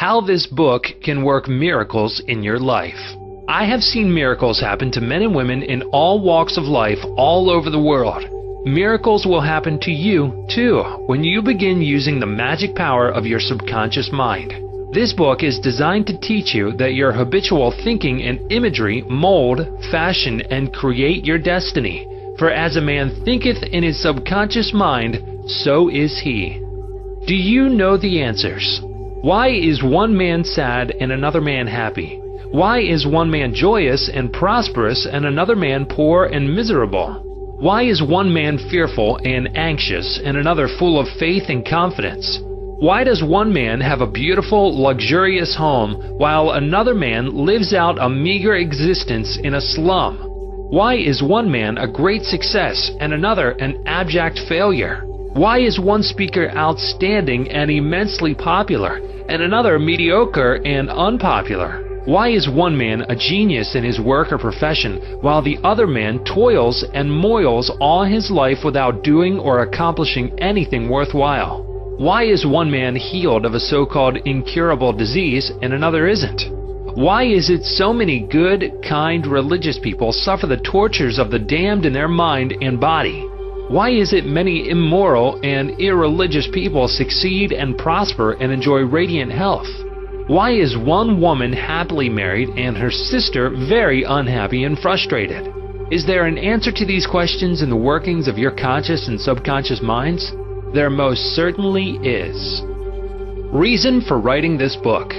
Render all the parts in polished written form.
how this book can work miracles in your life. I have seen miracles happen to men and women in all walks of life all over the world. Miracles will happen to you, too, when you begin using the magic power of your subconscious mind. This book is designed to teach you that your habitual thinking and imagery mold, fashion, and create your destiny. For as a man thinketh in his subconscious mind, so is he. Do you know the answers? Why is one man sad and another man happy? Why is one man joyous and prosperous and another man poor and miserable? Why is one man fearful and anxious and another full of faith and confidence? Why does one man have a beautiful, luxurious home while another man lives out a meager existence in a slum? Why is one man a great success and another an abject failure? Why is one speaker outstanding and immensely popular and another mediocre and unpopular? Why is one man a genius in his work or profession, while the other man toils and moils all his life without doing or accomplishing anything worthwhile? Why is one man healed of a so-called incurable disease and another isn't? Why is it so many good, kind, religious people suffer the tortures of the damned in their mind and body? Why is it many immoral and irreligious people succeed and prosper and enjoy radiant health? Why is one woman happily married and her sister very unhappy and frustrated? Is there an answer to these questions in the workings of your conscious and subconscious minds? There most certainly is. Reason for writing this book.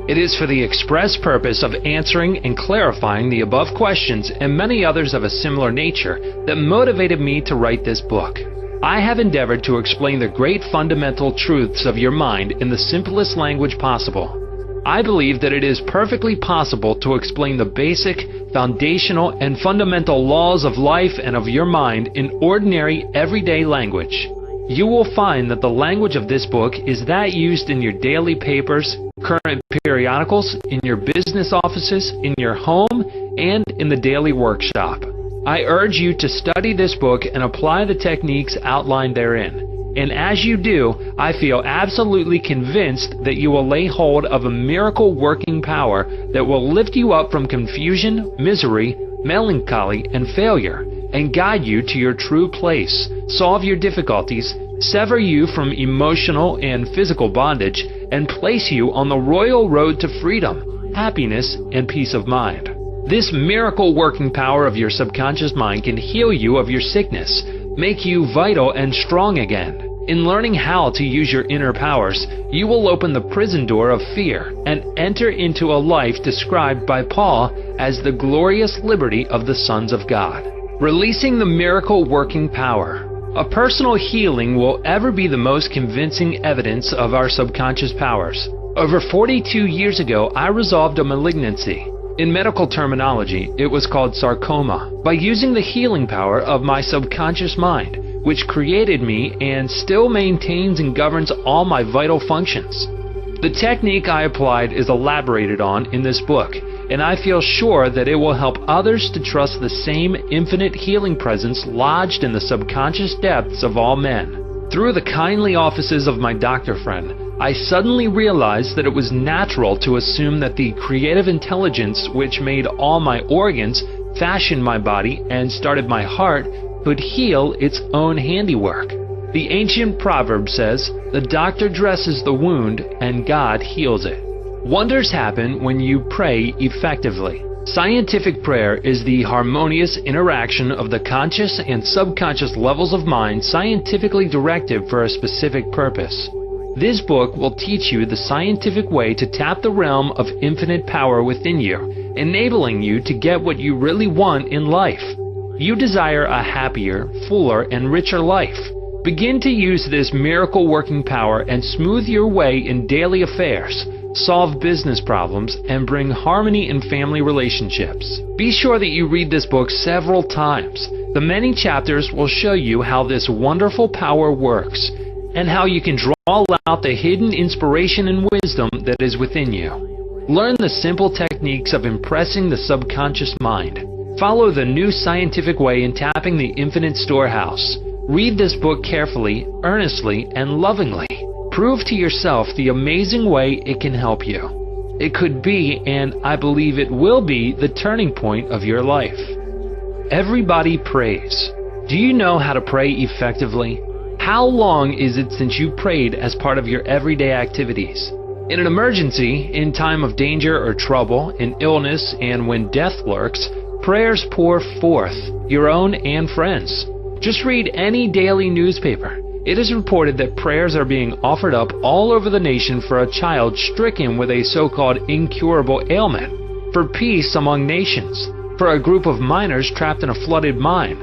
It is for the express purpose of answering and clarifying the above questions and many others of a similar nature that motivated me to write this book. I have endeavored to explain the great fundamental truths of your mind in the simplest language possible. I believe that it is perfectly possible to explain the basic, foundational, and fundamental laws of life and of your mind in ordinary, everyday language. You will find that the language of this book is that used in your daily papers, current periodicals, in your business offices, in your home, and in the daily workshop. I urge you to study this book and apply the techniques outlined therein. And as you do, I feel absolutely convinced that you will lay hold of a miracle working power that will lift you up from confusion, misery, melancholy, and failure, and guide you to your true place, solve your difficulties, sever you from emotional and physical bondage, and place you on the royal road to freedom, happiness, and peace of mind. This miracle working power of your subconscious mind can heal you of your sickness, make you vital and strong again. In learning how to use your inner powers, you will open the prison door of fear and enter into a life described by Paul as the glorious liberty of the sons of God. Releasing the miracle working power. A personal healing will ever be the most convincing evidence of our subconscious powers. Over 42 years ago, I resolved a malignancy. In medical terminology, it was called sarcoma, by using the healing power of my subconscious mind, which created me and still maintains and governs all my vital functions. The technique I applied is elaborated on in this book, and I feel sure that it will help others to trust the same infinite healing presence lodged in the subconscious depths of all men. Through the kindly offices of my doctor friend, I suddenly realized that it was natural to assume that the creative intelligence which made all my organs, fashioned my body, and started my heart could heal its own handiwork. The ancient proverb says, "The doctor dresses the wound and God heals it." Wonders happen when you pray effectively. Scientific prayer is the harmonious interaction of the conscious and subconscious levels of mind scientifically directed for a specific purpose. This book will teach you the scientific way to tap the realm of infinite power within you, enabling you to get what you really want in life. You desire a happier, fuller, and richer life. Begin to use this miracle-working power and smooth your way in daily affairs, solve business problems, and bring harmony in family relationships. Be sure that you read this book several times. The many chapters will show you how this wonderful power works, and how you can draw out the hidden inspiration and wisdom that is within you. Learn the simple techniques of impressing the subconscious mind. Follow the new scientific way in tapping the infinite storehouse. Read this book carefully, earnestly, and lovingly. Prove to yourself the amazing way it can help you. It could be, and I believe it will be, the turning point of your life. Everybody prays. Do you know how to pray effectively? How long is it since you prayed as part of your everyday activities? In an emergency, in time of danger or trouble, in illness, and when death lurks, prayers pour forth, your own and friends. Just read any daily newspaper. It is reported that prayers are being offered up all over the nation for a child stricken with a so-called incurable ailment, for peace among nations, for a group of miners trapped in a flooded mine.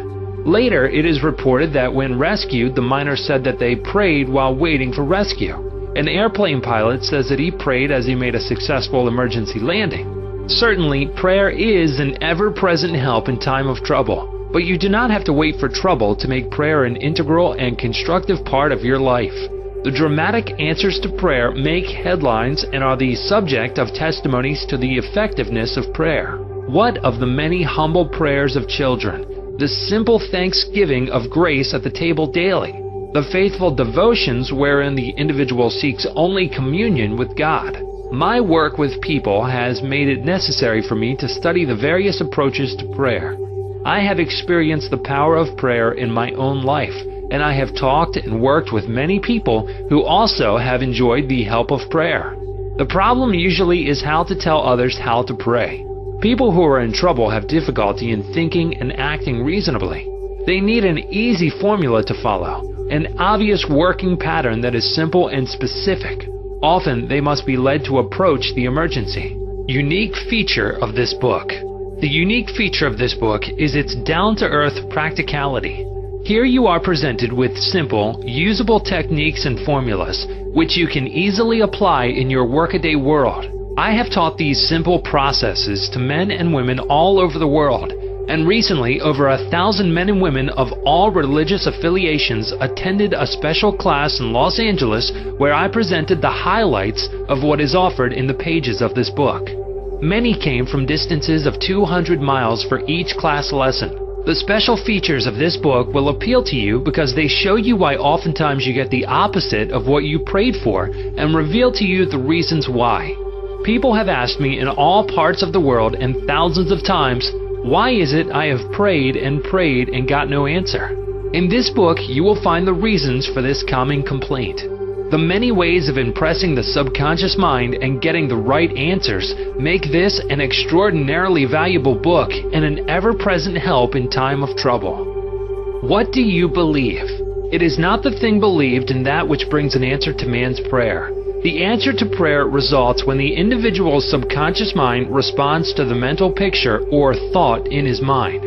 Later, it is reported that when rescued, the miners said that they prayed while waiting for rescue. An airplane pilot says that he prayed as he made a successful emergency landing. Certainly, prayer is an ever-present help in time of trouble, but you do not have to wait for trouble to make prayer an integral and constructive part of your life. The dramatic answers to prayer make headlines and are the subject of testimonies to the effectiveness of prayer. What of the many humble prayers of children? The simple thanksgiving of grace at the table daily, the faithful devotions wherein the individual seeks only communion with God. My work with people has made it necessary for me to study the various approaches to prayer. I have experienced the power of prayer in my own life, and I have talked and worked with many people who also have enjoyed the help of prayer. The problem usually is how to tell others how to pray. People who are in trouble have difficulty in thinking and acting reasonably. They need an easy formula to follow, an obvious working pattern that is simple and specific. Often they must be led to approach the emergency. Unique feature of this book. The unique feature of this book is its down-to-earth practicality. Here you are presented with simple, usable techniques and formulas which you can easily apply in your workaday world. I have taught these simple processes to men and women all over the world, and recently over 1,000 men and women of all religious affiliations attended a special class in Los Angeles where I presented the highlights of what is offered in the pages of this book. Many came from distances of 200 miles for each class lesson. The special features of this book will appeal to you because they show you why oftentimes you get the opposite of what you prayed for and reveal to you the reasons why. People have asked me in all parts of the world and thousands of times, why is it I have prayed and got no answer? In this book, you will find the reasons for this common complaint. The many ways of impressing the subconscious mind and getting the right answers make this an extraordinarily valuable book and an ever-present help in time of trouble. What do you believe? It is not the thing believed in that which brings an answer to man's prayer. The answer to prayer results when the individual's subconscious mind responds to the mental picture or thought in his mind.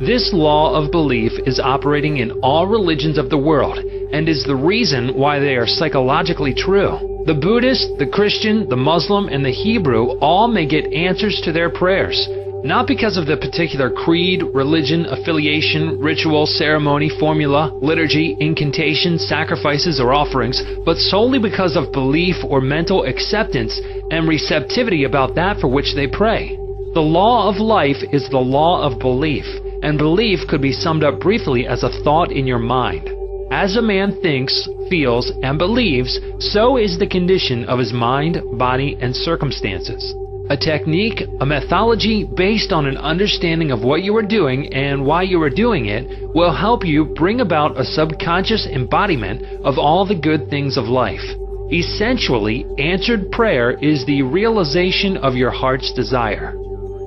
This law of belief is operating in all religions of the world and is the reason why they are psychologically true. The Buddhist, the Christian, the Muslim, and the Hebrew all may get answers to their prayers, not because of the particular creed, religion, affiliation, ritual, ceremony, formula, liturgy, incantation, sacrifices, or offerings, but solely because of belief or mental acceptance and receptivity about that for which they pray. The law of life is the law of belief, and belief could be summed up briefly as a thought in your mind. As a man thinks, feels, and believes, so is the condition of his mind, body, and circumstances. A technique, a methodology based on an understanding of what you are doing and why you are doing it will help you bring about a subconscious embodiment of all the good things of life. Essentially, answered prayer is the realization of your heart's desire.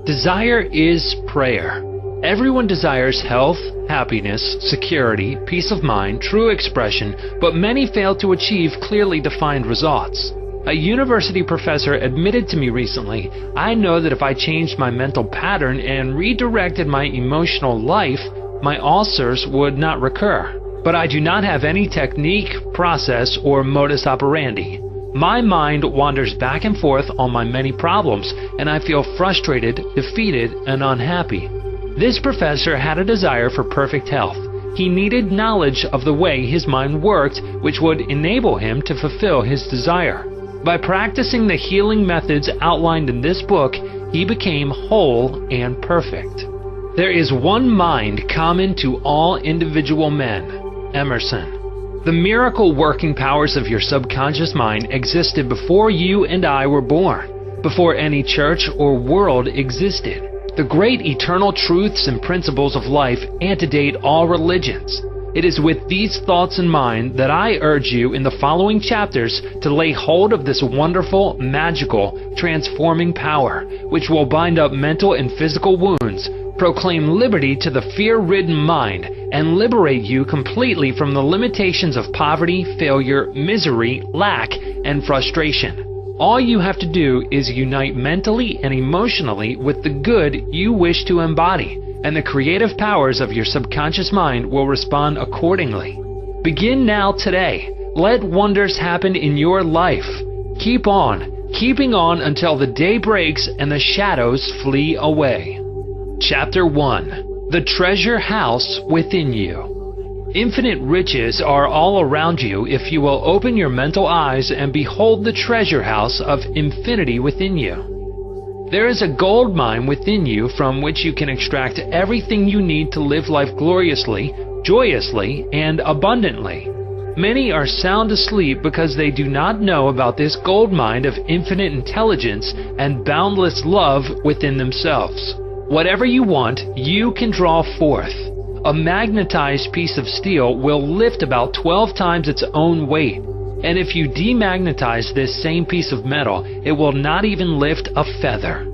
Desire is prayer. Everyone desires health, happiness, security, peace of mind, true expression, but many fail to achieve clearly defined results. A university professor admitted to me recently, I know that if I changed my mental pattern and redirected my emotional life, my ulcers would not recur. But I do not have any technique, process, or modus operandi. My mind wanders back and forth on my many problems, and I feel frustrated, defeated, and unhappy. This professor had a desire for perfect health. He needed knowledge of the way his mind worked, which would enable him to fulfill his desire. By practicing the healing methods outlined in this book, he became whole and perfect. There is one mind common to all individual men. Emerson. The miracle working powers of your subconscious mind existed before you and I were born, before any church or world existed. The great eternal truths and principles of life antedate all religions. It is with these thoughts in mind that I urge you in the following chapters to lay hold of this wonderful, magical, transforming power, which will bind up mental and physical wounds, proclaim liberty to the fear-ridden mind, and liberate you completely from the limitations of poverty, failure, misery, lack, and frustration. All you have to do is unite mentally and emotionally with the good you wish to embody, and the creative powers of your subconscious mind will respond accordingly. Begin now today. Let wonders happen in your life. Keep on, keeping on until the day breaks and the shadows flee away. Chapter 1. The Treasure House Within You. Infinite riches are all around you if you will open your mental eyes and behold the treasure house of infinity within you. There is a gold mine within you from which you can extract everything you need to live life gloriously, joyously, and abundantly. Many are sound asleep because they do not know about this gold mine of infinite intelligence and boundless love within themselves. Whatever you want, you can draw forth. A magnetized piece of steel will lift about 12 times its own weight. And if you demagnetize this same piece of metal, it will not even lift a feather.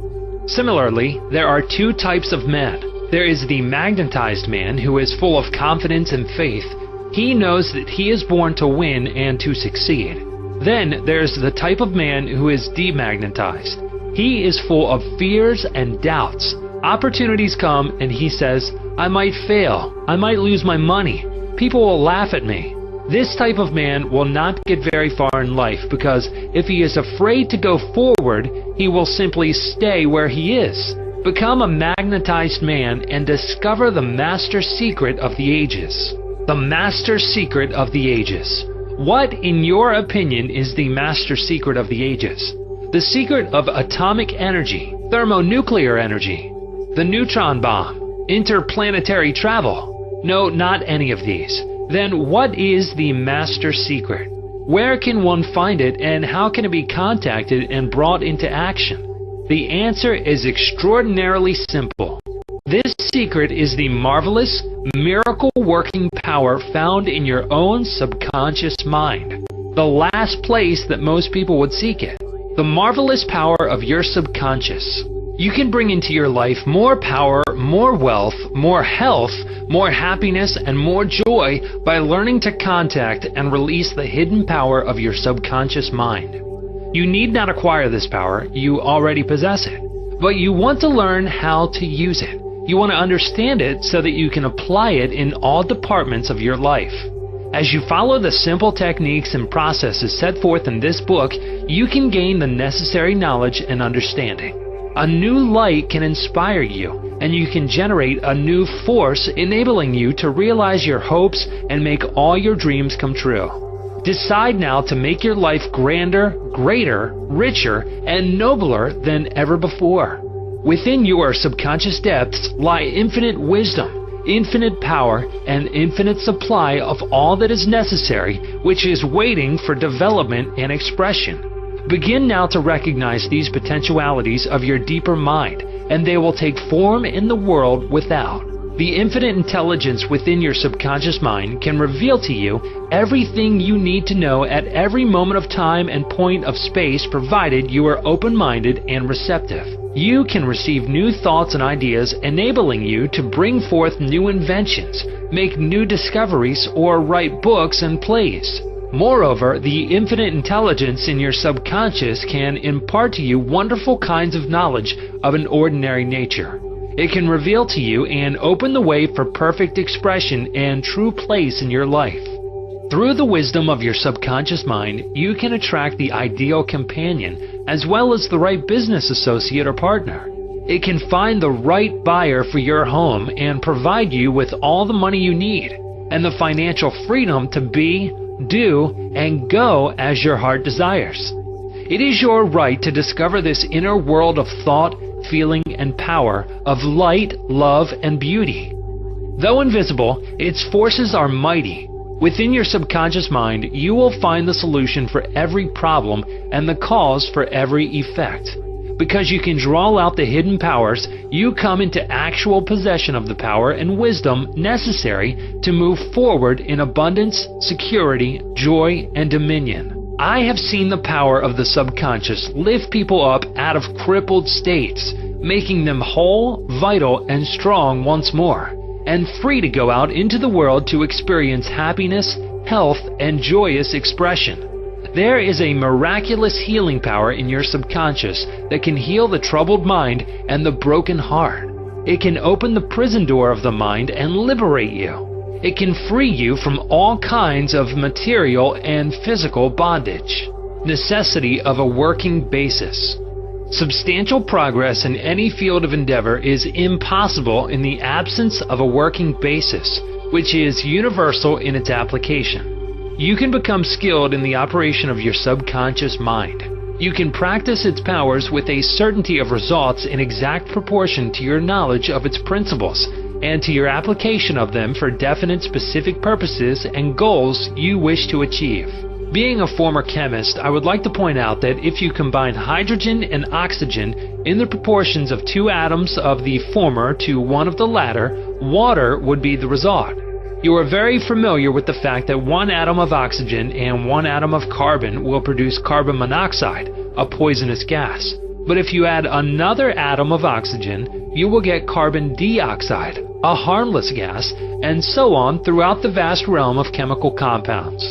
Similarly, there are two types of men. There is the magnetized man who is full of confidence and faith. He knows that he is born to win and to succeed. Then there's the type of man who is demagnetized. He is full of fears and doubts. Opportunities come and he says, I might fail. I might lose my money. People will laugh at me. This type of man will not get very far in life because if he is afraid to go forward, he will simply stay where he is. Become a magnetized man and discover the master secret of the ages. The master secret of the ages. What, in your opinion, is the master secret of the ages? The secret of atomic energy, thermonuclear energy, the neutron bomb, interplanetary travel? No, not any of these. Then what is the master secret? Where can one find it and how can it be contacted and brought into action? The answer is extraordinarily simple. This secret is the marvelous, miracle-working power found in your own subconscious mind. The last place that most people would seek it. The marvelous power of your subconscious. You can bring into your life more power, more wealth, more health, more happiness, and more joy by learning to contact and release the hidden power of your subconscious mind. You need not acquire this power, you already possess it. But you want to learn how to use it. You want to understand it so that you can apply it in all departments of your life. As you follow the simple techniques and processes set forth in this book, you can gain the necessary knowledge and understanding. A new light can inspire you, and you can generate a new force enabling you to realize your hopes and make all your dreams come true. Decide now to make your life grander, greater, richer, and nobler than ever before. Within your subconscious depths lie infinite wisdom, infinite power, and infinite supply of all that is necessary, which is waiting for development and expression. Begin now to recognize these potentialities of your deeper mind, and they will take form in the world without. The infinite intelligence within your subconscious mind can reveal to you everything you need to know at every moment of time and point of space, provided you are open-minded and receptive. You can receive new thoughts and ideas, enabling you to bring forth new inventions, make new discoveries, or write books and plays. Moreover, the infinite intelligence in your subconscious can impart to you wonderful kinds of knowledge of an ordinary nature. It can reveal to you and open the way for perfect expression and true place in your life. Through the wisdom of your subconscious mind, you can attract the ideal companion as well as the right business associate or partner. It can find the right buyer for your home and provide you with all the money you need and the financial freedom to be, do, and go as your heart desires. It is your right to discover this inner world of thought, feeling, and power, of light, love, and beauty. Though invisible, its forces are mighty. Within your subconscious mind, you will find the solution for every problem and the cause for every effect. Because you can draw out the hidden powers, you come into actual possession of the power and wisdom necessary to move forward in abundance, security, joy, and dominion. I have seen the power of the subconscious lift people up out of crippled states, making them whole, vital, and strong once more, and free to go out into the world to experience happiness, health, and joyous expression. There is a miraculous healing power in your subconscious that can heal the troubled mind and the broken heart. It can open the prison door of the mind and liberate you. It can free you from all kinds of material and physical bondage. Necessity of a working basis. Substantial progress in any field of endeavor is impossible in the absence of a working basis, which is universal in its application. You can become skilled in the operation of your subconscious mind. You can practice its powers with a certainty of results in exact proportion to your knowledge of its principles and to your application of them for definite specific purposes and goals you wish to achieve. Being a former chemist, I would like to point out that if you combine hydrogen and oxygen in the proportions of 2 atoms of the former to 1 of the latter, water would be the result. You are very familiar with the fact that 1 atom of oxygen and 1 atom of carbon will produce carbon monoxide, a poisonous gas. But if you add another atom of oxygen, you will get carbon dioxide, a harmless gas, and so on throughout the vast realm of chemical compounds.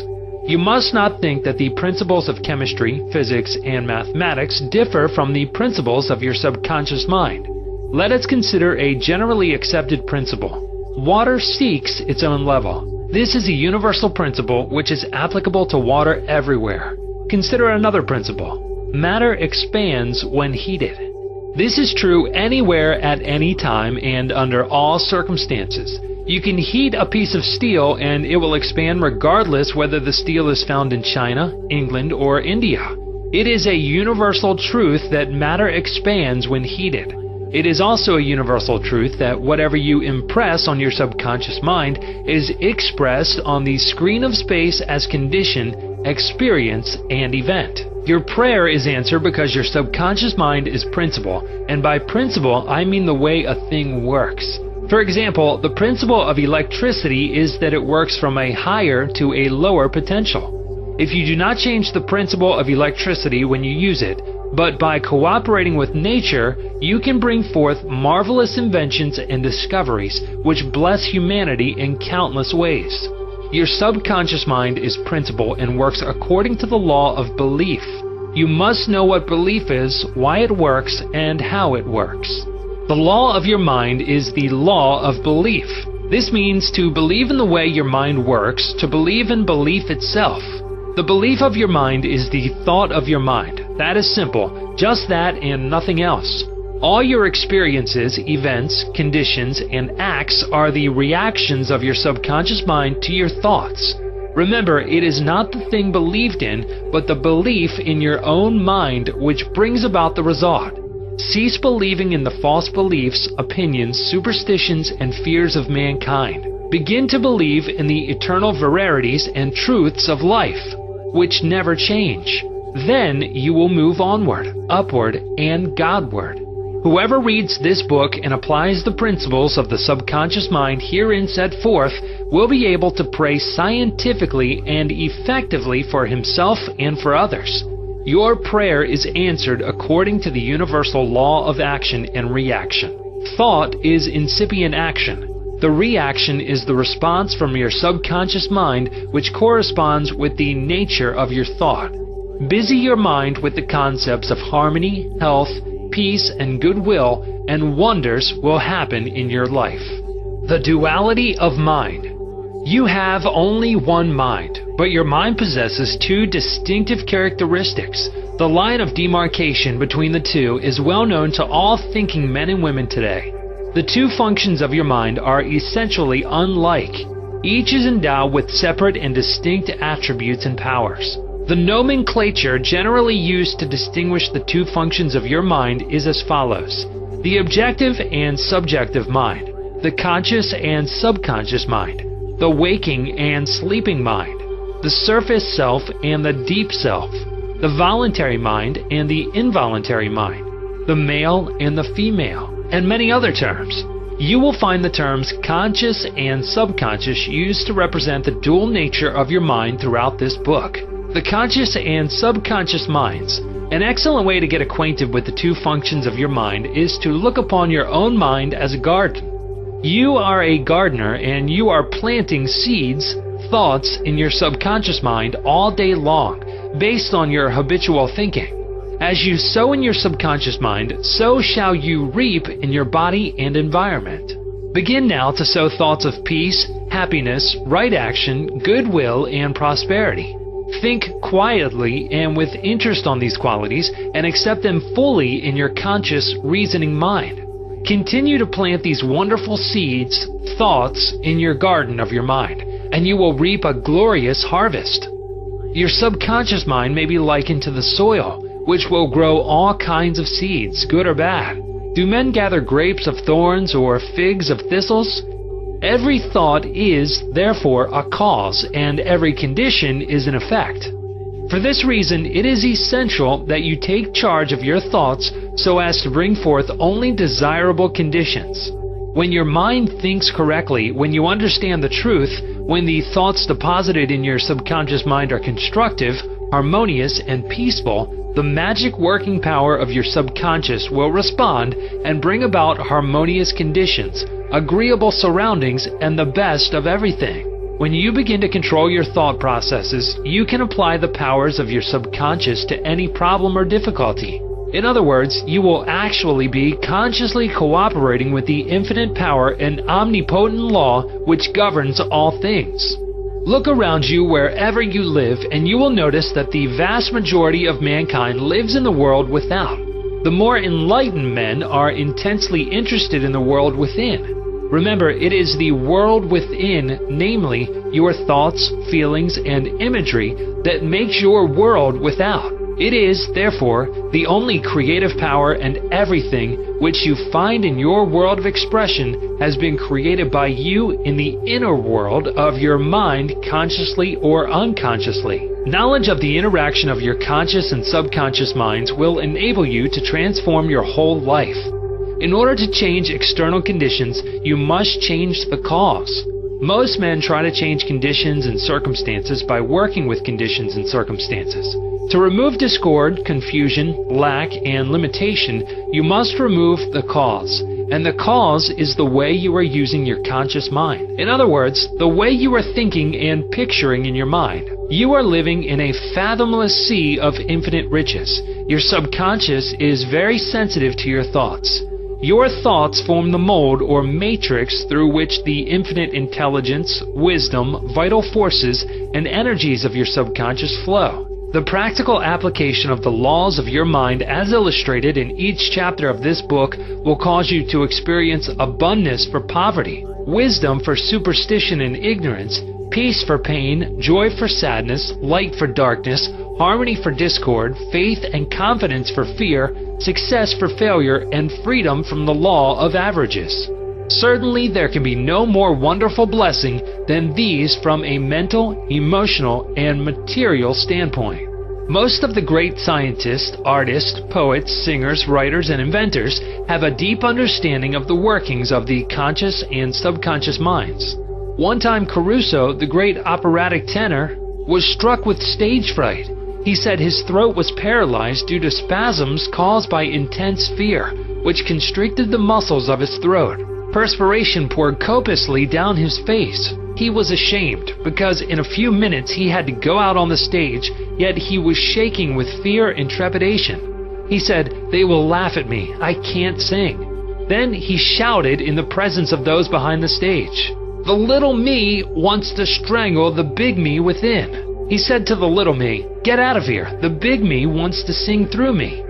You must not think that the principles of chemistry, physics, and mathematics differ from the principles of your subconscious mind. Let us consider a generally accepted principle. Water seeks its own level. This is a universal principle which is applicable to water everywhere. Consider another principle. Matter expands when heated. This is true anywhere at any time and under all circumstances. You can heat a piece of steel and it will expand regardless whether the steel is found in China, England, or India. It is a universal truth that matter expands when heated. It is also a universal truth that whatever you impress on your subconscious mind is expressed on the screen of space as condition, experience, and event. Your prayer is answered because your subconscious mind is principle, and by principle I mean the way a thing works. For example, the principle of electricity is that it works from a higher to a lower potential. If you do not change the principle of electricity when you use it, but by cooperating with nature, you can bring forth marvelous inventions and discoveries which bless humanity in countless ways. Your subconscious mind is principle and works according to the law of belief. You must know what belief is, why it works, and how it works. The law of your mind is the law of belief. This means to believe in the way your mind works, to believe in belief itself. The belief of your mind is the thought of your mind. That is simple, just that and nothing else. All your experiences, events, conditions, and acts are the reactions of your subconscious mind to your thoughts. Remember, it is not the thing believed in, but the belief in your own mind which brings about the result. Cease believing in the false beliefs, opinions, superstitions, and fears of mankind. Begin to believe in the eternal verities and truths of life, which never change. Then you will move onward, upward, and Godward. Whoever reads this book and applies the principles of the subconscious mind herein set forth will be able to pray scientifically and effectively for himself and for others. Your prayer is answered according to the universal law of action and reaction. Thought is incipient action. The reaction is the response from your subconscious mind which corresponds with the nature of your thought. Busy your mind with the concepts of harmony, health, peace, and goodwill, and wonders will happen in your life. The duality of mind. You have only one mind, but your mind possesses 2 distinctive characteristics. The line of demarcation between the two is well known to all thinking men and women today. The 2 functions of your mind are essentially unlike. Each is endowed with separate and distinct attributes and powers. The nomenclature generally used to distinguish the 2 functions of your mind is as follows: the objective and subjective mind, the conscious and subconscious mind. the waking and sleeping mind, the surface self and the deep self, the voluntary mind and the involuntary mind, the male and the female, and many other terms. You will find the terms conscious and subconscious used to represent the dual nature of your mind throughout this book. The conscious and subconscious minds. An excellent way to get acquainted with the two functions of your mind is to look upon your own mind as a garden. You are a gardener and you are planting seeds, thoughts in your subconscious mind all day long, based on your habitual thinking. As you sow in your subconscious mind, so shall you reap in your body and environment. Begin now to sow thoughts of peace, happiness, right action, goodwill, and prosperity. Think quietly and with interest on these qualities and accept them fully in your conscious, reasoning mind. Continue to plant these wonderful seeds, thoughts, in your garden of your mind, and you will reap a glorious harvest. Your subconscious mind may be likened to the soil, which will grow all kinds of seeds, good or bad. Do men gather grapes of thorns or figs of thistles? Every thought is, therefore, a cause, and every condition is an effect. For this reason, it is essential that you take charge of your thoughts so as to bring forth only desirable conditions. When your mind thinks correctly, when you understand the truth, when the thoughts deposited in your subconscious mind are constructive, harmonious, and peaceful, the magic working power of your subconscious will respond and bring about harmonious conditions, agreeable surroundings, and the best of everything. When you begin to control your thought processes, you can apply the powers of your subconscious to any problem or difficulty. In other words, you will actually be consciously cooperating with the infinite power and omnipotent law which governs all things. Look around you wherever you live, and you will notice that the vast majority of mankind lives in the world without. The more enlightened men are intensely interested in the world within. Remember, it is the world within, namely your thoughts, feelings, and imagery, that makes your world without. It is, therefore, the only creative power, and everything which you find in your world of expression has been created by you in the inner world of your mind, consciously or unconsciously. Knowledge of the interaction of your conscious and subconscious minds will enable you to transform your whole life. In order to change external conditions, you must change the cause. Most men try to change conditions and circumstances by working with conditions and circumstances. To remove discord, confusion, lack, and limitation, you must remove the cause. And the cause is the way you are using your conscious mind. In other words, the way you are thinking and picturing in your mind. You are living in a fathomless sea of infinite riches. Your subconscious is very sensitive to your thoughts. Your thoughts form the mold or matrix through which the infinite intelligence, wisdom, vital forces, and energies of your subconscious flow. The practical application of the laws of your mind as illustrated in each chapter of this book will cause you to experience abundance for poverty, wisdom for superstition and ignorance, peace for pain, joy for sadness, light for darkness, harmony for discord, faith and confidence for fear, success for failure, and freedom from the law of averages. Certainly there can be no more wonderful blessing than these from a mental, emotional, and material standpoint. Most of the great scientists, artists, poets, singers, writers, and inventors have a deep understanding of the workings of the conscious and subconscious minds. One time Caruso, the great operatic tenor, was struck with stage fright. He said his throat was paralyzed due to spasms caused by intense fear, which constricted the muscles of his throat. Perspiration poured copiously down his face. He was ashamed, because in a few minutes he had to go out on the stage, yet he was shaking with fear and trepidation. He said, "They will laugh at me. I can't sing." Then he shouted in the presence of those behind the stage, "The little me wants to strangle the big me within." He said to the little me, "Get out of here. The big me wants to sing through me."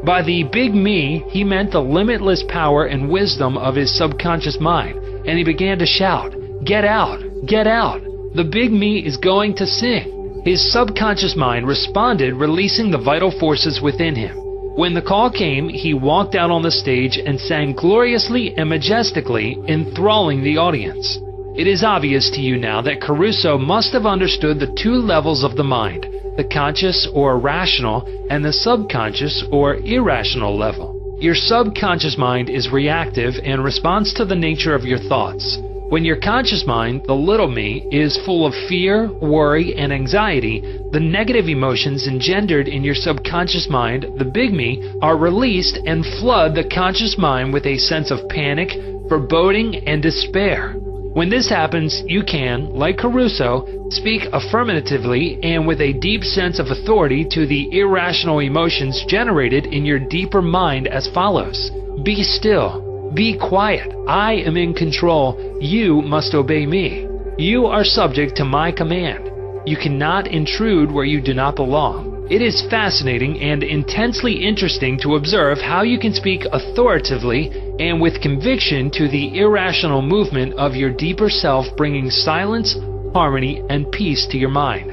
By the big me, he meant the limitless power and wisdom of his subconscious mind, and he began to shout, "Get out, get out. The big me is going to sing." His subconscious mind responded, releasing the vital forces within him. When the call came, he walked out on the stage and sang gloriously and majestically, enthralling the audience. It is obvious to you now that Caruso must have understood the two levels of the mind, the conscious or rational and the subconscious or irrational level. Your subconscious mind is reactive and responds to the nature of your thoughts. When your conscious mind, the little me, is full of fear, worry, and anxiety, the negative emotions engendered in your subconscious mind, the big me, are released and flood the conscious mind with a sense of panic, foreboding, and despair. When this happens, you can, like Caruso, speak affirmatively and with a deep sense of authority to the irrational emotions generated in your deeper mind as follows. Be still. Be quiet. I am in control. You must obey me. You are subject to my command. You cannot intrude where you do not belong. It is fascinating and intensely interesting to observe how you can speak authoritatively and with conviction to the irrational movement of your deeper self, bringing silence, harmony, and peace to your mind.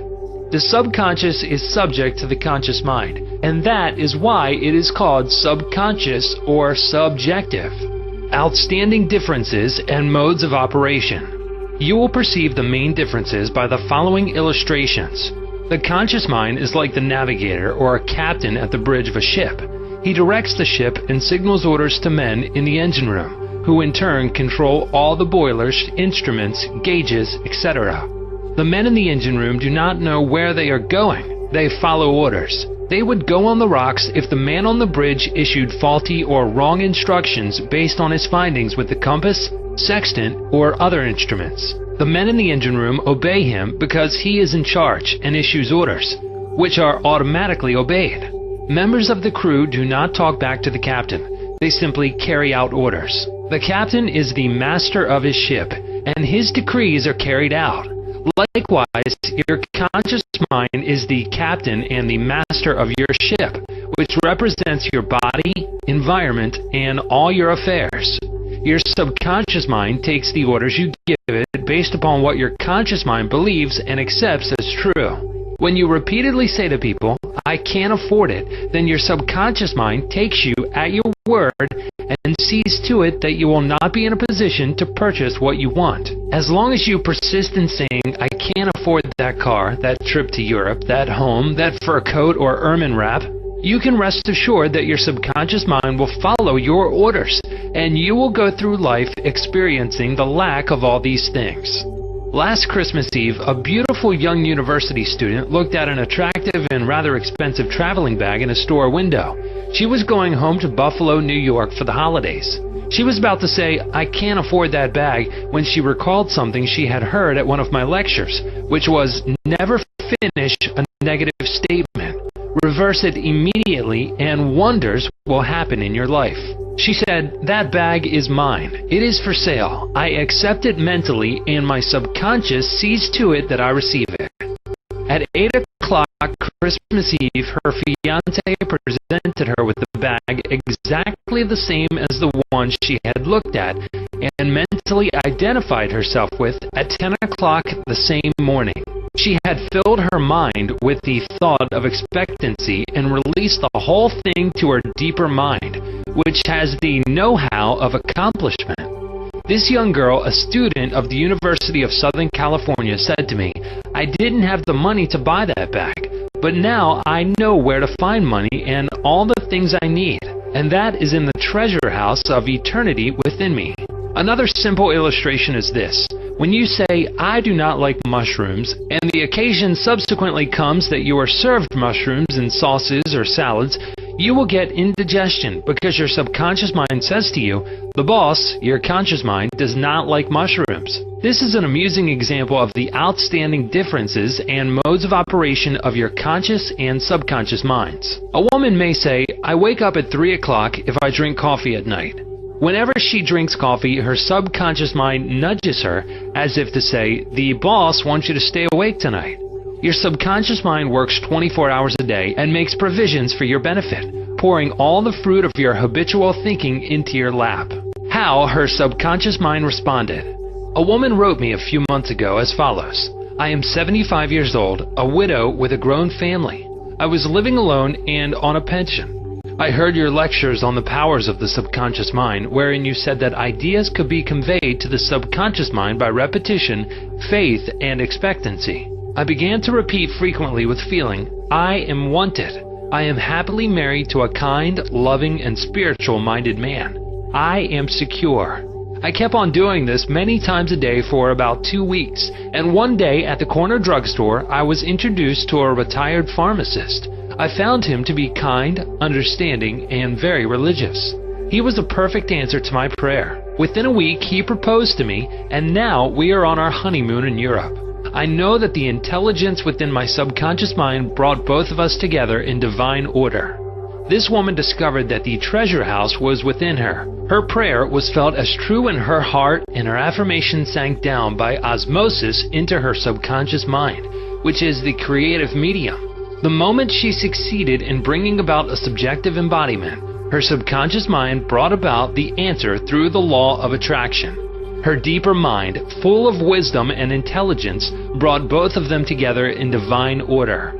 The subconscious is subject to the conscious mind, and that is why it is called subconscious or subjective. Outstanding differences and modes of operation. You will perceive the main differences by the following illustrations. The conscious mind is like the navigator or a captain at the bridge of a ship. He directs the ship and signals orders to men in the engine room, who in turn control all the boilers, instruments, gauges, etc. The men in the engine room do not know where they are going. They follow orders. They would go on the rocks if the man on the bridge issued faulty or wrong instructions based on his findings with the compass, sextant, or other instruments. The men in the engine room obey him because he is in charge and issues orders, which are automatically obeyed. Members of the crew do not talk back to the captain. They simply carry out orders. The captain is the master of his ship, and his decrees are carried out. Likewise, your conscious mind is the captain and the master of your ship, which represents your body, environment, and all your affairs. Your subconscious mind takes the orders you give it based upon what your conscious mind believes and accepts as true. When you repeatedly say to people, "I can't afford it," then your subconscious mind takes you at your word and sees to it that you will not be in a position to purchase what you want. As long as you persist in saying, "I can't afford that car, that trip to Europe, that home, that fur coat or ermine wrap," you can rest assured that your subconscious mind will follow your orders, and you will go through life experiencing the lack of all these things. Last Christmas Eve, a beautiful young university student looked at an attractive and rather expensive traveling bag in a store window. She was going home to Buffalo, New York for the holidays. She was about to say, "I can't afford that bag," when she recalled something she had heard at one of my lectures, which was, "Never finish a negative statement. Reverse it immediately and wonders will happen in your life." She said, "That bag is mine. It is for sale. I accept it mentally and my subconscious sees to it that I receive it." At 8 o'clock Christmas Eve, her fiancé presented her with the bag exactly the same as the one she had looked at and mentally identified herself with at 10 o'clock the same morning. She had filled her mind with the thought of expectancy and released the whole thing to her deeper mind, which has the know-how of accomplishment. This young girl, a student of the University of Southern California, said to me, "I didn't have the money to buy that bag, but now I know where to find money and all the things I need, and that is in the treasure house of eternity within me." Another simple illustration is this. When you say, "I do not like mushrooms," and the occasion subsequently comes that you are served mushrooms in sauces or salads, you will get indigestion because your subconscious mind says to you, "The boss, your conscious mind, does not like mushrooms." This is an amusing example of the outstanding differences and modes of operation of your conscious and subconscious minds. A woman may say, "I wake up at 3 o'clock if I drink coffee at night." Whenever she drinks coffee, her subconscious mind nudges her as if to say, "The boss wants you to stay awake tonight." Your subconscious mind works 24 hours a day and makes provisions for your benefit, pouring all the fruit of your habitual thinking into your lap. How her subconscious mind responded. A woman wrote me a few months ago as follows. "I am 75 years old, a widow with a grown family. I was living alone and on a pension. I heard your lectures on the powers of the subconscious mind, wherein you said that ideas could be conveyed to the subconscious mind by repetition, faith, and expectancy. I began to repeat frequently with feeling, I am wanted. I am happily married to a kind, loving, and spiritual-minded man. I am secure. I kept on doing this many times a day for about 2 weeks, and one day at the corner drugstore, I was introduced to a retired pharmacist. I found him to be kind, understanding, and very religious. He was the perfect answer to my prayer. Within a week, he proposed to me, and now we are on our honeymoon in Europe. I know that the intelligence within my subconscious mind brought both of us together in divine order. This woman discovered that the treasure house was within her. Her prayer was felt as true in her heart, and her affirmation sank down by osmosis into her subconscious mind, which is the creative medium. The moment she succeeded in bringing about a subjective embodiment, her subconscious mind brought about the answer through the law of attraction. Her deeper mind, full of wisdom and intelligence, brought both of them together in divine order.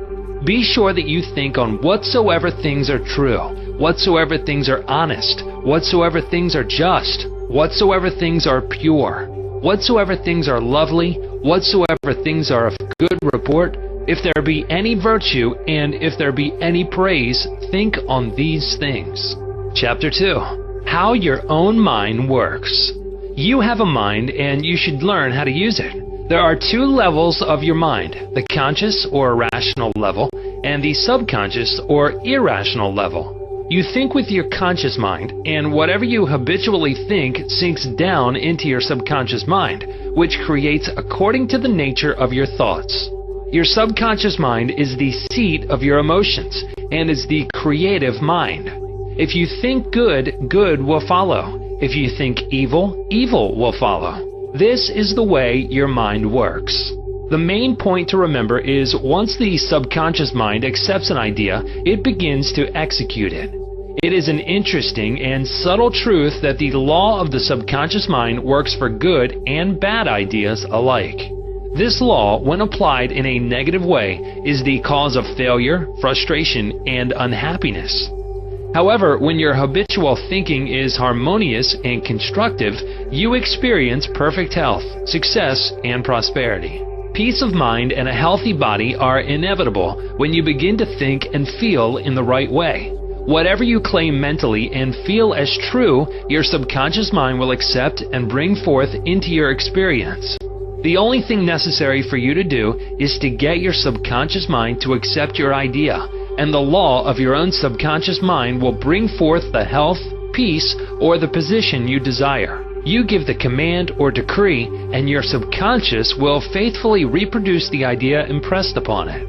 Be sure that you think on whatsoever things are true, whatsoever things are honest, whatsoever things are just, whatsoever things are pure, whatsoever things are lovely, whatsoever things are of good report, if there be any virtue, and if there be any praise, think on these things. Chapter 2. How your own mind works. You have a mind, and you should learn how to use it. There are 2 levels of your mind, the conscious or rational level, and the subconscious or irrational level. You think with your conscious mind, and whatever you habitually think sinks down into your subconscious mind, which creates according to the nature of your thoughts. Your subconscious mind is the seat of your emotions, and is the creative mind. If you think good, good will follow. If you think evil, evil will follow. This is the way your mind works. The main point to remember is once the subconscious mind accepts an idea, it begins to execute it. It is an interesting and subtle truth that the law of the subconscious mind works for good and bad ideas alike. This law, when applied in a negative way, is the cause of failure, frustration, and unhappiness. However, when your habitual thinking is harmonious and constructive, you experience perfect health, success, and prosperity. Peace of mind and a healthy body are inevitable when you begin to think and feel in the right way. Whatever you claim mentally and feel as true, your subconscious mind will accept and bring forth into your experience. The only thing necessary for you to do is to get your subconscious mind to accept your idea, and the law of your own subconscious mind will bring forth the health, peace, or the position you desire. You give the command or decree, and your subconscious will faithfully reproduce the idea impressed upon it.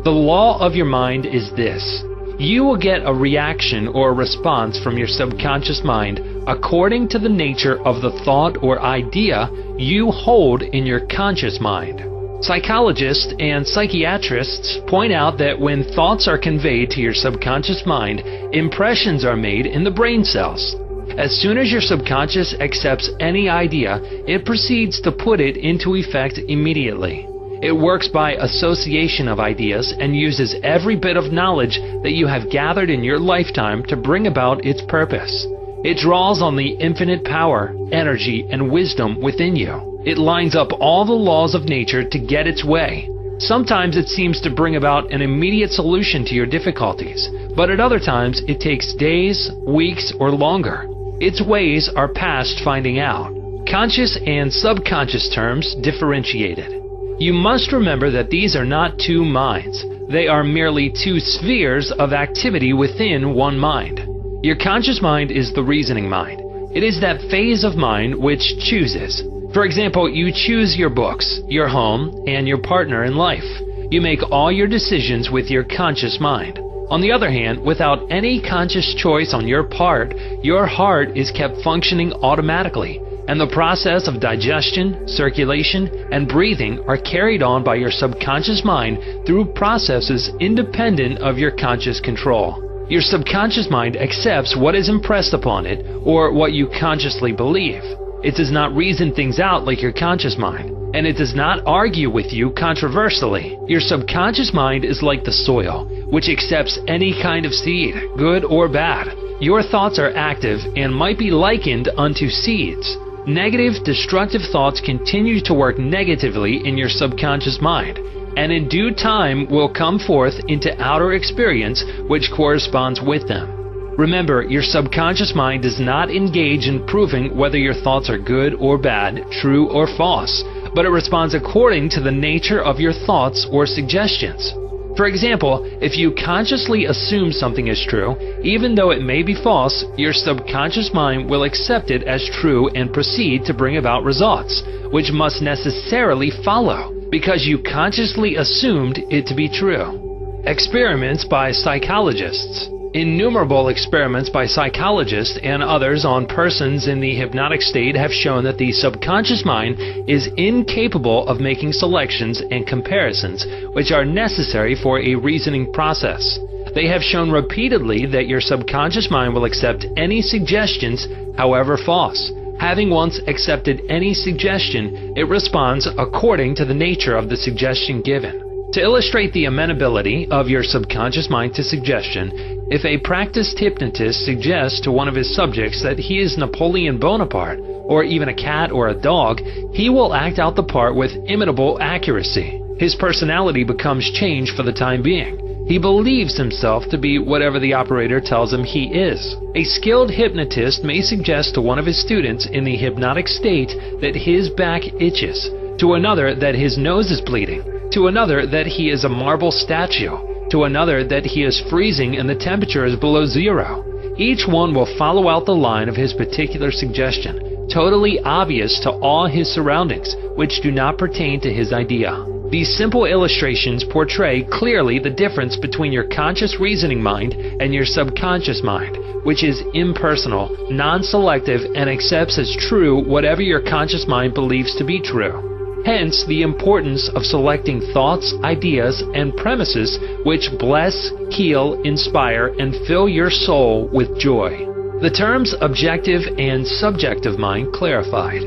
The law of your mind is this. You will get a reaction or response from your subconscious mind according to the nature of the thought or idea you hold in your conscious mind. Psychologists and psychiatrists point out that when thoughts are conveyed to your subconscious mind, impressions are made in the brain cells. As soon as your subconscious accepts any idea, it proceeds to put it into effect immediately. It works by association of ideas and uses every bit of knowledge that you have gathered in your lifetime to bring about its purpose. It draws on the infinite power, energy, and wisdom within you. It lines up all the laws of nature to get its way. Sometimes it seems to bring about an immediate solution to your difficulties, but at other times it takes days, weeks, or longer. Its ways are past finding out. Conscious and subconscious terms differentiated. You must remember that these are not 2 minds. They are merely 2 spheres of activity within one mind. Your conscious mind is the reasoning mind. It is that phase of mind which chooses. For example, you choose your books, your home, and your partner in life. You make all your decisions with your conscious mind. On the other hand, without any conscious choice on your part, your heart is kept functioning automatically, and the process of digestion, circulation, and breathing are carried on by your subconscious mind through processes independent of your conscious control. Your subconscious mind accepts what is impressed upon it, or what you consciously believe. It does not reason things out like your conscious mind, and it does not argue with you controversially. Your subconscious mind is like the soil, which accepts any kind of seed, good or bad. Your thoughts are active and might be likened unto seeds. Negative, destructive thoughts continue to work negatively in your subconscious mind, and in due time will come forth into outer experience which corresponds with them. Remember, your subconscious mind does not engage in proving whether your thoughts are good or bad, true or false, but it responds according to the nature of your thoughts or suggestions. For example, if you consciously assume something is true, even though it may be false, your subconscious mind will accept it as true and proceed to bring about results, which must necessarily follow, because you consciously assumed it to be true. Experiments by psychologists. Innumerable experiments by psychologists and others on persons in the hypnotic state have shown that the subconscious mind is incapable of making selections and comparisons which are necessary for a reasoning process. They have shown repeatedly that your subconscious mind will accept any suggestions, however false. Having once accepted any suggestion, it responds according to the nature of the suggestion given. To illustrate the amenability of your subconscious mind to suggestion, if a practiced hypnotist suggests to one of his subjects that he is Napoleon Bonaparte, or even a cat or a dog, he will act out the part with imitable accuracy. His personality becomes changed for the time being. He believes himself to be whatever the operator tells him he is. A skilled hypnotist may suggest to one of his students in the hypnotic state that his back itches, to another that his nose is bleeding, to another that he is a marble statue, to another that he is freezing and the temperature is below zero. Each one will follow out the line of his particular suggestion, totally obvious to all his surroundings, which do not pertain to his idea. These simple illustrations portray clearly the difference between your conscious reasoning mind and your subconscious mind, which is impersonal, non-selective, and accepts as true whatever your conscious mind believes to be true. Hence, the importance of selecting thoughts, ideas, and premises which bless, heal, inspire, and fill your soul with joy. The terms objective and subjective mind clarified.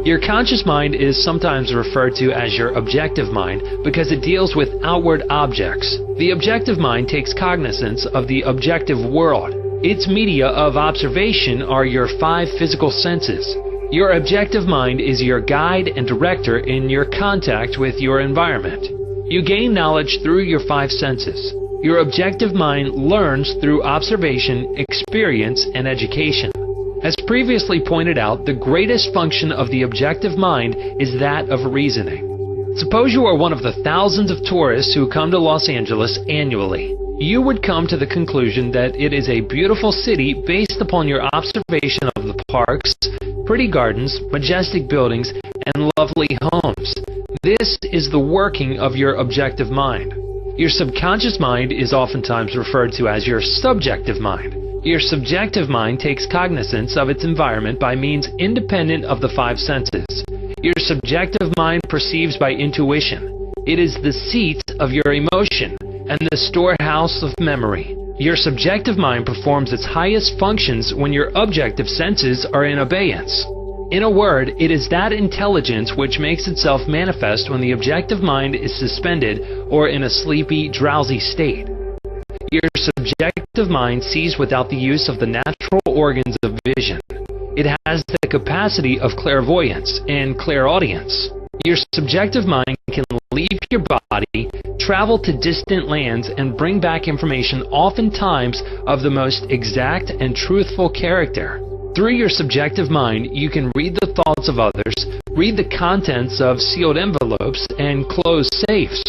Your conscious mind is sometimes referred to as your objective mind because it deals with outward objects. The objective mind takes cognizance of the objective world. Its media of observation are your 5 physical senses. Your objective mind is your guide and director in your contact with your environment. You gain knowledge through your 5 senses. Your objective mind learns through observation, experience, and education. As previously pointed out, the greatest function of the objective mind is that of reasoning. Suppose you are one of the thousands of tourists who come to Los Angeles annually. You would come to the conclusion that it is a beautiful city based upon your observation of the parks, pretty gardens, majestic buildings, and lovely homes. This is the working of your objective mind. Your subconscious mind is oftentimes referred to as your subjective mind. Your subjective mind takes cognizance of its environment by means independent of the 5 senses. Your subjective mind perceives by intuition. It is the seat of your emotion and the storehouse of memory. Your subjective mind performs its highest functions when your objective senses are in abeyance. In a word, it is that intelligence which makes itself manifest when the objective mind is suspended or in a sleepy, drowsy state. Your subjective mind sees without the use of the natural organs of vision. It has the capacity of clairvoyance and clairaudience. Your subjective mind can leave your body, travel to distant lands, and bring back information oftentimes of the most exact and truthful character. Through your subjective mind, you can read the thoughts of others, read the contents of sealed envelopes, and close safes.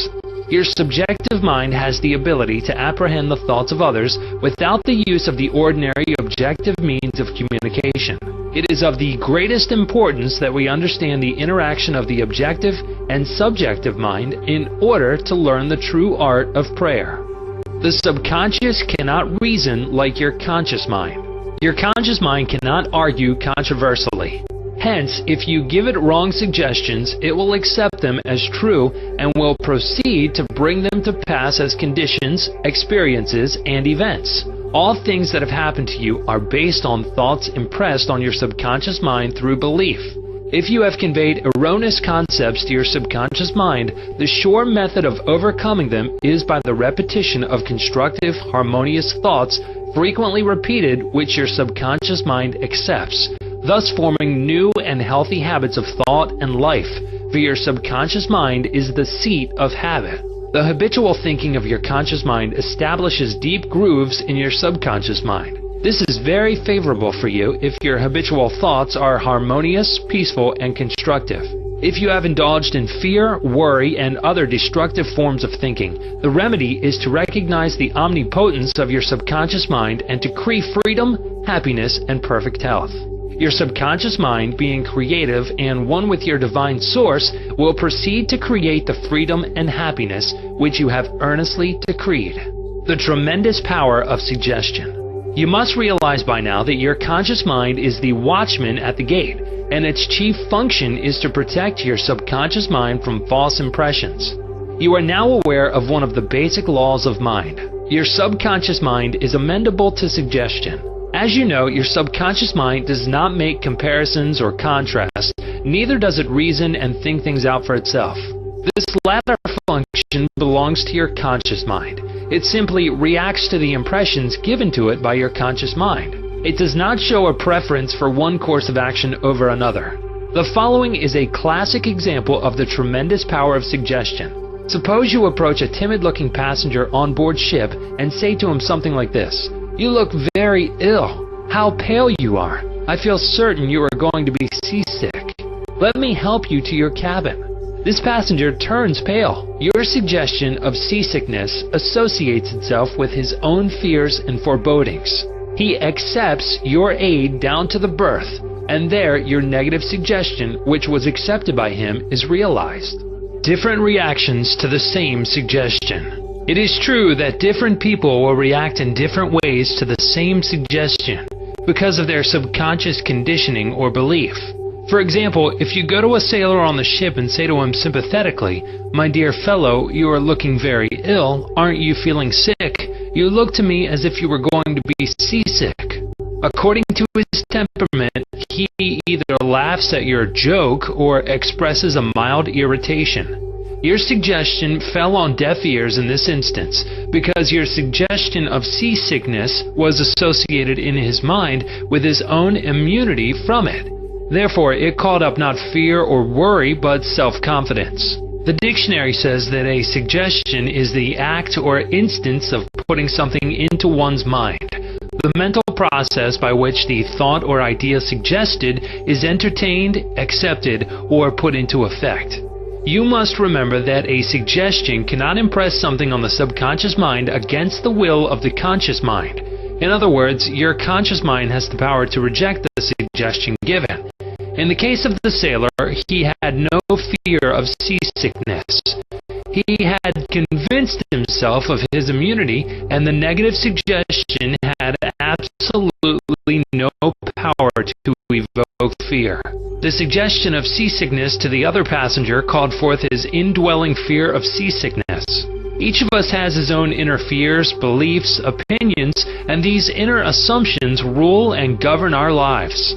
Your subjective mind has the ability to apprehend the thoughts of others without the use of the ordinary objective means of communication. It is of the greatest importance that we understand the interaction of the objective and subjective mind in order to learn the true art of prayer. The subconscious cannot reason like your conscious mind. Your conscious mind cannot argue controversially. Hence, if you give it wrong suggestions, it will accept them as true and will proceed to bring them to pass as conditions, experiences, and events. All things that have happened to you are based on thoughts impressed on your subconscious mind through belief. If you have conveyed erroneous concepts to your subconscious mind, the sure method of overcoming them is by the repetition of constructive, harmonious thoughts frequently repeated which your subconscious mind accepts, thus forming new and healthy habits of thought and life, for your subconscious mind is the seat of habit. The habitual thinking of your conscious mind establishes deep grooves in your subconscious mind. This is very favorable for you if your habitual thoughts are harmonious, peaceful, and constructive. If you have indulged in fear, worry, and other destructive forms of thinking, the remedy is to recognize the omnipotence of your subconscious mind and to decree freedom, happiness, and perfect health. Your subconscious mind, being creative and one with your divine source, will proceed to create the freedom and happiness which you have earnestly decreed. The tremendous power of suggestion. You must realize by now that your conscious mind is the watchman at the gate, and its chief function is to protect your subconscious mind from false impressions. You are now aware of one of the basic laws of mind. Your subconscious mind is amenable to suggestion. As you know, your subconscious mind does not make comparisons or contrasts, neither does it reason and think things out for itself. This latter function belongs to your conscious mind. It simply reacts to the impressions given to it by your conscious mind. It does not show a preference for one course of action over another. The following is a classic example of the tremendous power of suggestion. Suppose you approach a timid-looking passenger on board ship and say to him something like this: "You look very ill. How pale you are. I feel certain you are going to be seasick. Let me help you to your cabin." This passenger turns pale. Your suggestion of seasickness associates itself with his own fears and forebodings. He accepts your aid down to the berth, and there your negative suggestion, which was accepted by him, is realized. Different reactions to the same suggestion. It is true that different people will react in different ways to the same suggestion because of their subconscious conditioning or belief. For example, if you go to a sailor on the ship and say to him sympathetically, "My dear fellow, you are looking very ill. Aren't you feeling sick? You look to me as if you were going to be seasick." According to his temperament, he either laughs at your joke or expresses a mild irritation. Your suggestion fell on deaf ears in this instance because your suggestion of seasickness was associated in his mind with his own immunity from it. Therefore, it called up not fear or worry, but self-confidence. The dictionary says that a suggestion is the act or instance of putting something into one's mind. The mental process by which the thought or idea suggested is entertained, accepted, or put into effect. You must remember that a suggestion cannot impress something on the subconscious mind against the will of the conscious mind. In other words, your conscious mind has the power to reject the suggestion given. In the case of the sailor, he had no fear of seasickness. He had convinced himself of his immunity, and the negative suggestion had absolutely no power to evoke fear. The suggestion of seasickness to the other passenger called forth his indwelling fear of seasickness. Each of us has his own inner fears, beliefs, opinions, and these inner assumptions rule and govern our lives.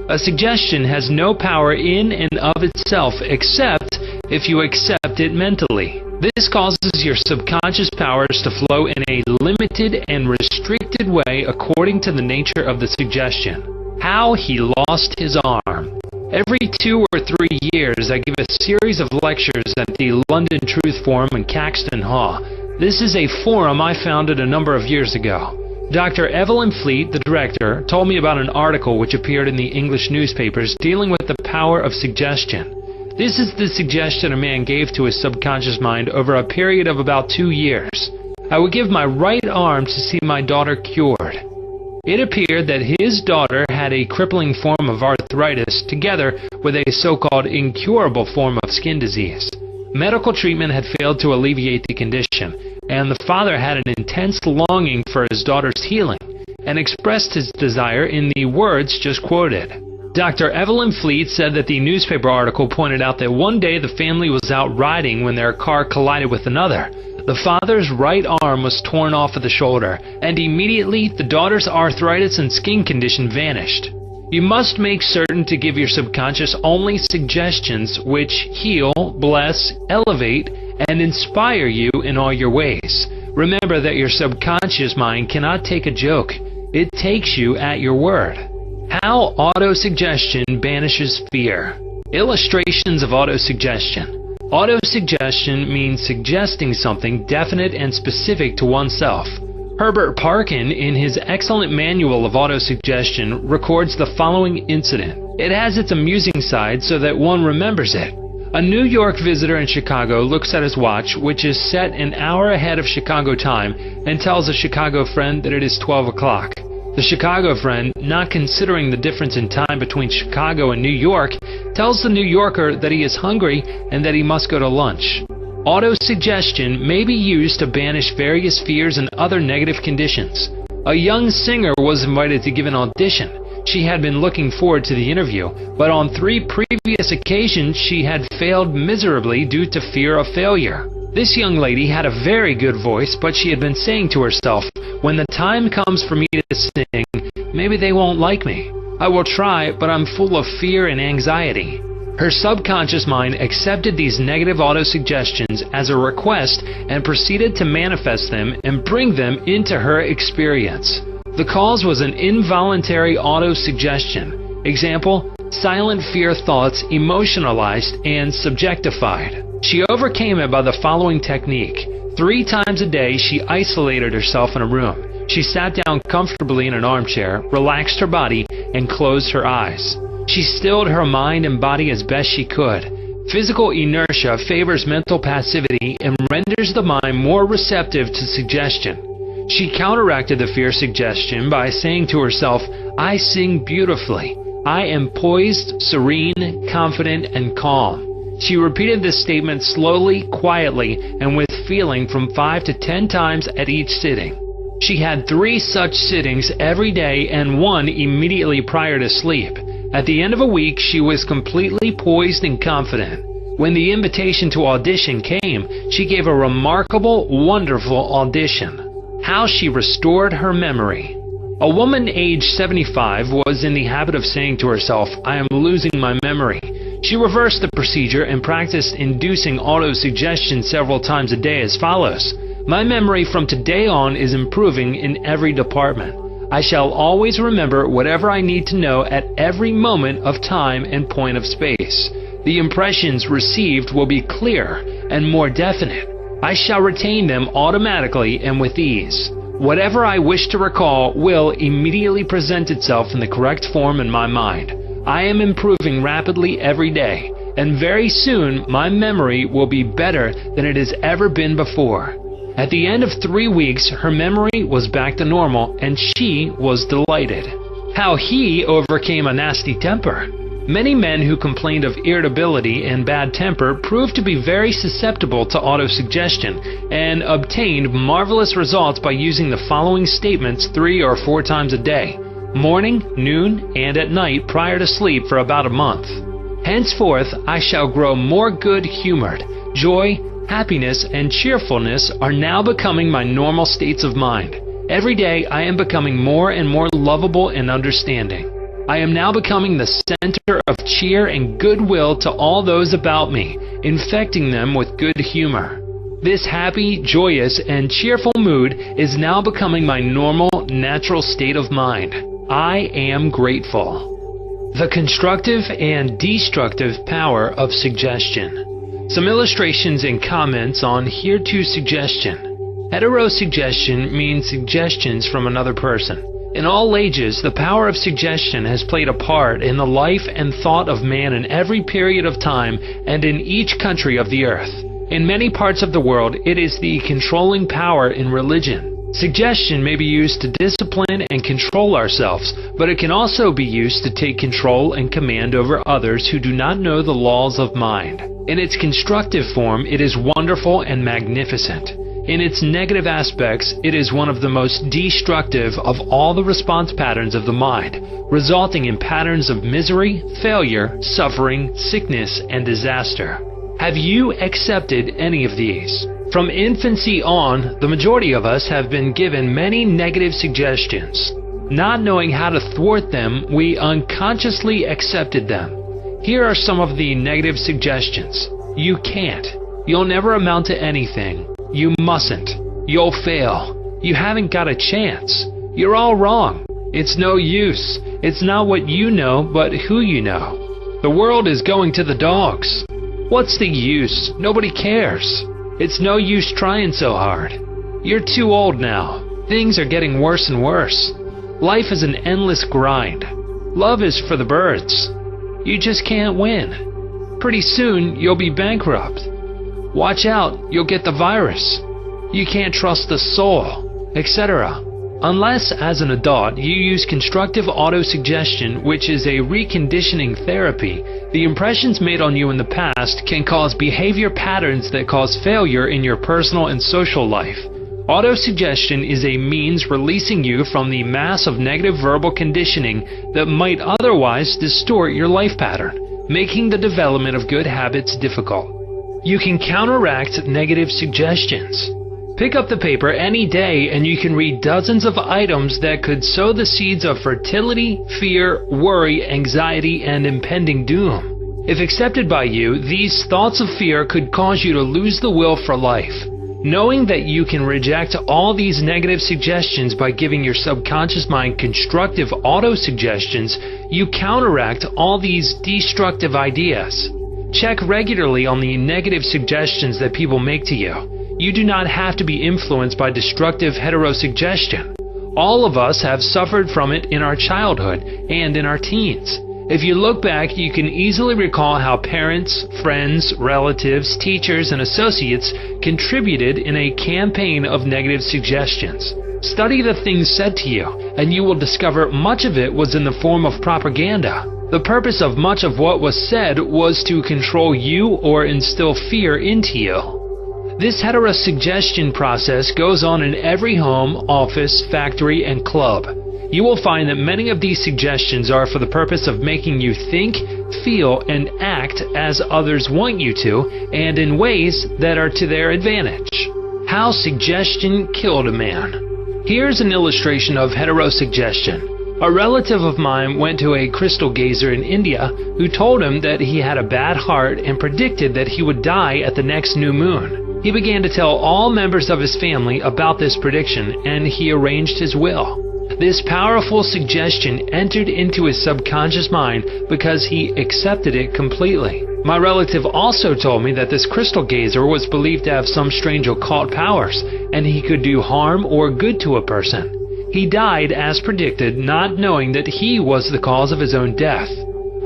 A suggestion has no power in and of itself except if you accept it mentally. This causes your subconscious powers to flow in a limited and restricted way according to the nature of the suggestion. How he lost his arm. Every 2 or 3 years I give a series of lectures at the London Truth Forum in Caxton Hall. This is a forum I founded a number of years ago. Dr. Evelyn Fleet, the director, told me about an article which appeared in the English newspapers dealing with the power of suggestion. This is the suggestion a man gave to his subconscious mind over a period of about 2 years. I would give my right arm to see my daughter cured. It appeared that his daughter had a crippling form of arthritis together with a so-called incurable form of skin disease. Medical treatment had failed to alleviate the condition, and the father had an intense longing for his daughter's healing and expressed his desire in the words just quoted. Dr. Evelyn Fleet said that the newspaper article pointed out that one day the family was out riding when their car collided with another. The father's right arm was torn off at the shoulder, and immediately the daughter's arthritis and skin condition vanished. You must make certain to give your subconscious only suggestions which heal, bless, elevate, and inspire you in all your ways. Remember that your subconscious mind cannot take a joke. It takes you at your word. How autosuggestion banishes fear. Illustrations of autosuggestion. Autosuggestion means suggesting something definite and specific to oneself. Herbert Parkin, in his excellent manual of autosuggestion, records the following incident. It has its amusing side so that one remembers it. A New York visitor in Chicago looks at his watch, which is set an hour ahead of Chicago time, and tells a Chicago friend that it is 12 o'clock. The Chicago friend, not considering the difference in time between Chicago and New York, tells the New Yorker that he is hungry and that he must go to lunch. Autosuggestion may be used to banish various fears and other negative conditions. A young singer was invited to give an audition. She had been looking forward to the interview, but on 3 previous occasions she had failed miserably due to fear of failure. This young lady had a very good voice, but she had been saying to herself, when the time comes for me to sing, maybe they won't like me. I will try, but I'm full of fear and anxiety. Her subconscious mind accepted these negative autosuggestions as a request and proceeded to manifest them and bring them into her experience. The cause was an involuntary autosuggestion. Example, silent fear thoughts emotionalized and subjectified. She overcame it by the following technique. 3 times a day, she isolated herself in a room. She sat down comfortably in an armchair, relaxed her body, and closed her eyes. She stilled her mind and body as best she could. Physical inertia favors mental passivity and renders the mind more receptive to suggestion. She counteracted the fear suggestion by saying to herself, I sing beautifully. I am poised, serene, confident, and calm. She repeated this statement slowly, quietly, and with feeling from 5 to 10 times at each sitting. She had 3 such sittings every day and 1 immediately prior to sleep. At the end of a week, she was completely poised and confident. When the invitation to audition came, she gave a remarkable, wonderful audition. How she restored her memory. A woman aged 75 was in the habit of saying to herself, I am losing my memory. She reversed the procedure and practiced inducing autosuggestion several times a day as follows. My memory from today on is improving in every department. I shall always remember whatever I need to know at every moment of time and point of space. The impressions received will be clearer and more definite. I shall retain them automatically and with ease. Whatever I wish to recall will immediately present itself in the correct form in my mind. I am improving rapidly every day, and very soon my memory will be better than it has ever been before. At the end of 3 weeks, her memory was back to normal, and she was delighted. How he overcame a nasty temper. Many men who complained of irritability and bad temper proved to be very susceptible to autosuggestion and obtained marvelous results by using the following statements 3 or 4 times a day, morning, noon, and at night prior to sleep for about a month. Henceforth, I shall grow more good-humored. Joy, happiness, and cheerfulness are now becoming my normal states of mind. Every day, I am becoming more and more lovable and understanding. I am now becoming the center of cheer and goodwill to all those about me, infecting them with good humor. This happy, joyous, and cheerful mood is now becoming my normal, natural state of mind. I am grateful. The constructive and destructive power of suggestion. Some illustrations and comments on hereto suggestion. Heterosuggestion means suggestions from another person. In all ages, the power of suggestion has played a part in the life and thought of man in every period of time and in each country of the earth. In many parts of the world, it is the controlling power in religion. Suggestion may be used to discipline and control ourselves, but it can also be used to take control and command over others who do not know the laws of mind. In its constructive form, it is wonderful and magnificent. In its negative aspects, it is one of the most destructive of all the response patterns of the mind, resulting in patterns of misery, failure, suffering, sickness, and disaster. Have you accepted any of these? From infancy on, the majority of us have been given many negative suggestions. Not knowing how to thwart them, we unconsciously accepted them. Here are some of the negative suggestions. You can't. You'll never amount to anything. You mustn't. You'll fail. You haven't got a chance. You're all wrong. It's no use. It's not what you know, but who you know. The world is going to the dogs. What's the use? Nobody cares. It's no use trying so hard. You're too old now. Things are getting worse and worse. Life is an endless grind. Love is for the birds. You just can't win. Pretty soon, you'll be bankrupt. Watch out, you'll get the virus. You can't trust the soul, etc. Unless, as an adult, you use constructive autosuggestion, which is a reconditioning therapy, the impressions made on you in the past can cause behavior patterns that cause failure in your personal and social life. Autosuggestion is a means releasing you from the mass of negative verbal conditioning that might otherwise distort your life pattern, making the development of good habits difficult. You can counteract negative suggestions. Pick up the paper any day and you can read dozens of items that could sow the seeds of fertility, fear, worry, anxiety, and impending doom. If accepted by you, these thoughts of fear could cause you to lose the will for life. Knowing that you can reject all these negative suggestions by giving your subconscious mind constructive auto-suggestions, you counteract all these destructive ideas. Check regularly on the negative suggestions that people make to you. You do not have to be influenced by destructive heterosuggestion. All of us have suffered from it in our childhood and in our teens. If you look back, you can easily recall how parents, friends, relatives, teachers, and associates contributed in a campaign of negative suggestions. Study the things said to you, and you will discover much of it was in the form of propaganda. The purpose of much of what was said was to control you or instill fear into you. This heterosuggestion process goes on in every home, office, factory, and club. You will find that many of these suggestions are for the purpose of making you think, feel, and act as others want you to, and in ways that are to their advantage. How suggestion killed a man. Here's an illustration of heterosuggestion. A relative of mine went to a crystal gazer in India who told him that he had a bad heart and predicted that he would die at the next new moon. He began to tell all members of his family about this prediction, and he arranged his will. This powerful suggestion entered into his subconscious mind because he accepted it completely. My relative also told me that this crystal gazer was believed to have some strange occult powers, and he could do harm or good to a person. He died as predicted, not knowing that he was the cause of his own death.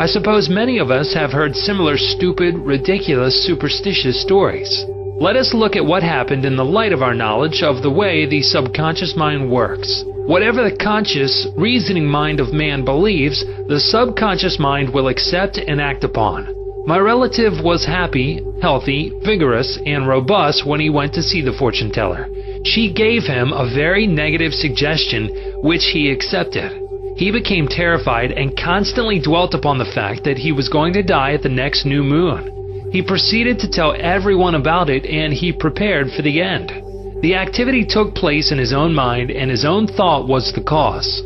I suppose many of us have heard similar stupid, ridiculous, superstitious stories. Let us look at what happened in the light of our knowledge of the way the subconscious mind works. Whatever the conscious, reasoning mind of man believes, the subconscious mind will accept and act upon. My relative was happy, healthy, vigorous, and robust when he went to see the fortune teller. She gave him a very negative suggestion, which he accepted. He became terrified and constantly dwelt upon the fact that he was going to die at the next new moon. He proceeded to tell everyone about it, and he prepared for the end. The activity took place in his own mind, and his own thought was the cause.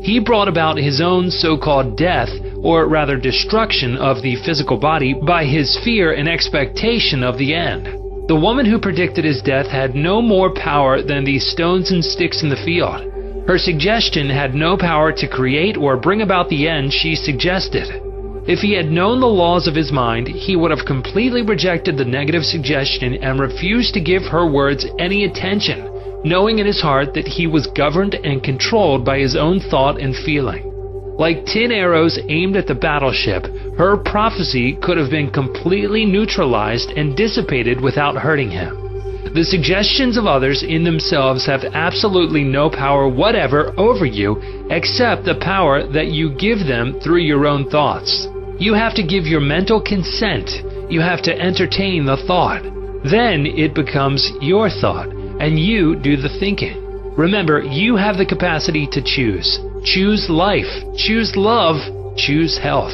He brought about his own so-called death, or rather destruction of the physical body, by his fear and expectation of the end. The woman who predicted his death had no more power than the stones and sticks in the field. Her suggestion had no power to create or bring about the end she suggested. If he had known the laws of his mind, he would have completely rejected the negative suggestion and refused to give her words any attention, knowing in his heart that he was governed and controlled by his own thought and feeling. Like tin arrows aimed at the battleship, her prophecy could have been completely neutralized and dissipated without hurting him. The suggestions of others in themselves have absolutely no power whatever over you except the power that you give them through your own thoughts. You have to give your mental consent. You have to entertain the thought. Then it becomes your thought, and you do the thinking. Remember, you have the capacity to choose. Choose life. Choose love. Choose health.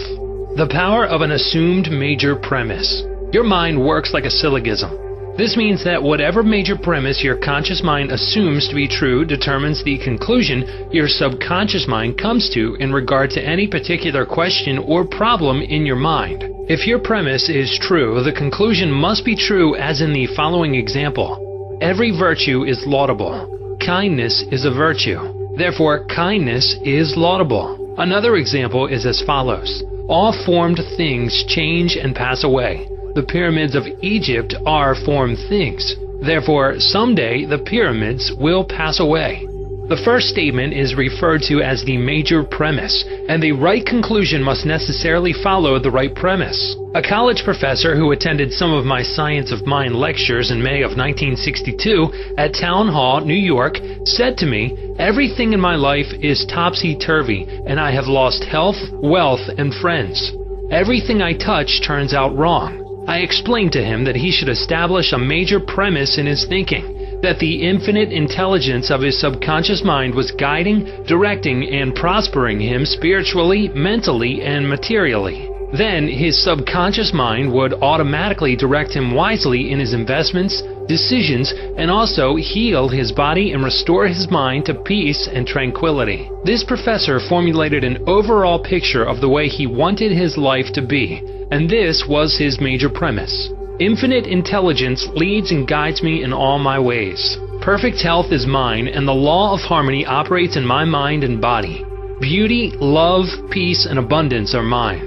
The power of an assumed major premise. Your mind works like a syllogism. This means that whatever major premise your conscious mind assumes to be true determines the conclusion your subconscious mind comes to in regard to any particular question or problem in your mind. If your premise is true, the conclusion must be true, as in the following example. Every virtue is laudable. Kindness is a virtue. Therefore, kindness is laudable. Another example is as follows. All formed things change and pass away. The pyramids of Egypt are formed things. Therefore, someday the pyramids will pass away. The first statement is referred to as the major premise, and the right conclusion must necessarily follow the right premise. A college professor who attended some of my Science of Mind lectures in May of 1962 at Town Hall, New York, said to me, "Everything in my life is topsy-turvy, and I have lost health, wealth, and friends. Everything I touch turns out wrong." I explained to him that he should establish a major premise in his thinking, that the infinite intelligence of his subconscious mind was guiding, directing, and prospering him spiritually, mentally, and materially. Then his subconscious mind would automatically direct him wisely in his investments, decisions, and also heal his body and restore his mind to peace and tranquility. This professor formulated an overall picture of the way he wanted his life to be, and this was his major premise. Infinite intelligence leads and guides me in all my ways. Perfect health is mine, and the law of harmony operates in my mind and body. Beauty, love, peace, and abundance are mine.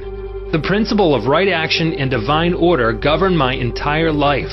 The principle of right action and divine order govern my entire life.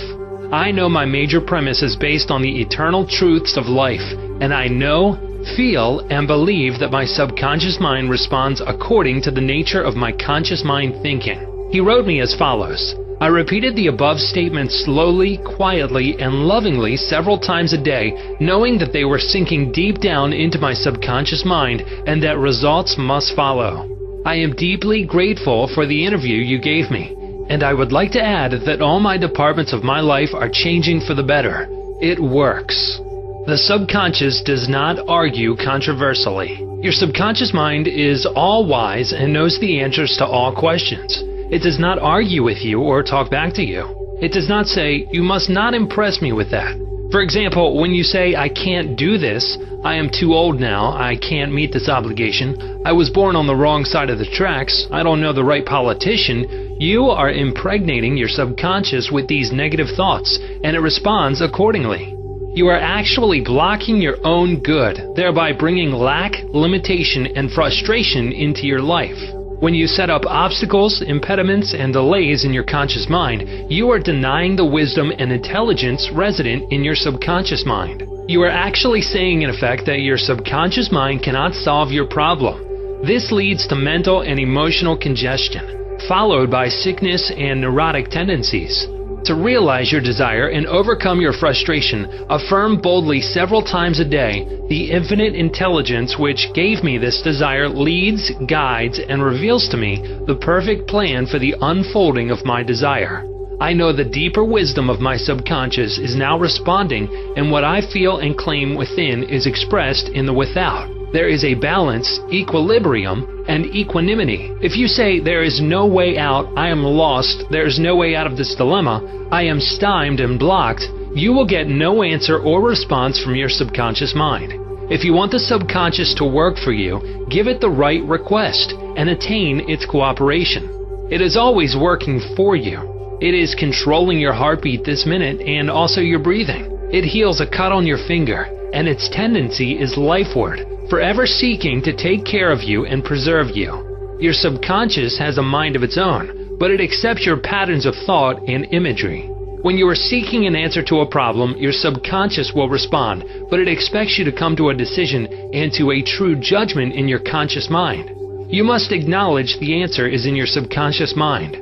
I know my major premise is based on the eternal truths of life, and I know, feel, and believe that my subconscious mind responds according to the nature of my conscious mind thinking. He wrote me as follows. I repeated the above statements slowly, quietly, and lovingly several times a day, knowing that they were sinking deep down into my subconscious mind and that results must follow. I am deeply grateful for the interview you gave me, and I would like to add that all my departments of my life are changing for the better. It works. The subconscious does not argue controversially. Your subconscious mind is all-wise and knows the answers to all questions. It does not argue with you or talk back to you. It does not say, "You must not impress me with that." For example, when you say, "I can't do this," "I am too old now," "I can't meet this obligation," "I was born on the wrong side of the tracks," "I don't know the right politician," you are impregnating your subconscious with these negative thoughts, and it responds accordingly. You are actually blocking your own good, thereby bringing lack, limitation, and frustration into your life. When you set up obstacles, impediments, and delays in your conscious mind, you are denying the wisdom and intelligence resident in your subconscious mind. You are actually saying, in effect, that your subconscious mind cannot solve your problem. This leads to mental and emotional congestion, followed by sickness and neurotic tendencies. To realize your desire and overcome your frustration, affirm boldly several times a day, "The infinite intelligence which gave me this desire leads, guides, and reveals to me the perfect plan for the unfolding of my desire. I know the deeper wisdom of my subconscious is now responding, and what I feel and claim within is expressed in the without. There is a balance, equilibrium, and equanimity. If you say, 'There is no way out, I am lost, there is no way out of this dilemma, I am stymied and blocked,' you will get no answer or response from your subconscious mind. If you want the subconscious to work for you, give it the right request and attain its cooperation. It is always working for you. It is controlling your heartbeat this minute and also your breathing. It heals a cut on your finger, and its tendency is lifeward, forever seeking to take care of you and preserve you. Your subconscious has a mind of its own, but it accepts your patterns of thought and imagery. When you are seeking an answer to a problem, your subconscious will respond, but it expects you to come to a decision and to a true judgment in your conscious mind. You must acknowledge the answer is in your subconscious mind.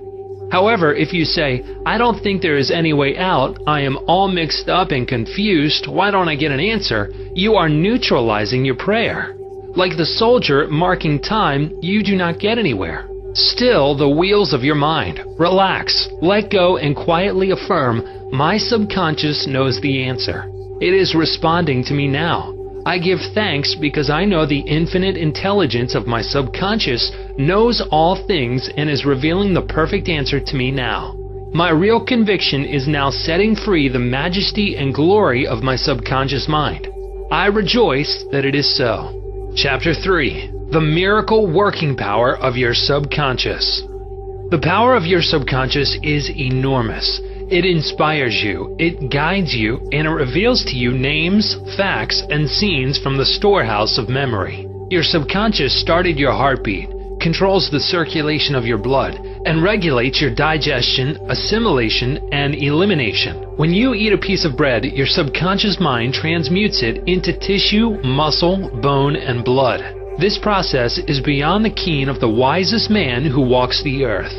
However, if you say, "I don't think there is any way out, I am all mixed up and confused, why don't I get an answer?" you are neutralizing your prayer. Like the soldier marking time, you do not get anywhere. Still the wheels of your mind. Relax, let go, and quietly affirm, "My subconscious knows the answer. It is responding to me now. I give thanks because I know the infinite intelligence of my subconscious knows all things and is revealing the perfect answer to me now." My real conviction is now setting free the majesty and glory of my subconscious mind. I rejoice that it is so. Chapter 3. The miracle working power of your subconscious. The power of your subconscious is enormous. It inspires you, it guides you, and it reveals to you names, facts, and scenes from the storehouse of memory. Your subconscious started your heartbeat, controls the circulation of your blood, and regulates your digestion, assimilation, and elimination. When you eat a piece of bread, your subconscious mind transmutes it into tissue, muscle, bone, and blood. This process is beyond the ken of the wisest man who walks the earth.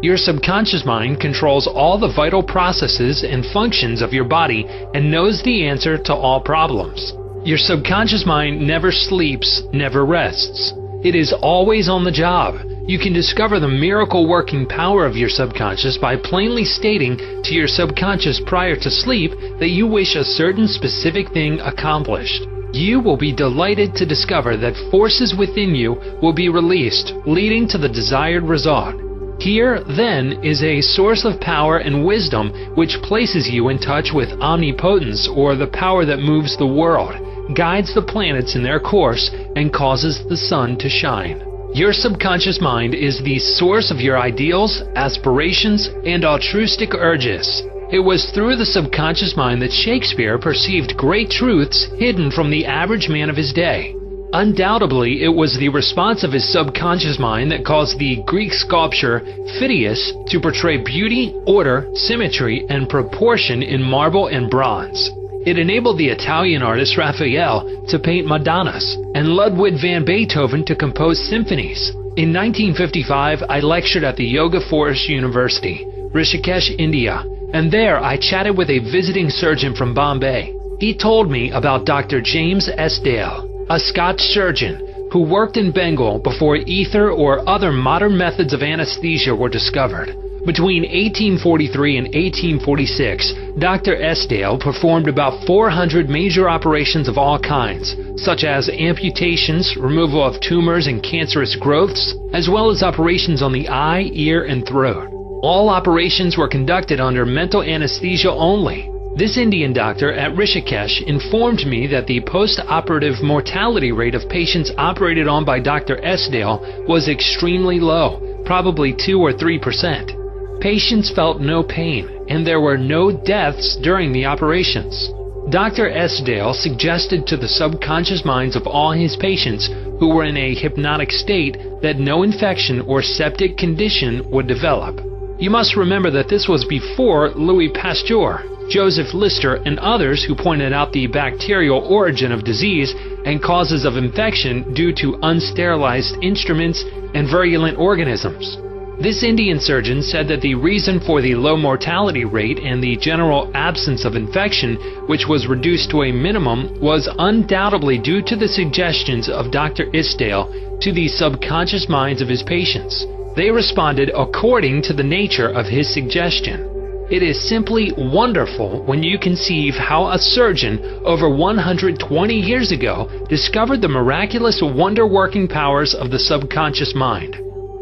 Your subconscious mind controls all the vital processes and functions of your body and knows the answer to all problems. Your subconscious mind never sleeps, never rests. It is always on the job. You can discover the miracle working power of your subconscious by plainly stating to your subconscious prior to sleep that you wish a certain specific thing accomplished. You will be delighted to discover that forces within you will be released, leading to the desired result. Here, then, is a source of power and wisdom which places you in touch with omnipotence, or the power that moves the world, guides the planets in their course, and causes the sun to shine. Your subconscious mind is the source of your ideals, aspirations, and altruistic urges. It was through the subconscious mind that Shakespeare perceived great truths hidden from the average man of his day. Undoubtedly, it was the response of his subconscious mind that caused the Greek sculptor Phidias to portray beauty, order, symmetry, and proportion in marble and bronze. It enabled the Italian artist Raphael to paint Madonnas, and Ludwig van Beethoven to compose symphonies. In 1955, I lectured at the Yoga Forest University, Rishikesh, India, and there I chatted with a visiting surgeon from Bombay. He told me about Dr. James S. Dale, a Scotch surgeon who worked in Bengal before ether or other modern methods of anesthesia were discovered. Between 1843 and 1846, Dr. Esdale performed about 400 major operations of all kinds, such as amputations, removal of tumors and cancerous growths, as well as operations on the eye, ear, and throat. All operations were conducted under mental anesthesia only. This Indian doctor at Rishikesh informed me that the post-operative mortality rate of patients operated on by Dr. Esdale was extremely low, probably 2 or 3%. Patients felt no pain, and there were no deaths during the operations. Dr. Esdale suggested to the subconscious minds of all his patients who were in a hypnotic state that no infection or septic condition would develop. You must remember that this was before Louis Pasteur, Joseph Lister, and others who pointed out the bacterial origin of disease and causes of infection due to unsterilized instruments and virulent organisms. This Indian surgeon said that the reason for the low mortality rate and the general absence of infection, which was reduced to a minimum, was undoubtedly due to the suggestions of Dr. Isdale to the subconscious minds of his patients. They responded according to the nature of his suggestion. It is simply wonderful when you conceive how a surgeon over 120 years ago discovered the miraculous wonder-working powers of the subconscious mind.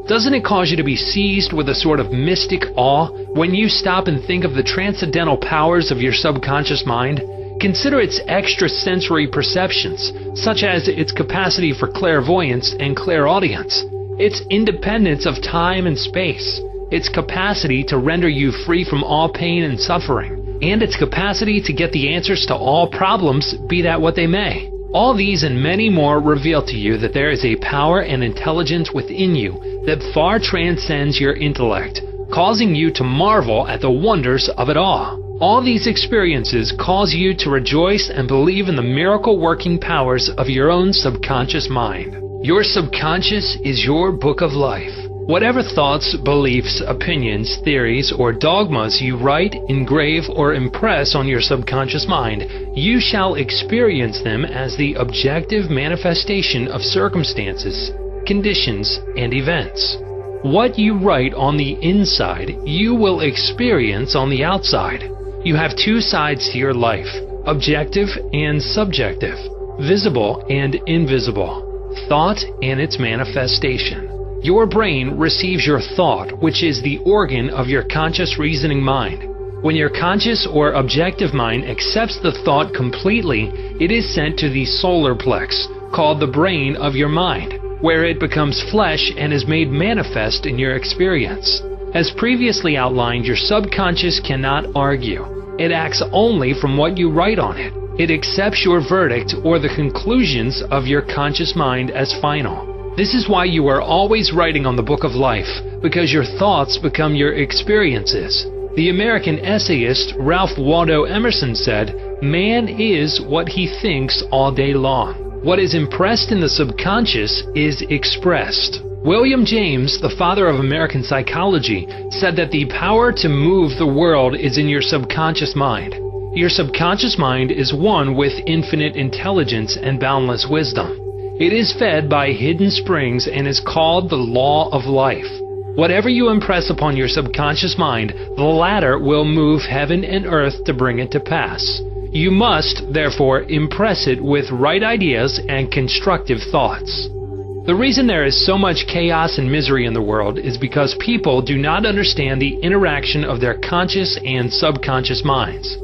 Doesn't it cause you to be seized with a sort of mystic awe when you stop and think of the transcendental powers of your subconscious mind? Consider its extrasensory perceptions, such as its capacity for clairvoyance and clairaudience, its independence of time and space, its capacity to render you free from all pain and suffering, and its capacity to get the answers to all problems, be that what they may. All these and many more reveal to you that there is a power and intelligence within you that far transcends your intellect, causing you to marvel at the wonders of it all. All these experiences cause you to rejoice and believe in the miracle-working powers of your own subconscious mind. Your subconscious is your book of life. Whatever thoughts, beliefs, opinions, theories, or dogmas you write, engrave, or impress on your subconscious mind, you shall experience them as the objective manifestation of circumstances, conditions, and events. What you write on the inside, you will experience on the outside. You have two sides to your life, objective and subjective, visible and invisible, thought and its manifestation. Your brain receives your thought, which is the organ of your conscious reasoning mind. When your conscious or objective mind accepts the thought completely, it is sent to the solar plex, called the brain of your mind, where it becomes flesh and is made manifest in your experience. As previously outlined, your subconscious cannot argue. It acts only from what you write on it. It accepts your verdict or the conclusions of your conscious mind as final. This is why you are always writing on the book of life, because your thoughts become your experiences. The American essayist Ralph Waldo Emerson said, "Man is what he thinks all day long. What is impressed in the subconscious is expressed." William James, the father of American psychology, said that the power to move the world is in your subconscious mind. Your subconscious mind is one with infinite intelligence and boundless wisdom. It is fed by hidden springs and is called the law of life. Whatever you impress upon your subconscious mind, the latter will move heaven and earth to bring it to pass. You must, therefore, impress it with right ideas and constructive thoughts. The reason there is so much chaos and misery in the world is because people do not understand the interaction of their conscious and subconscious minds.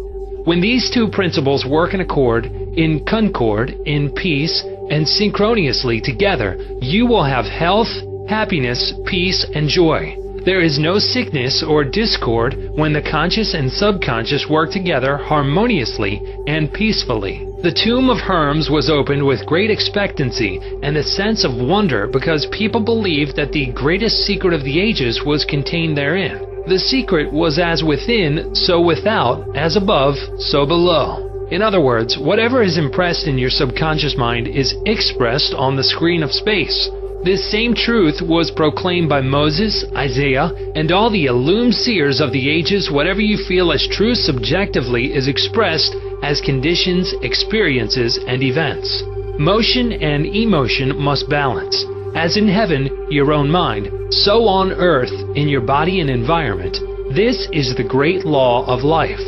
When these two principles work in accord, in concord, in peace, and synchronously together, you will have health, happiness, peace, and joy. There is no sickness or discord when the conscious and subconscious work together harmoniously and peacefully. The tomb of Hermes was opened with great expectancy and a sense of wonder because people believed that the greatest secret of the ages was contained therein. The secret was as within, so without, as above, so below. In other words, whatever is impressed in your subconscious mind is expressed on the screen of space. This same truth was proclaimed by Moses, Isaiah, and all the illumined seers of the ages. Whatever you feel as true subjectively is expressed as conditions, experiences, and events. Motion and emotion must balance. As in heaven, your own mind, so on earth, in your body and environment. This is the great law of life.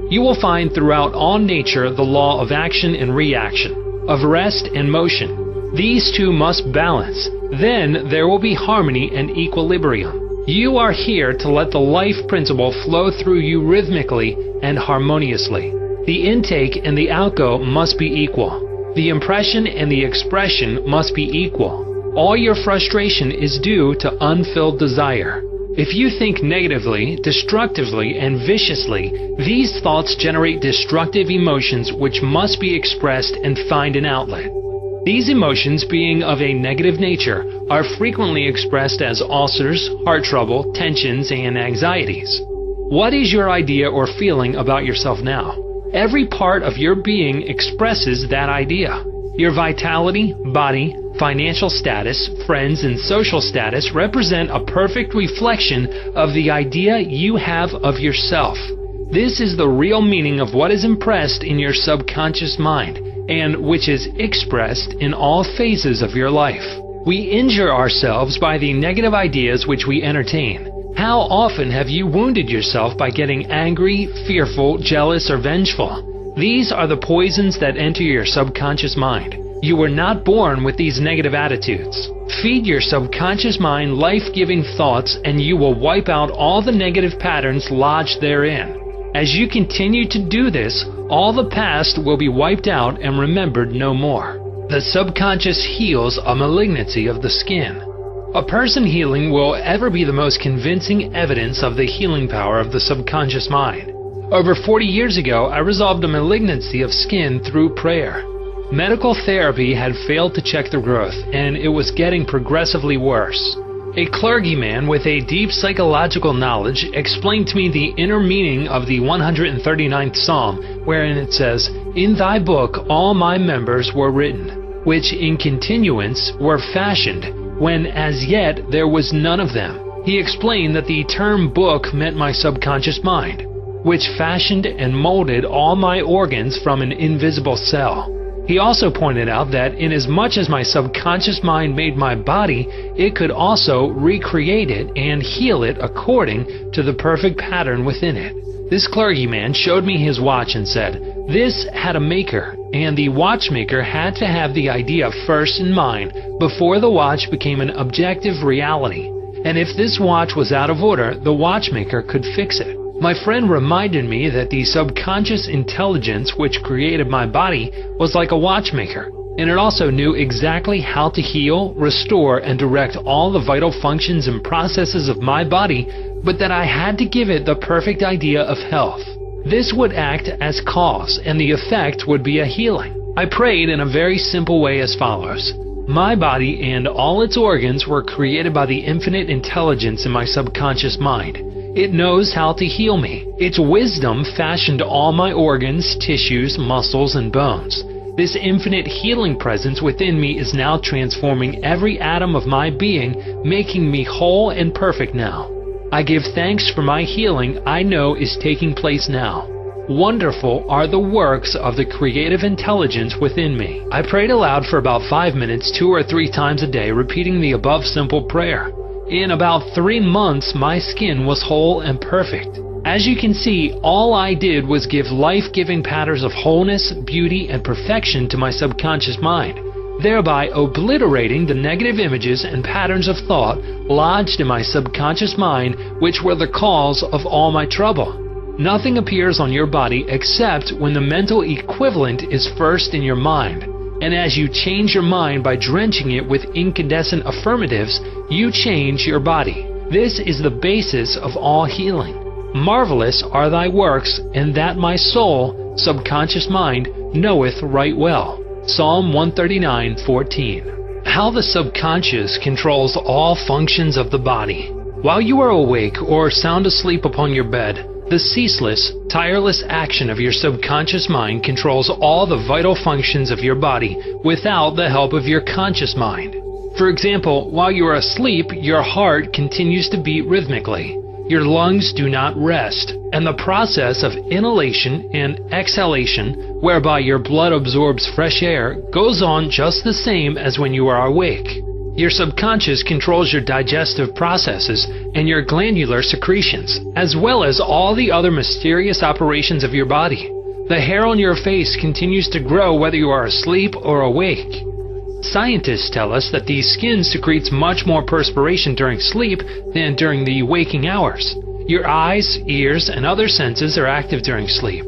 You will find throughout all nature the law of action and reaction, of rest and motion. These two must balance. Then there will be harmony and equilibrium. You are here to let the life principle flow through you rhythmically and harmoniously. The intake and the outgo must be equal. The impression and the expression must be equal. All your frustration is due to unfilled desire. If you think negatively, destructively, and viciously, these thoughts generate destructive emotions which must be expressed and find an outlet. These emotions, being of a negative nature, are frequently expressed as ulcers, heart trouble, tensions, and anxieties. What is your idea or feeling about yourself now? Every part of your being expresses that idea. Your vitality, body, financial status, friends, and social status represent a perfect reflection of the idea you have of yourself. This is the real meaning of what is impressed in your subconscious mind, and which is expressed in all phases of your life. We injure ourselves by the negative ideas which we entertain. How often have you wounded yourself by getting angry, fearful, jealous, or vengeful? These are the poisons that enter your subconscious mind. You were not born with these negative attitudes. Feed your subconscious mind life-giving thoughts and you will wipe out all the negative patterns lodged therein. As you continue to do this, all the past will be wiped out and remembered no more. The subconscious heals a malignancy of the skin. A person healing will ever be the most convincing evidence of the healing power of the subconscious mind. Over 40 years ago, I resolved a malignancy of skin through prayer. Medical therapy had failed to check the growth, and it was getting progressively worse. A clergyman with a deep psychological knowledge explained to me the inner meaning of the 139th Psalm, wherein it says, "In thy book all my members were written, which in continuance were fashioned, when as yet there was none of them." He explained that the term book meant my subconscious mind, which fashioned and molded all my organs from an invisible cell. He also pointed out that inasmuch as my subconscious mind made my body, it could also recreate it and heal it according to the perfect pattern within it. This clergyman showed me his watch and said, "This had a maker, and the watchmaker had to have the idea first in mind before the watch became an objective reality. And if this watch was out of order, the watchmaker could fix it. My friend reminded me that the subconscious intelligence which created my body was like a watchmaker, and it also knew exactly how to heal, restore, and direct all the vital functions and processes of my body, but that I had to give it the perfect idea of health. This would act as cause, and the effect would be a healing. I prayed in a very simple way as follows. My body and all its organs were created by the infinite intelligence in my subconscious mind. It knows how to heal me. Its wisdom fashioned all my organs, tissues, muscles, and bones. This infinite healing presence within me is now transforming every atom of my being, making me whole and perfect now. I give thanks for my healing I know is taking place now. Wonderful are the works of the creative intelligence within me. I prayed aloud for about 5 minutes 2 or 3 times a day, repeating the above simple prayer. In about 3 months, my skin was whole and perfect. As you can see, all I did was give life-giving patterns of wholeness, beauty, and perfection to my subconscious mind, thereby obliterating the negative images and patterns of thought lodged in my subconscious mind, which were the cause of all my trouble. Nothing appears on your body except when the mental equivalent is first in your mind. And as you change your mind by drenching it with incandescent affirmatives, you change your body. This is the basis of all healing. Marvelous are thy works, and that my soul, subconscious mind, knoweth right well. Psalm 139:14. How the subconscious controls all functions of the body. While you are awake or sound asleep upon your bed, the ceaseless, tireless action of your subconscious mind controls all the vital functions of your body without the help of your conscious mind. For example, while you are asleep, your heart continues to beat rhythmically. Your lungs do not rest, and the process of inhalation and exhalation, whereby your blood absorbs fresh air, goes on just the same as when you are awake. Your subconscious controls your digestive processes and your glandular secretions, as well as all the other mysterious operations of your body. The hair on your face continues to grow whether you are asleep or awake. Scientists tell us that the skin secretes much more perspiration during sleep than during the waking hours. Your eyes, ears, and other senses are active during sleep.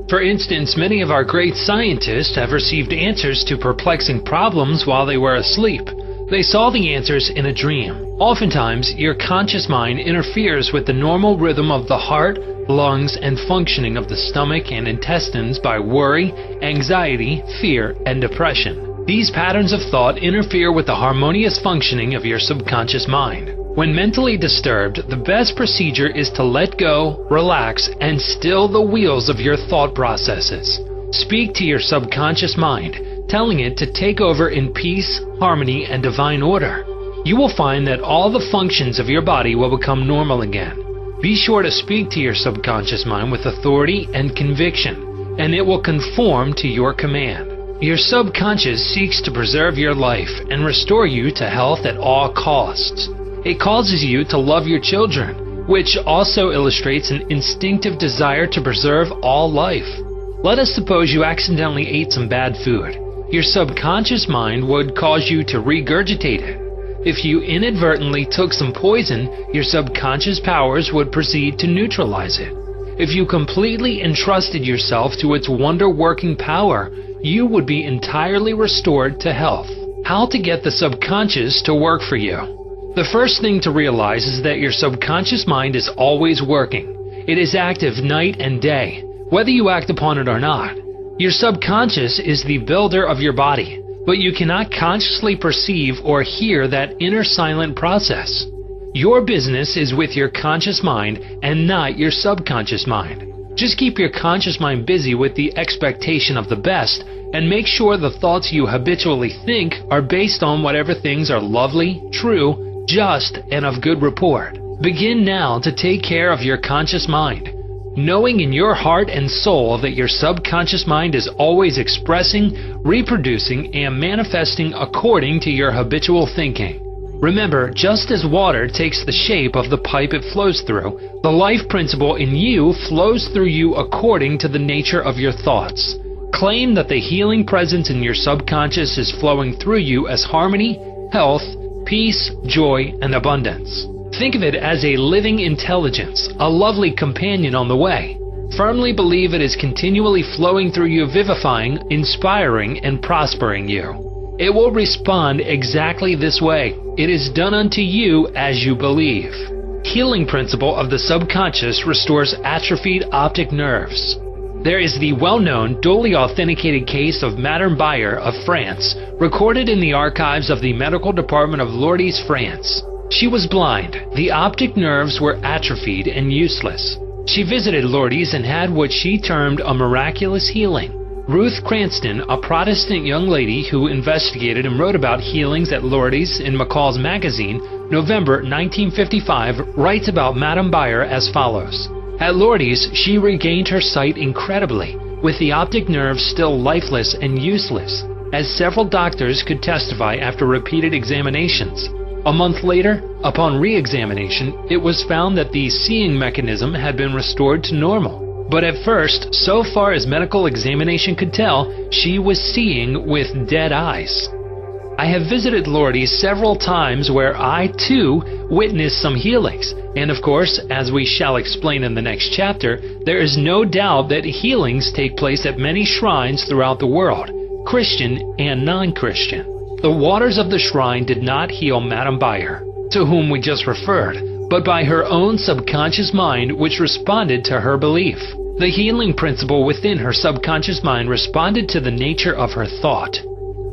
For instance, many of our great scientists have received answers to perplexing problems while they were asleep. They saw the answers in a dream. Oftentimes, your conscious mind interferes with the normal rhythm of the heart, lungs, and functioning of the stomach and intestines by worry, anxiety, fear, and depression. These patterns of thought interfere with the harmonious functioning of your subconscious mind. When mentally disturbed, the best procedure is to let go, relax, and still the wheels of your thought processes. Speak to your subconscious mind, telling it to take over in peace, harmony, and divine order. You will find that all the functions of your body will become normal again. Be sure to speak to your subconscious mind with authority and conviction, and it will conform to your command. Your subconscious seeks to preserve your life and restore you to health at all costs. It causes you to love your children, which also illustrates an instinctive desire to preserve all life. Let us suppose you accidentally ate some bad food. Your subconscious mind would cause you to regurgitate it. If you inadvertently took some poison, your subconscious powers would proceed to neutralize it. If you completely entrusted yourself to its wonder-working power, you would be entirely restored to health. How to get the subconscious to work for you? The first thing to realize is that your subconscious mind is always working. It is active night and day, whether you act upon it or not. Your subconscious is the builder of your body, but you cannot consciously perceive or hear that inner silent process. Your business is with your conscious mind and not your subconscious mind. Just keep your conscious mind busy with the expectation of the best, and make sure the thoughts you habitually think are based on whatever things are lovely, true, just, and of good report. Begin now to take care of your conscious mind, knowing in your heart and soul that your subconscious mind is always expressing, reproducing, and manifesting according to your habitual thinking. Remember, just as water takes the shape of the pipe it flows through, the life principle in you flows through you according to the nature of your thoughts. Claim that the healing presence in your subconscious is flowing through you as harmony, health, peace, joy, and abundance. Think of it as a living intelligence, a lovely companion on the way. Firmly believe it is continually flowing through you, vivifying, inspiring, and prospering you. It will respond exactly this way. It is done unto you as you believe. Healing principle of the subconscious restores atrophied optic nerves. There is the well-known, duly authenticated case of Madame Bayer of France, recorded in the archives of the Medical Department of Lourdes, France. She was blind. The optic nerves were atrophied and useless. She visited Lourdes and had what she termed a miraculous healing. Ruth Cranston, a Protestant young lady who investigated and wrote about healings at Lourdes in McCall's magazine, November 1955, writes about Madame Bayer as follows. At Lourdes, she regained her sight incredibly, with the optic nerves still lifeless and useless, as several doctors could testify after repeated examinations. A month later, upon re-examination, it was found that the seeing mechanism had been restored to normal. But at first, so far as medical examination could tell, she was seeing with dead eyes. I have visited Lourdes several times where I, too, witnessed some healings. And of course, as we shall explain in the next chapter, there is no doubt that healings take place at many shrines throughout the world, Christian and non-Christian. The waters of the shrine did not heal Madame Bayer, to whom we just referred, but by her own subconscious mind, which responded to her belief. The healing principle within her subconscious mind responded to the nature of her thought.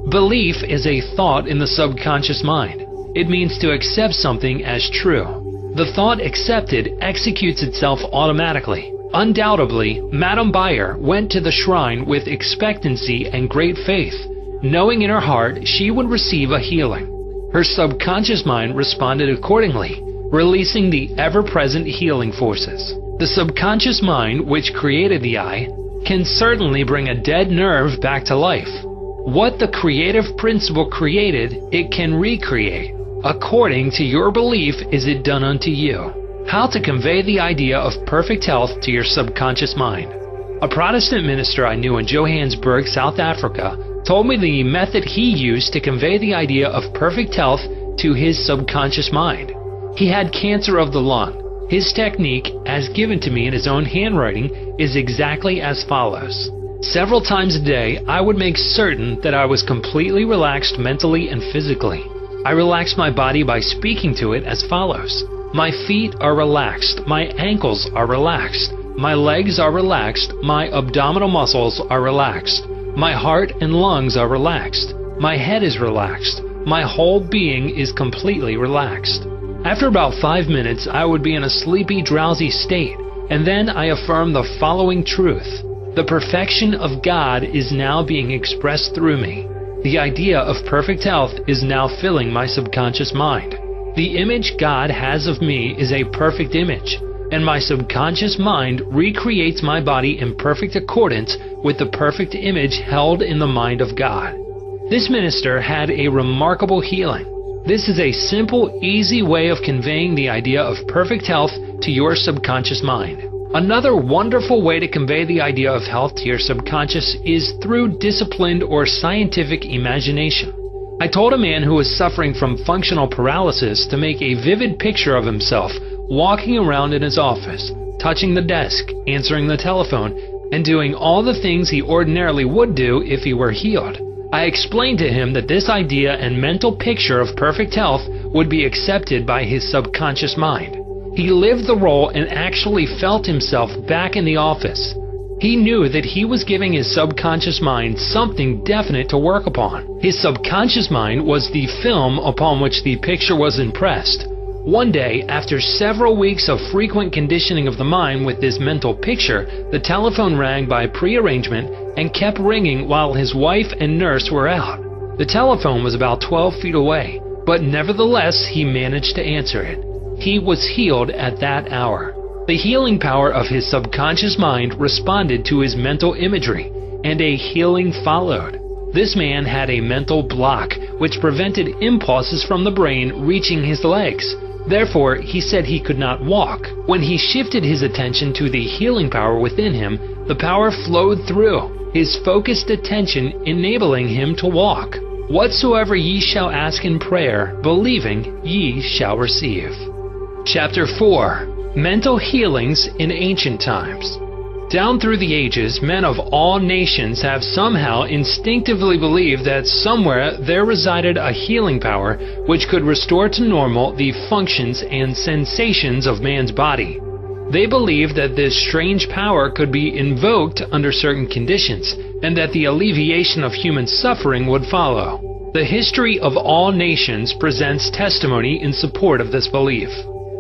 Belief is a thought in the subconscious mind. It means to accept something as true. The thought accepted executes itself automatically. Undoubtedly, Madame Bayer went to the shrine with expectancy and great faith, knowing in her heart she would receive a healing. Her subconscious mind responded accordingly, releasing the ever-present healing forces. The subconscious mind, which created the eye, can certainly bring a dead nerve back to life. What the creative principle created, it can recreate. According to your belief is it done unto you. How to convey the idea of perfect health to your subconscious mind. A Protestant minister I knew in Johannesburg, South Africa, told me the method he used to convey the idea of perfect health to his subconscious mind. He had cancer of the lung. His technique, as given to me in his own handwriting, is exactly as follows. Several times a day, I would make certain that I was completely relaxed mentally and physically. I relaxed my body by speaking to it as follows. My feet are relaxed. My ankles are relaxed. My legs are relaxed. My abdominal muscles are relaxed. My heart and lungs are relaxed. My head is relaxed. My whole being is completely relaxed. After about 5 minutes, I would be in a sleepy, drowsy state, and then I affirm the following truth. The perfection of God is now being expressed through me. The idea of perfect health is now filling my subconscious mind. The image God has of me is a perfect image, and my subconscious mind recreates my body in perfect accordance with the perfect image held in the mind of God. This minister had a remarkable healing. This is a simple, easy way of conveying the idea of perfect health to your subconscious mind. Another wonderful way to convey the idea of health to your subconscious is through disciplined or scientific imagination. I told a man who was suffering from functional paralysis to make a vivid picture of himself walking around in his office, touching the desk, answering the telephone, and doing all the things he ordinarily would do if he were healed. I explained to him that this idea and mental picture of perfect health would be accepted by his subconscious mind. He lived the role and actually felt himself back in the office. He knew that he was giving his subconscious mind something definite to work upon. His subconscious mind was the film upon which the picture was impressed. One day, after several weeks of frequent conditioning of the mind with this mental picture, the telephone rang by prearrangement and kept ringing while his wife and nurse were out. The telephone was about 12 feet away, but nevertheless he managed to answer it. He was healed at that hour. The healing power of his subconscious mind responded to his mental imagery, and a healing followed. This man had a mental block which prevented impulses from the brain reaching his legs. Therefore, he said he could not walk. When he shifted his attention to the healing power within him, the power flowed through. his focused attention enabling him to walk. Whatsoever ye shall ask in prayer, believing, ye shall receive. Chapter 4. Mental Healings in Ancient Times. Down through the ages, men of all nations have somehow instinctively believed that somewhere there resided a healing power which could restore to normal the functions and sensations of man's body. They believed that this strange power could be invoked under certain conditions, and that the alleviation of human suffering would follow. The history of all nations presents testimony in support of this belief.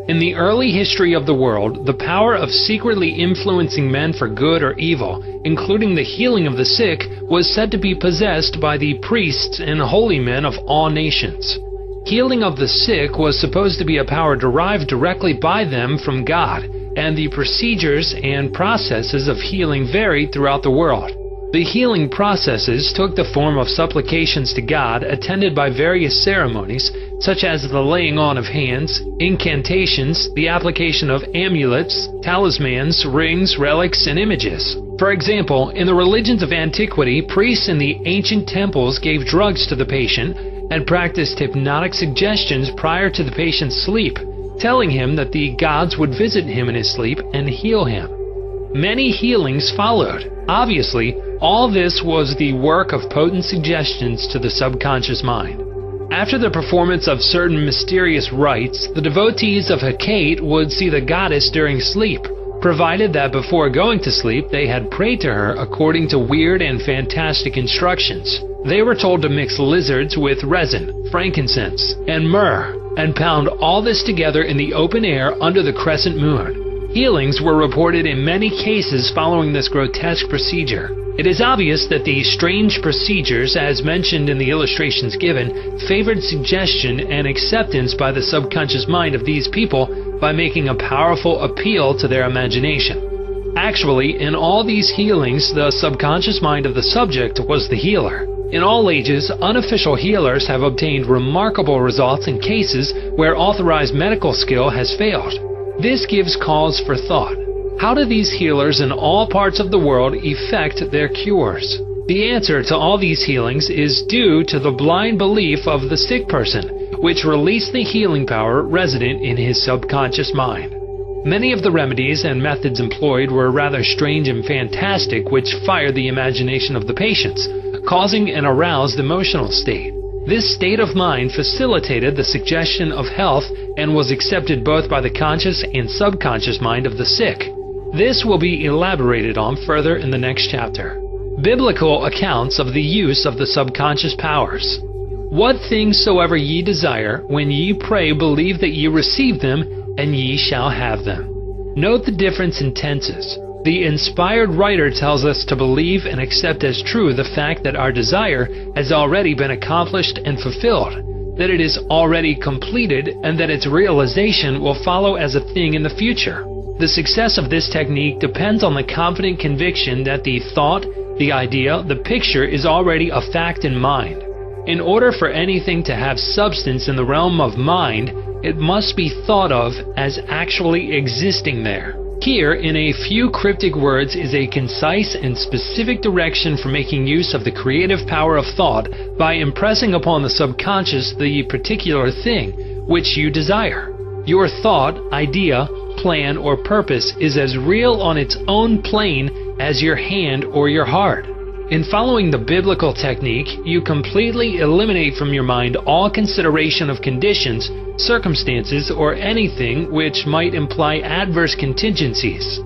In the early history of the world, the power of secretly influencing men for good or evil, including the healing of the sick, was said to be possessed by the priests and holy men of all nations. Healing of the sick was supposed to be a power derived directly by them from God, and the procedures and processes of healing varied throughout the world. The healing processes took the form of supplications to God attended by various ceremonies, such as the laying on of hands, incantations, the application of amulets, talismans, rings, relics, and images. For example, in the religions of antiquity, priests in the ancient temples gave drugs to the patient and practiced hypnotic suggestions prior to the patient's sleep, telling him that the gods would visit him in his sleep and heal him. Many healings followed. Obviously, all this was the work of potent suggestions to the subconscious mind. After the performance of certain mysterious rites, the devotees of Hecate would see the goddess during sleep, provided that before going to sleep they had prayed to her according to weird and fantastic instructions. They were told to mix lizards with resin, frankincense, and myrrh, and pound all this together in the open air under the crescent moon. Healings were reported in many cases following this grotesque procedure. It is obvious that the strange procedures, as mentioned in the illustrations given, favored suggestion and acceptance by the subconscious mind of these people by making a powerful appeal to their imagination. Actually, in all these healings, the subconscious mind of the subject was the healer. In all ages, unofficial healers have obtained remarkable results in cases where authorized medical skill has failed. This gives cause for thought. How do these healers in all parts of the world effect their cures? The answer to all these healings is due to the blind belief of the sick person, which released the healing power resident in his subconscious mind. Many of the remedies and methods employed were rather strange and fantastic, which fired the imagination of the patients, causing an aroused emotional state. This state of mind facilitated the suggestion of health and was accepted both by the conscious and subconscious mind of the sick. This will be elaborated on further in the next chapter. Biblical accounts of the use of the subconscious powers. What things soever ye desire, when ye pray, believe that ye receive them, and ye shall have them. Note the difference in tenses. The inspired writer tells us to believe and accept as true the fact that our desire has already been accomplished and fulfilled, that it is already completed, and that its realization will follow as a thing in the future. The success of this technique depends on the confident conviction that the thought, the idea, the picture is already a fact in mind. In order for anything to have substance in the realm of mind, it must be thought of as actually existing there. Here, in a few cryptic words, is a concise and specific direction for making use of the creative power of thought by impressing upon the subconscious the particular thing which you desire. Your thought, idea, plan, or purpose is as real on its own plane as your hand or your heart. In following the biblical technique, you completely eliminate from your mind all consideration of conditions, circumstances, or anything which might imply adverse contingencies.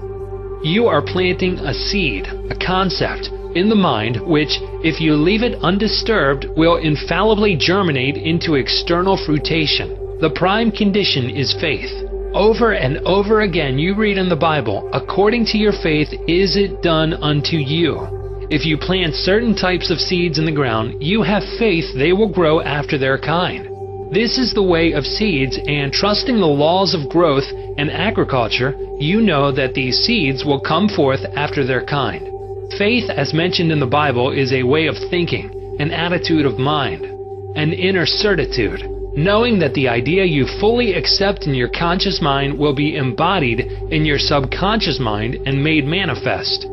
You are planting a seed, a concept, in the mind which, if you leave it undisturbed, will infallibly germinate into external fruition. The prime condition is faith. Over and over again you read in the Bible, according to your faith is it done unto you. If you plant certain types of seeds in the ground, you have faith they will grow after their kind. This is the way of seeds, and trusting the laws of growth and agriculture, you know that these seeds will come forth after their kind. Faith, as mentioned in the Bible, is a way of thinking, an attitude of mind, an inner certitude, knowing that the idea you fully accept in your conscious mind will be embodied in your subconscious mind and made manifest.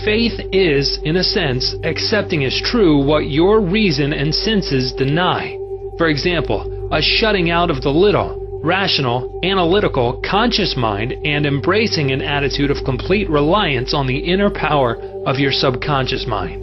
Faith is, in a sense, accepting as true what your reason and senses deny. For example, a shutting out of the little, rational, analytical, conscious mind and embracing an attitude of complete reliance on the inner power of your subconscious mind.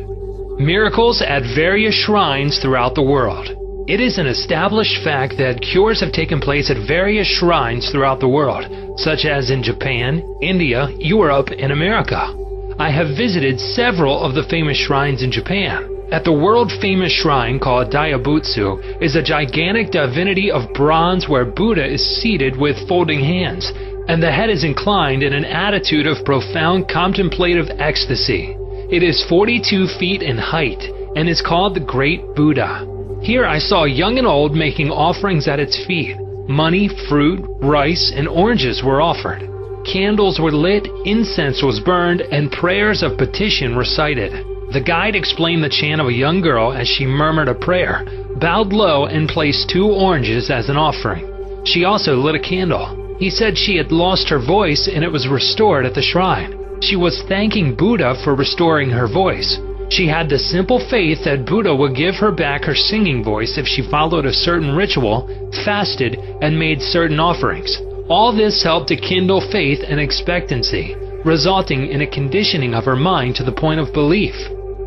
Miracles at various shrines throughout the world. It is an established fact that cures have taken place at various shrines throughout the world, such as in Japan, India, Europe, and America. I have visited several of the famous shrines in Japan. At the world-famous shrine called Daibutsu is a gigantic divinity of bronze where Buddha is seated with folding hands, and the head is inclined in an attitude of profound contemplative ecstasy. It is 42 feet in height and is called the Great Buddha. Here I saw young and old making offerings at its feet. Money, fruit, rice, and oranges were offered. Candles were lit, incense was burned, and prayers of petition recited. The guide explained the chant of a young girl as she murmured a prayer, bowed low, and placed 2 oranges as an offering. She also lit a candle. He said she had lost her voice and it was restored at the shrine. She was thanking Buddha for restoring her voice. She had the simple faith that Buddha would give her back her singing voice if she followed a certain ritual, fasted, and made certain offerings. All this helped to kindle faith and expectancy, resulting in a conditioning of her mind to the point of belief.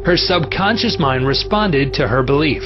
Her subconscious mind responded to her belief.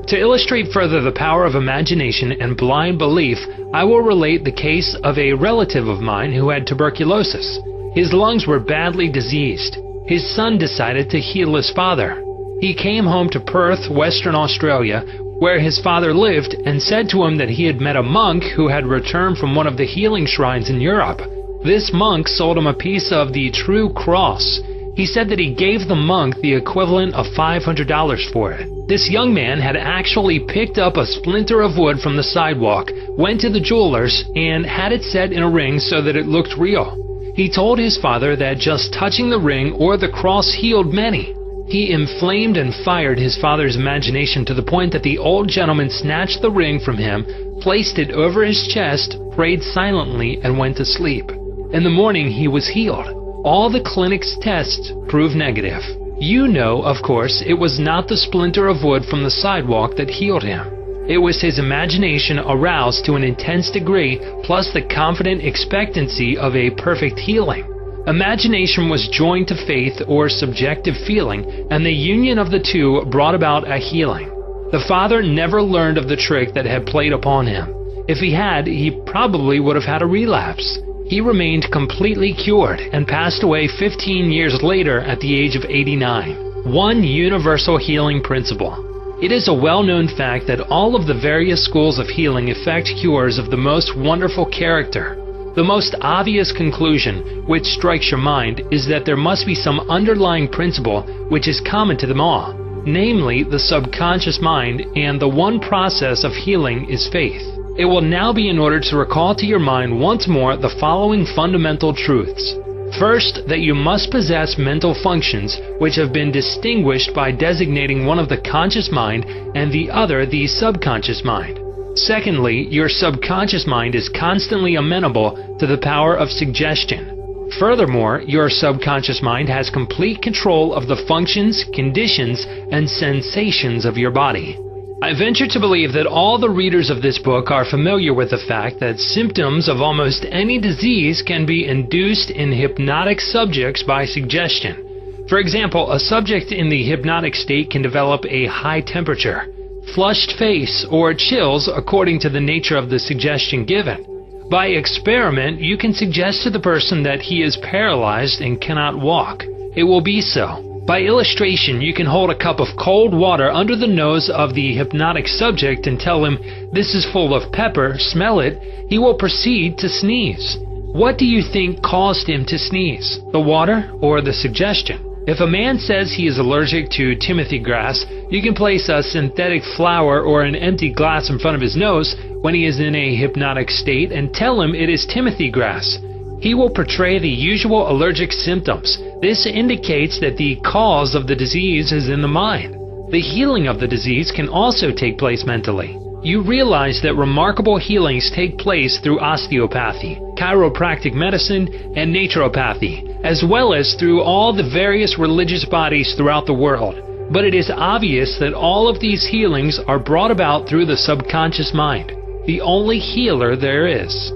To illustrate further the power of imagination and blind belief, I will relate the case of a relative of mine who had tuberculosis. His lungs were badly diseased. His son decided to heal his father. He came home to Perth, Western Australia, where his father lived, and said to him that he had met a monk who had returned from one of the healing shrines in Europe. This monk sold him a piece of the true cross. He said that he gave the monk the equivalent of $500 for it. This young man had actually picked up a splinter of wood from the sidewalk, went to the jeweler's, and had it set in a ring so that it looked real. He told his father that just touching the ring or the cross healed many. He inflamed and fired his father's imagination to the point that the old gentleman snatched the ring from him, placed it over his chest, prayed silently, and went to sleep. In the morning he was healed. All the clinic's tests proved negative. You know, of course, it was not the splinter of wood from the sidewalk that healed him. It was his imagination aroused to an intense degree, plus the confident expectancy of a perfect healing. Imagination was joined to faith or subjective feeling, and the union of the two brought about a healing. The father never learned of the trick that had played upon him. If he had, he probably would have had a relapse. He remained completely cured and passed away 15 years later at the age of 89. One universal healing principle. It is a well-known fact that all of the various schools of healing effect cures of the most wonderful character. The most obvious conclusion, which strikes your mind, is that there must be some underlying principle which is common to them all, namely the subconscious mind, and the one process of healing is faith. It will now be in order to recall to your mind once more the following fundamental truths. First, that you must possess mental functions which have been distinguished by designating one of the conscious mind and the other the subconscious mind. Secondly, your subconscious mind is constantly amenable to the power of suggestion. Furthermore, your subconscious mind has complete control of the functions, conditions, and sensations of your body. I venture to believe that all the readers of this book are familiar with the fact that symptoms of almost any disease can be induced in hypnotic subjects by suggestion. For example, a subject in the hypnotic state can develop a high temperature, flushed face, or chills according to the nature of the suggestion given. By experiment, you can suggest to the person that he is paralyzed and cannot walk. It will be so. By illustration, you can hold a cup of cold water under the nose of the hypnotic subject and tell him, "This is full of pepper, smell it." He will proceed to sneeze. What do you think caused him to sneeze? The water or the suggestion? If a man says he is allergic to Timothy grass, you can place a synthetic flower or an empty glass in front of his nose when he is in a hypnotic state and tell him it is Timothy grass. He will portray the usual allergic symptoms. This indicates that the cause of the disease is in the mind. The healing of the disease can also take place mentally. you realize that remarkable healings take place through osteopathy, chiropractic medicine, and naturopathy, as well as through all the various religious bodies throughout the world. But it is obvious that all of these healings are brought about through the subconscious mind, the only healer there is.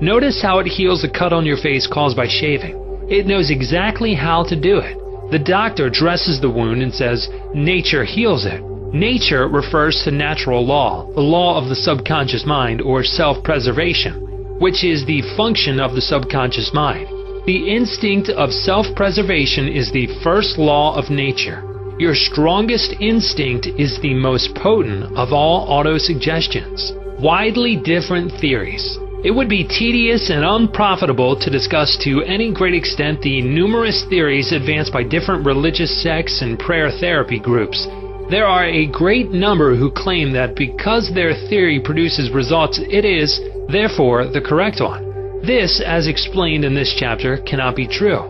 Notice how it heals a cut on your face caused by shaving. It knows exactly how to do it. The doctor dresses the wound and says, "Nature heals it." Nature refers to natural law, the law of the subconscious mind, or self-preservation, which is the function of the subconscious mind. The instinct of self-preservation is the first law of nature. Your strongest instinct is the most potent of all autosuggestions. Widely different theories. It would be tedious and unprofitable to discuss to any great extent the numerous theories advanced by different religious sects and prayer therapy groups. There are a great number who claim that because their theory produces results, it is, therefore, the correct one. This, as explained in this chapter, cannot be true.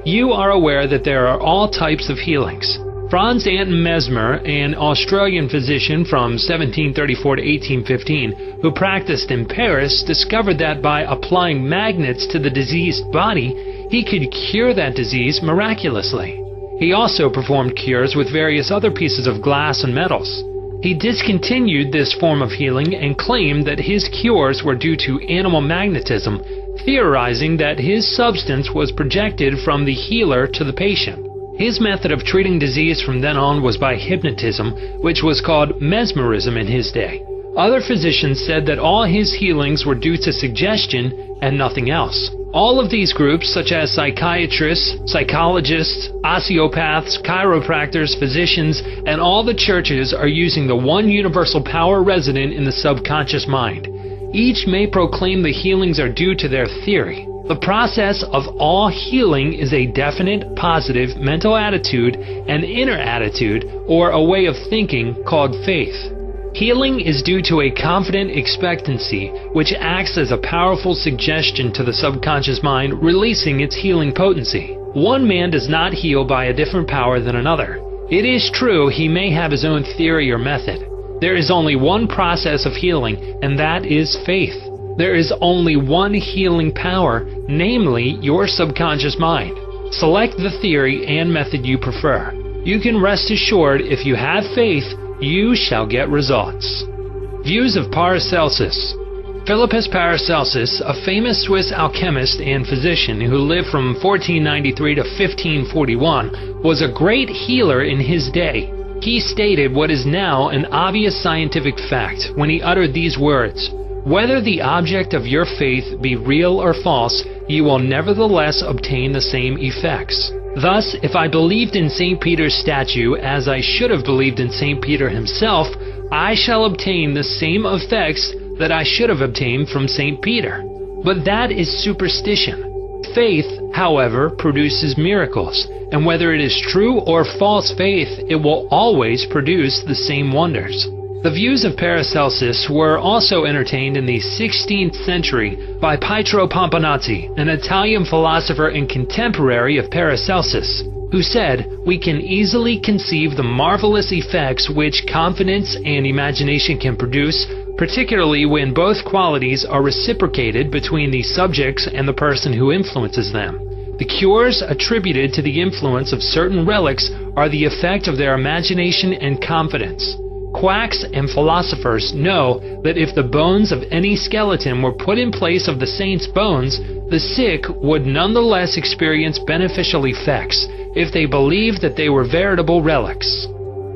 You are aware that there are all types of healings. Franz Anton Mesmer, an Australian physician from 1734 to 1815, who practiced in Paris, discovered that by applying magnets to the diseased body, he could cure that disease miraculously. He also performed cures with various other pieces of glass and metals. He discontinued this form of healing and claimed that his cures were due to animal magnetism, theorizing that his substance was projected from the healer to the patient. His method of treating disease from then on was by hypnotism, which was called mesmerism in his day. Other physicians said that all his healings were due to suggestion and nothing else. All of these groups, such as psychiatrists, psychologists, osteopaths, chiropractors, physicians, and all the churches are using the one universal power resident in the subconscious mind. Each may proclaim the healings are due to their theory. The process of all healing is a definite, positive mental attitude, an inner attitude, or a way of thinking called faith. Healing is due to a confident expectancy, which acts as a powerful suggestion to the subconscious mind, releasing its healing potency. One man does not heal by a different power than another. It is true he may have his own theory or method. There is only one process of healing, and that is faith. There is only one healing power, namely your subconscious mind. Select the theory and method you prefer. You can rest assured if you have faith, you shall get results. Views of Paracelsus. Philippus Paracelsus, a famous Swiss alchemist and physician who lived from 1493 to 1541, was a great healer in his day. He stated what is now an obvious scientific fact when he uttered these words: "Whether the object of your faith be real or false, you will nevertheless obtain the same effects." Thus, if I believed in St. Peter's statue as I should have believed in St. Peter himself, I shall obtain the same effects that I should have obtained from St. Peter. But that is superstition. Faith, however, produces miracles, and whether it is true or false faith, it will always produce the same wonders. The views of Paracelsus were also entertained in the 16th century by Pietro Pomponazzi, an Italian philosopher and contemporary of Paracelsus, who said, "We can easily conceive the marvelous effects which confidence and imagination can produce, particularly when both qualities are reciprocated between the subjects and the person who influences them. The cures attributed to the influence of certain relics are the effect of their imagination and confidence. Quacks and philosophers know that if the bones of any skeleton were put in place of the saint's bones, the sick would nonetheless experience beneficial effects if they believed that they were veritable relics.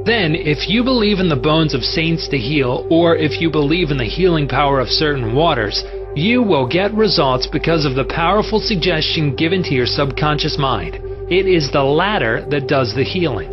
Then, if you believe in the bones of saints to heal, or if you believe in the healing power of certain waters, you will get results because of the powerful suggestion given to your subconscious mind. It is the latter that does the healing."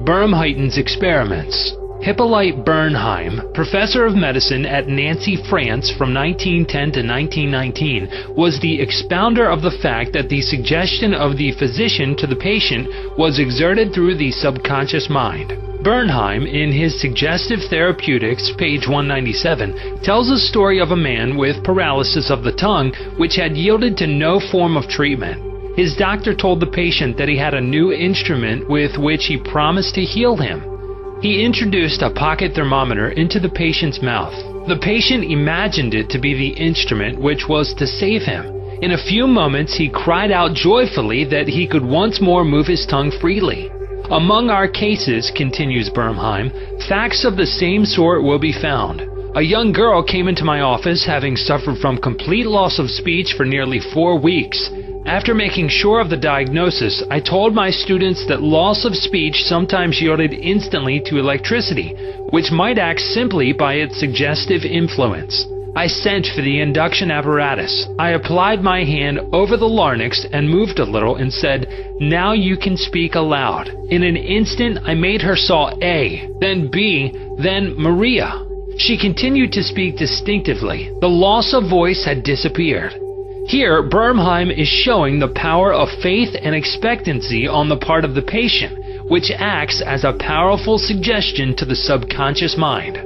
Bernheim's experiments. Hippolyte Bernheim, professor of medicine at Nancy, France from 1910 to 1919, was the expounder of the fact that the suggestion of the physician to the patient was exerted through the subconscious mind. Bernheim, in his Suggestive Therapeutics, page 197, tells a story of a man with paralysis of the tongue which had yielded to no form of treatment. His doctor told the patient that he had a new instrument with which he promised to heal him. He introduced a pocket thermometer into the patient's mouth. The patient imagined it to be the instrument which was to save him. In a few moments he cried out joyfully that he could once more move his tongue freely. Among our cases, continues Bernheim, facts of the same sort will be found. A young girl came into my office having suffered from complete loss of speech for nearly 4 weeks. After making sure of the diagnosis, I told my students that loss of speech sometimes yielded instantly to electricity, which might act simply by its suggestive influence. I sent for the induction apparatus. I applied my hand over the larynx and moved a little and said, "Now you can speak aloud." In an instant, I made her saw A, then B, then Maria. She continued to speak distinctively. The loss of voice had disappeared. Here, Bernheim is showing the power of faith and expectancy on the part of the patient, which acts as a powerful suggestion to the subconscious mind.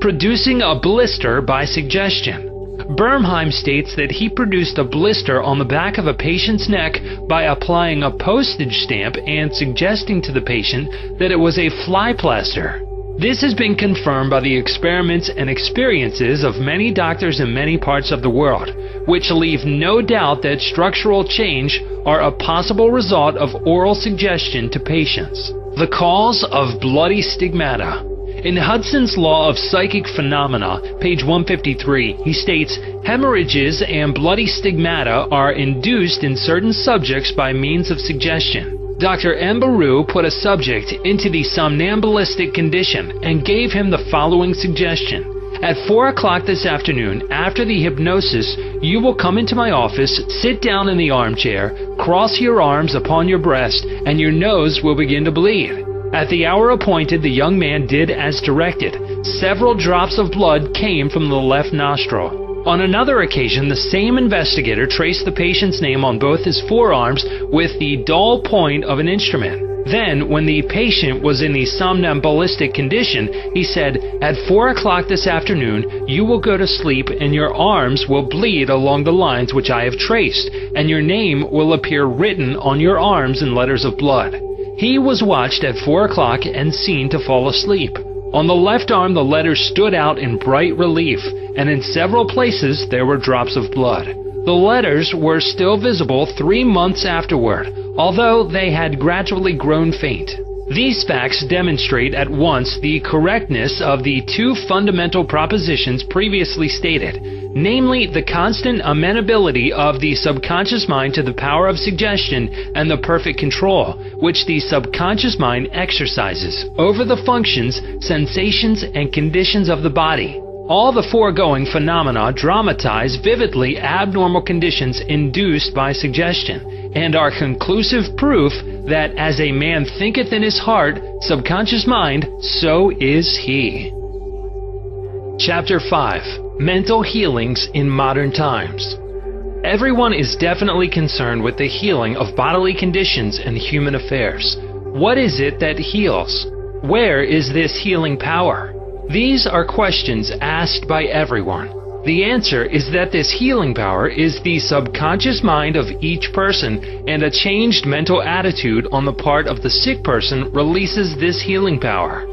Producing a blister by suggestion. Bernheim states that he produced a blister on the back of a patient's neck by applying a postage stamp and suggesting to the patient that it was a fly plaster. This has been confirmed by the experiments and experiences of many doctors in many parts of the world, which leave no doubt that structural change are a possible result of oral suggestion to patients. The cause of bloody stigmata. In Hudson's Law of Psychic Phenomena, page 153, he states, hemorrhages and bloody stigmata are induced in certain subjects by means of suggestion. Dr. Mbaru put a subject into the somnambulistic condition and gave him the following suggestion. At 4 o'clock this afternoon, after the hypnosis, you will come into my office, sit down in the armchair, cross your arms upon your breast, and your nose will begin to bleed. At the hour appointed, the young man did as directed. Several drops of blood came from the left nostril. On another occasion, the same investigator traced the patient's name on both his forearms with the dull point of an instrument. Then, when the patient was in the somnambulistic condition, he said, "At 4 o'clock this afternoon, you will go to sleep and your arms will bleed along the lines which I have traced, and your name will appear written on your arms in letters of blood." He was watched at 4 o'clock and seen to fall asleep. On the left arm, the letters stood out in bright relief, and in several places there were drops of blood. The letters were still visible 3 months afterward, although they had gradually grown faint. These facts demonstrate at once the correctness of the two fundamental propositions previously stated, namely the constant amenability of the subconscious mind to the power of suggestion and the perfect control which the subconscious mind exercises over the functions, sensations, and conditions of the body. All the foregoing phenomena dramatize vividly abnormal conditions induced by suggestion, and are conclusive proof that as a man thinketh in his heart, subconscious mind, so is he. Chapter 5. Mental Healings in Modern Times. Everyone is definitely concerned with the healing of bodily conditions and human affairs. What is it that heals? Where is this healing power? These are questions asked by everyone. The answer is that this healing power is the subconscious mind of each person, and a changed mental attitude on the part of the sick person releases this healing power.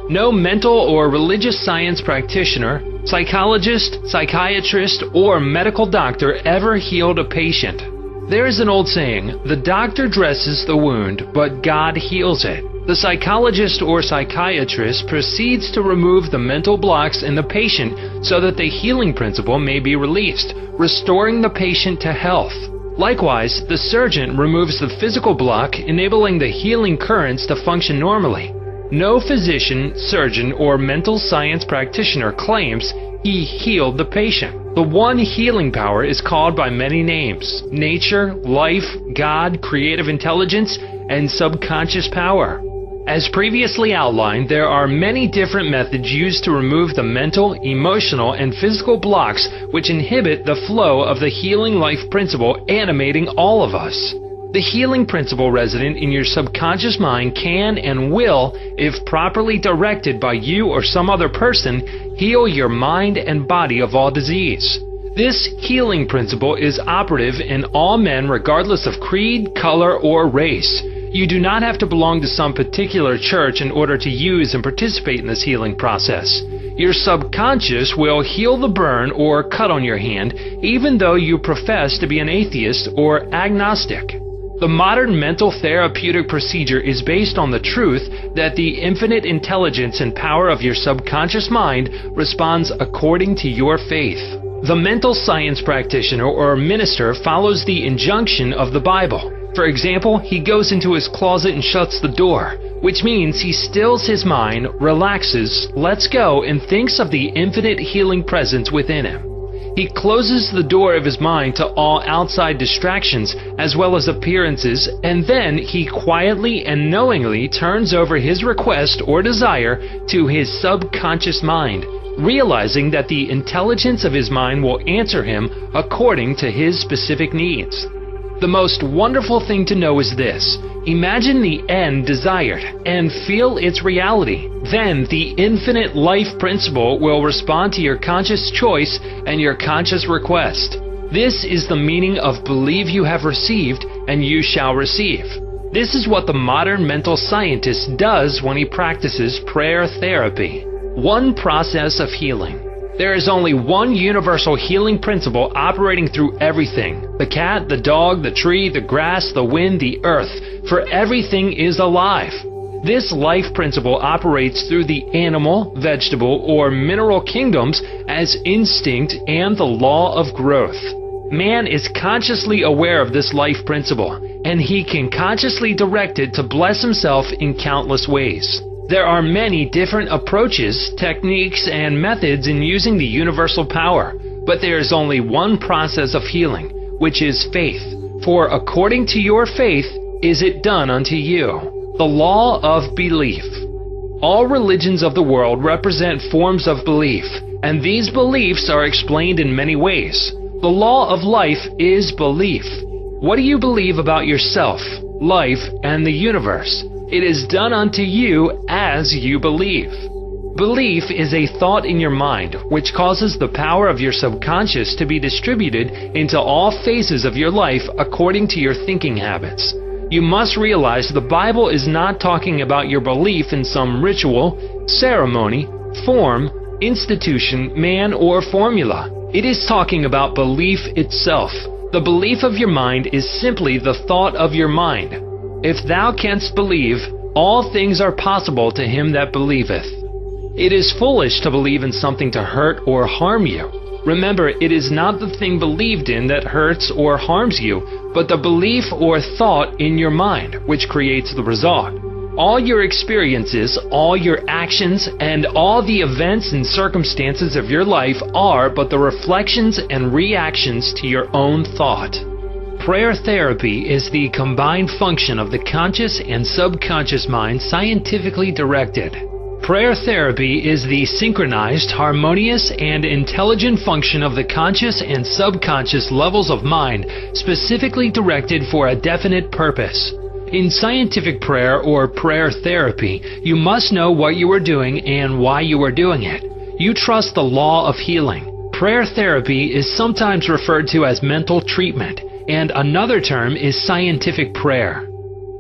No mental or religious science practitioner, psychologist, psychiatrist, or medical doctor ever healed a patient. There is an old saying, the doctor dresses the wound, but God heals it. The psychologist or psychiatrist proceeds to remove the mental blocks in the patient so that the healing principle may be released, restoring the patient to health. Likewise, the surgeon removes the physical block, enabling the healing currents to function normally. No physician, surgeon, or mental science practitioner claims he healed the patient. The one healing power is called by many names: nature, life, God, creative intelligence, and subconscious power. As previously outlined, there are many different methods used to remove the mental, emotional, and physical blocks which inhibit the flow of the healing life principle animating all of us. The healing principle resident in your subconscious mind can and will, if properly directed by you or some other person, heal your mind and body of all disease. This healing principle is operative in all men regardless of creed, color, or race. You do not have to belong to some particular church in order to use and participate in this healing process. Your subconscious will heal the burn or cut on your hand, even though you profess to be an atheist or agnostic. The modern mental therapeutic procedure is based on the truth that the infinite intelligence and power of your subconscious mind responds according to your faith. The mental science practitioner or minister follows the injunction of the Bible. For example, he goes into his closet and shuts the door, which means he stills his mind, relaxes, lets go, and thinks of the infinite healing presence within him. He closes the door of his mind to all outside distractions as well as appearances, and then he quietly and knowingly turns over his request or desire to his subconscious mind, realizing that the intelligence of his mind will answer him according to his specific needs. The most wonderful thing to know is this: imagine the end desired and feel its reality. Then the infinite life principle will respond to your conscious choice and your conscious request. This is the meaning of believe you have received and you shall receive. This is what the modern mental scientist does when he practices prayer therapy. One process of healing. There is only one universal healing principle operating through everything: the cat, the dog, the tree, the grass, the wind, the earth, for everything is alive. This life principle operates through the animal, vegetable, or mineral kingdoms as instinct and the law of growth. Man is consciously aware of this life principle, and he can consciously direct it to bless himself in countless ways. There are many different approaches, techniques, and methods in using the universal power, but there is only one process of healing, which is faith. For according to your faith is it done unto you. The law of belief. All religions of the world represent forms of belief, and these beliefs are explained in many ways. The law of life is belief. What do you believe about yourself, life, and the universe? It is done unto you as you believe. Belief is a thought in your mind which causes the power of your subconscious to be distributed into all phases of your life according to your thinking habits. You must realize the Bible is not talking about your belief in some ritual, ceremony, form, institution, man, or formula. It is talking about belief itself. The belief of your mind is simply the thought of your mind. If thou canst believe, all things are possible to him that believeth. It is foolish to believe in something to hurt or harm you. Remember, it is not the thing believed in that hurts or harms you, but the belief or thought in your mind, which creates the result. All your experiences, all your actions, and all the events and circumstances of your life are but the reflections and reactions to your own thought. Prayer therapy is the combined function of the conscious and subconscious mind scientifically directed. Prayer therapy is the synchronized, harmonious, and intelligent function of the conscious and subconscious levels of mind specifically directed for a definite purpose. In scientific prayer or prayer therapy, you must know what you are doing and why you are doing it. You trust the law of healing. Prayer therapy is sometimes referred to as mental treatment, and another term is scientific prayer.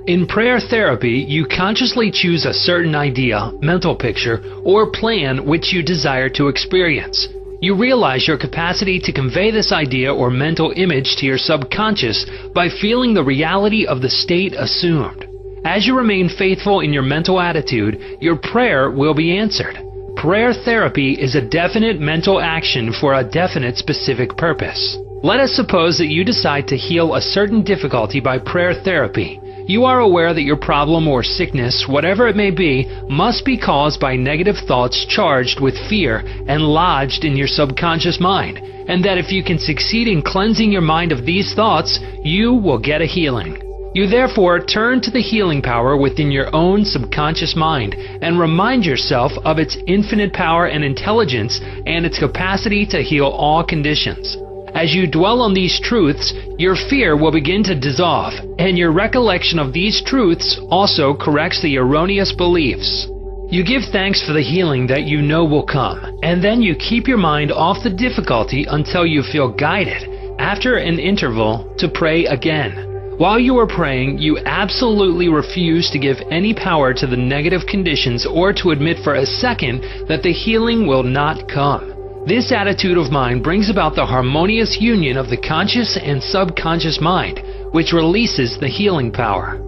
In prayer therapy, you consciously choose a certain idea, mental picture, or plan which you desire to experience. You realize your capacity to convey this idea or mental image to your subconscious by feeling the reality of the state assumed. As you remain faithful in your mental attitude, your prayer will be answered. Prayer therapy is a definite mental action for a definite specific purpose. Let us suppose that you decide to heal a certain difficulty by prayer therapy. You are aware that your problem or sickness, whatever it may be, must be caused by negative thoughts charged with fear and lodged in your subconscious mind, and that if you can succeed in cleansing your mind of these thoughts, you will get a healing. You therefore turn to the healing power within your own subconscious mind and remind yourself of its infinite power and intelligence and its capacity to heal all conditions. As you dwell on these truths, your fear will begin to dissolve, and your recollection of these truths also corrects the erroneous beliefs. You give thanks for the healing that you know will come, and then you keep your mind off the difficulty until you feel guided, after an interval, to pray again. While you are praying, you absolutely refuse to give any power to the negative conditions or to admit for a second that the healing will not come. This attitude of mind brings about the harmonious union of the conscious and subconscious mind, which releases the healing power.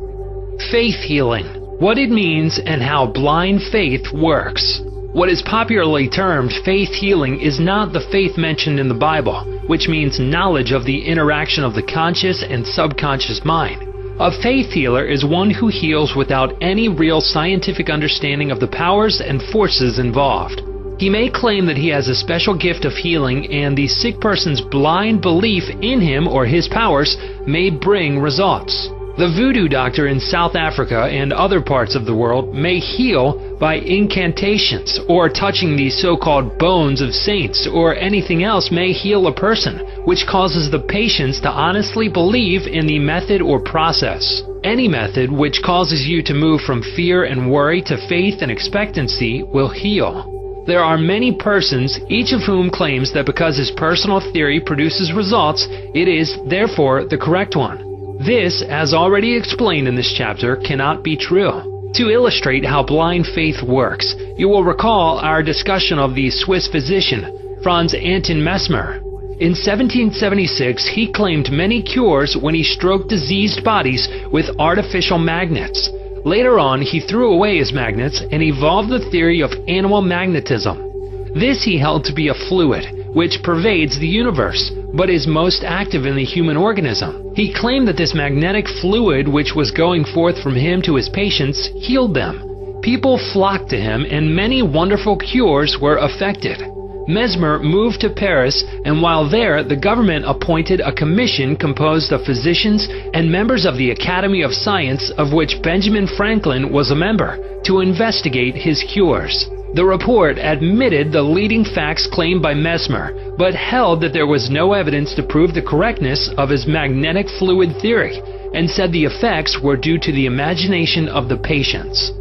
Faith healing. What it means and how blind faith works. What is popularly termed faith healing is not the faith mentioned in the Bible, which means knowledge of the interaction of the conscious and subconscious mind. A faith healer is one who heals without any real scientific understanding of the powers and forces involved. He may claim that he has a special gift of healing, and the sick person's blind belief in him or his powers may bring results. The voodoo doctor in South Africa and other parts of the world may heal by incantations, or touching the so-called bones of saints, or anything else may heal a person, which causes the patients to honestly believe in the method or process. Any method which causes you to move from fear and worry to faith and expectancy will heal. There are many persons, each of whom claims that because his personal theory produces results, it is, therefore, the correct one. This, as already explained in this chapter, cannot be true. To illustrate how blind faith works, you will recall our discussion of the Swiss physician, Franz Anton Mesmer. In 1776, he claimed many cures when he stroked diseased bodies with artificial magnets. Later on, he threw away his magnets and evolved the theory of animal magnetism. This he held to be a fluid, which pervades the universe, but is most active in the human organism. He claimed that this magnetic fluid which was going forth from him to his patients healed them. People flocked to him and many wonderful cures were effected. Mesmer moved to Paris, and while there, the government appointed a commission composed of physicians and members of the Academy of Science, of which Benjamin Franklin was a member, to investigate his cures. The report admitted the leading facts claimed by Mesmer, but held that there was no evidence to prove the correctness of his magnetic fluid theory, and said the effects were due to the imagination of the patients.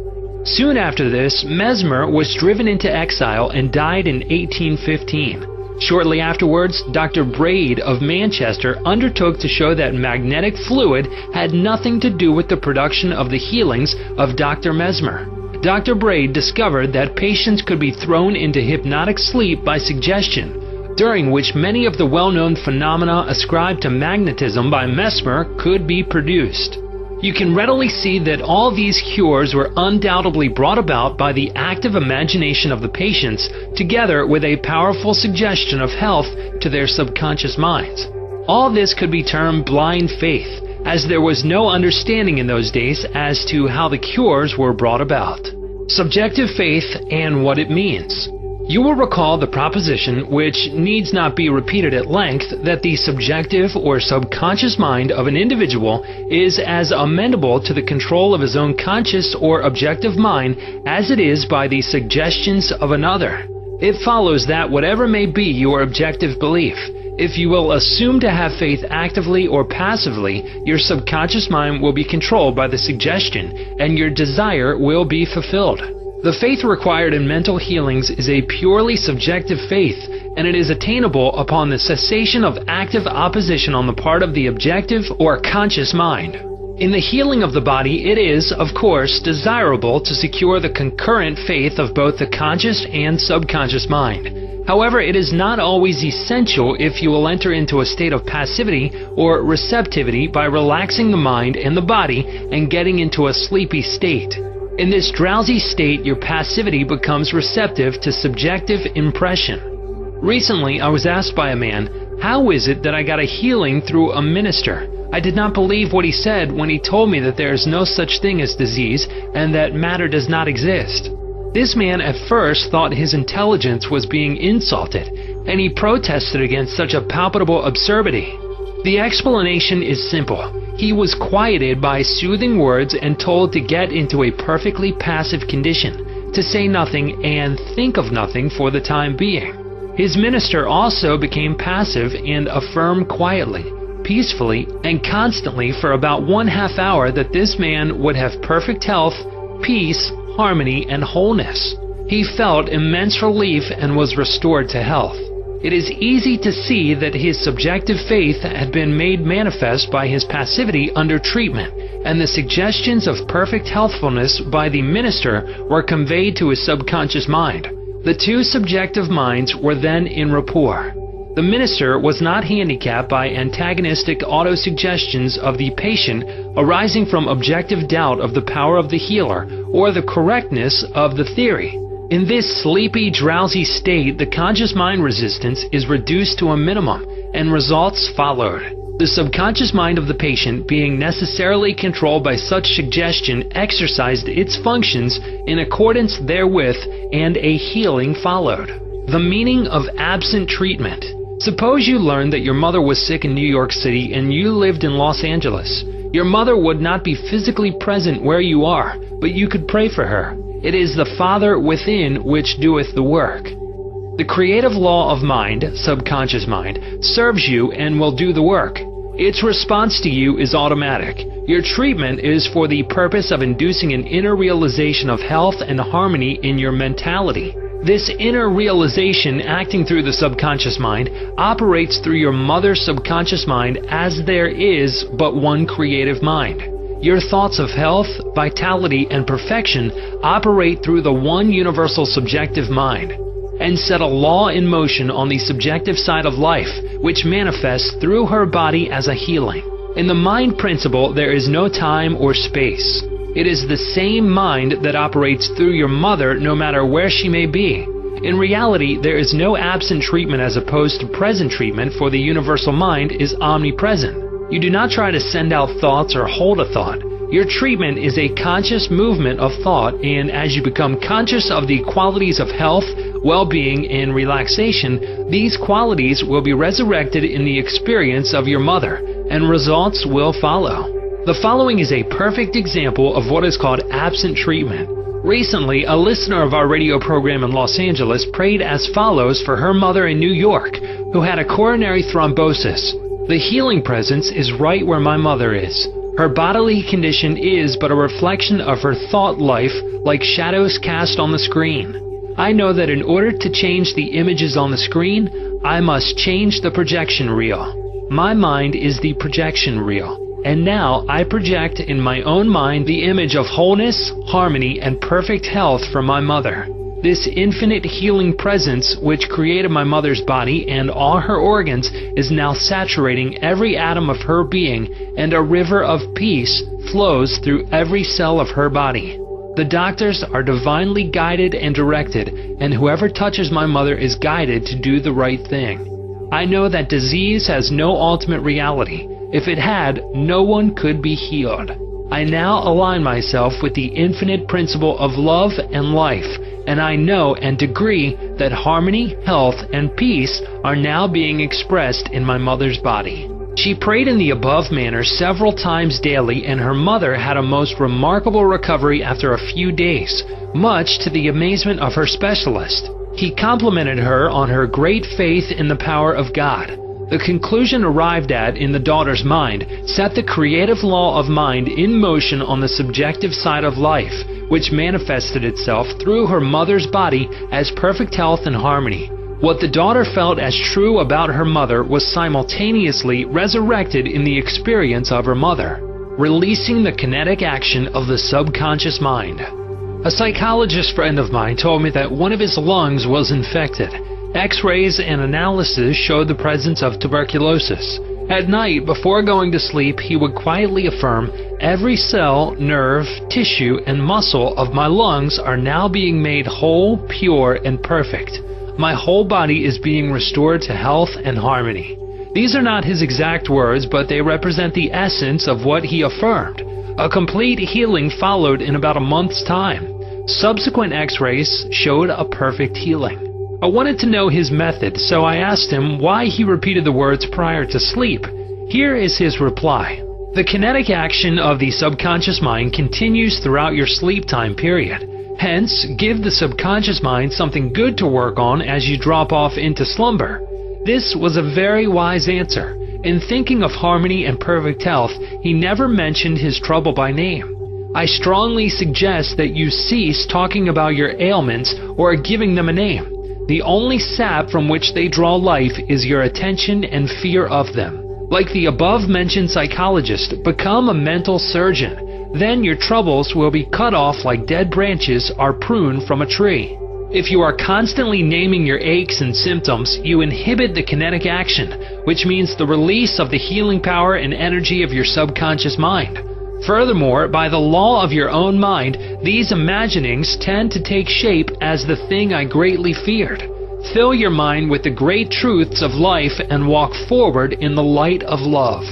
Soon after this, Mesmer was driven into exile and died in 1815. Shortly afterwards, Dr. Braid of Manchester undertook to show that magnetic fluid had nothing to do with the production of the healings of Dr. Mesmer. Dr. Braid discovered that patients could be thrown into hypnotic sleep by suggestion, during which many of the well-known phenomena ascribed to magnetism by Mesmer could be produced. You can readily see that all these cures were undoubtedly brought about by the active imagination of the patients, together with a powerful suggestion of health to their subconscious minds. All this could be termed blind faith, as there was no understanding in those days as to how the cures were brought about. Subjective faith and what it means. You will recall the proposition, which needs not be repeated at length, that the subjective or subconscious mind of an individual is as amenable to the control of his own conscious or objective mind as it is by the suggestions of another. It follows that whatever may be your objective belief, if you will assume to have faith actively or passively, your subconscious mind will be controlled by the suggestion, and your desire will be fulfilled. The faith required in mental healings is a purely subjective faith, and it is attainable upon the cessation of active opposition on the part of the objective or conscious mind. In the healing of the body, it is, of course, desirable to secure the concurrent faith of both the conscious and subconscious mind. However, it is not always essential if you will enter into a state of passivity or receptivity by relaxing the mind and the body and getting into a sleepy state. In this drowsy state, your passivity becomes receptive to subjective impression. Recently, I was asked by a man, "How is it that I got a healing through a minister? I did not believe what he said when he told me that there is no such thing as disease and that matter does not exist." This man at first thought his intelligence was being insulted, and he protested against such a palpable absurdity. The explanation is simple. He was quieted by soothing words and told to get into a perfectly passive condition, to say nothing and think of nothing for the time being. His minister also became passive and affirmed quietly, peacefully, and constantly for about 1/2 hour that this man would have perfect health, peace, harmony, and wholeness. He felt immense relief and was restored to health. It is easy to see that his subjective faith had been made manifest by his passivity under treatment, and the suggestions of perfect healthfulness by the minister were conveyed to his subconscious mind. The two subjective minds were then in rapport. The minister was not handicapped by antagonistic autosuggestions of the patient arising from objective doubt of the power of the healer or the correctness of the theory. In this sleepy, drowsy state, the conscious mind resistance is reduced to a minimum, and results followed. The subconscious mind of the patient, being necessarily controlled by such suggestion, exercised its functions in accordance therewith, and a healing followed. The meaning of absent treatment. Suppose you learned that your mother was sick in New York City and you lived in Los Angeles. Your mother would not be physically present where you are, but you could pray for her. It is the Father within which doeth the work. The creative law of mind, subconscious mind, serves you and will do the work. Its response to you is automatic. Your treatment is for the purpose of inducing an inner realization of health and harmony in your mentality. This inner realization, acting through the subconscious mind, operates through your mother's subconscious mind, as there is but one creative mind. Your thoughts of health, vitality, and perfection operate through the one universal subjective mind, and set a law in motion on the subjective side of life, which manifests through her body as a healing. In the mind principle, there is no time or space. It is the same mind that operates through your mother no matter where she may be. In reality, there is no absent treatment as opposed to present treatment, for the universal mind is omnipresent. You do not try to send out thoughts or hold a thought. Your treatment is a conscious movement of thought, and as you become conscious of the qualities of health, well-being, and relaxation, these qualities will be resurrected in the experience of your mother, and results will follow. The following is a perfect example of what is called absent treatment. Recently, a listener of our radio program in Los Angeles prayed as follows for her mother in New York, who had a coronary thrombosis. The healing presence is right where my mother is. Her bodily condition is but a reflection of her thought life, like shadows cast on the screen. I know that in order to change the images on the screen, I must change the projection reel. My mind is the projection reel. And now I project in my own mind the image of wholeness, harmony, and perfect health for my mother. This infinite healing presence which created my mother's body and all her organs is now saturating every atom of her being, and a river of peace flows through every cell of her body. The doctors are divinely guided and directed, and whoever touches my mother is guided to do the right thing. I know that disease has no ultimate reality. If it had, no one could be healed. I now align myself with the infinite principle of love and life, and I know and agree that harmony, health, and peace are now being expressed in my mother's body. She prayed in the above manner several times daily, and her mother had a most remarkable recovery after a few days, much to the amazement of her specialist. He complimented her on her great faith in the power of God. The conclusion arrived at in the daughter's mind set the creative law of mind in motion on the subjective side of life, which manifested itself through her mother's body as perfect health and harmony. What the daughter felt as true about her mother was simultaneously resurrected in the experience of her mother, releasing the kinetic action of the subconscious mind. A psychologist friend of mine told me that one of his lungs was infected. X-rays and analysis showed the presence of tuberculosis. At night, before going to sleep, he would quietly affirm, "Every cell, nerve, tissue, and muscle of my lungs are now being made whole, pure, and perfect. My whole body is being restored to health and harmony." These are not his exact words, but they represent the essence of what he affirmed. A complete healing followed in about a month's time. Subsequent X-rays showed a perfect healing. I wanted to know his method, so I asked him why he repeated the words prior to sleep. Here is his reply. The kinetic action of the subconscious mind continues throughout your sleep time period. Hence, give the subconscious mind something good to work on as you drop off into slumber. This was a very wise answer. In thinking of harmony and perfect health, he never mentioned his trouble by name. I strongly suggest that you cease talking about your ailments or giving them a name. The only sap from which they draw life is your attention and fear of them. Like the above-mentioned psychologist, become a mental surgeon. Then your troubles will be cut off like dead branches are pruned from a tree. If you are constantly naming your aches and symptoms, you inhibit the kinetic action, which means the release of the healing power and energy of your subconscious mind. Furthermore, by the law of your own mind, these imaginings tend to take shape as the thing I greatly feared. Fill your mind with the great truths of life and walk forward in the light of love.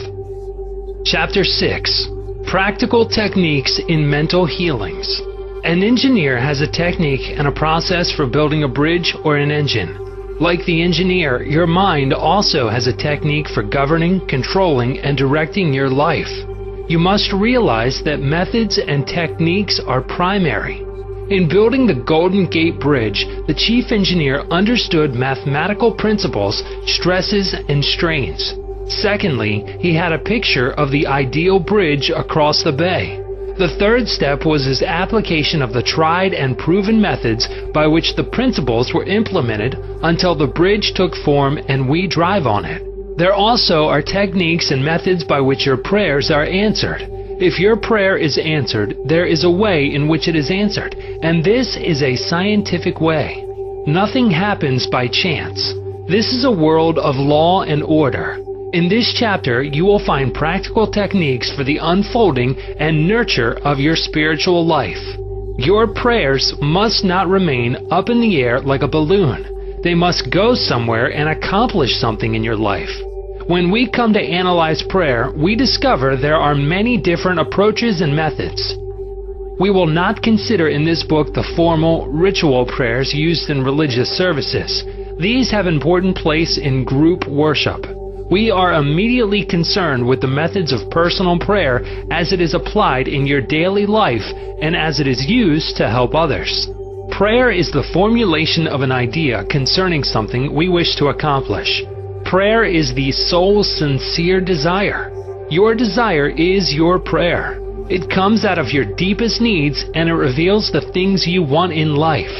Chapter 6. Practical Techniques in Mental Healings. An engineer has a technique and a process for building a bridge or an engine. Like the engineer, your mind also has a technique for governing, controlling, and directing your life. You must realize that methods and techniques are primary. In building the Golden Gate Bridge, the chief engineer understood mathematical principles, stresses, and strains. Secondly, he had a picture of the ideal bridge across the bay. The third step was his application of the tried and proven methods by which the principles were implemented until the bridge took form and we drive on it. There also are techniques and methods by which your prayers are answered. If your prayer is answered, there is a way in which it is answered, and this is a scientific way. Nothing happens by chance. This is a world of law and order. In this chapter, you will find practical techniques for the unfolding and nurture of your spiritual life. Your prayers must not remain up in the air like a balloon. They must go somewhere and accomplish something in your life. When we come to analyze prayer, we discover there are many different approaches and methods. We will not consider in this book the formal, ritual prayers used in religious services. These have important place in group worship. We are immediately concerned with the methods of personal prayer as it is applied in your daily life and as it is used to help others. Prayer is the formulation of an idea concerning something we wish to accomplish. Prayer is the soul's sincere desire. Your desire is your prayer. It comes out of your deepest needs and it reveals the things you want in life.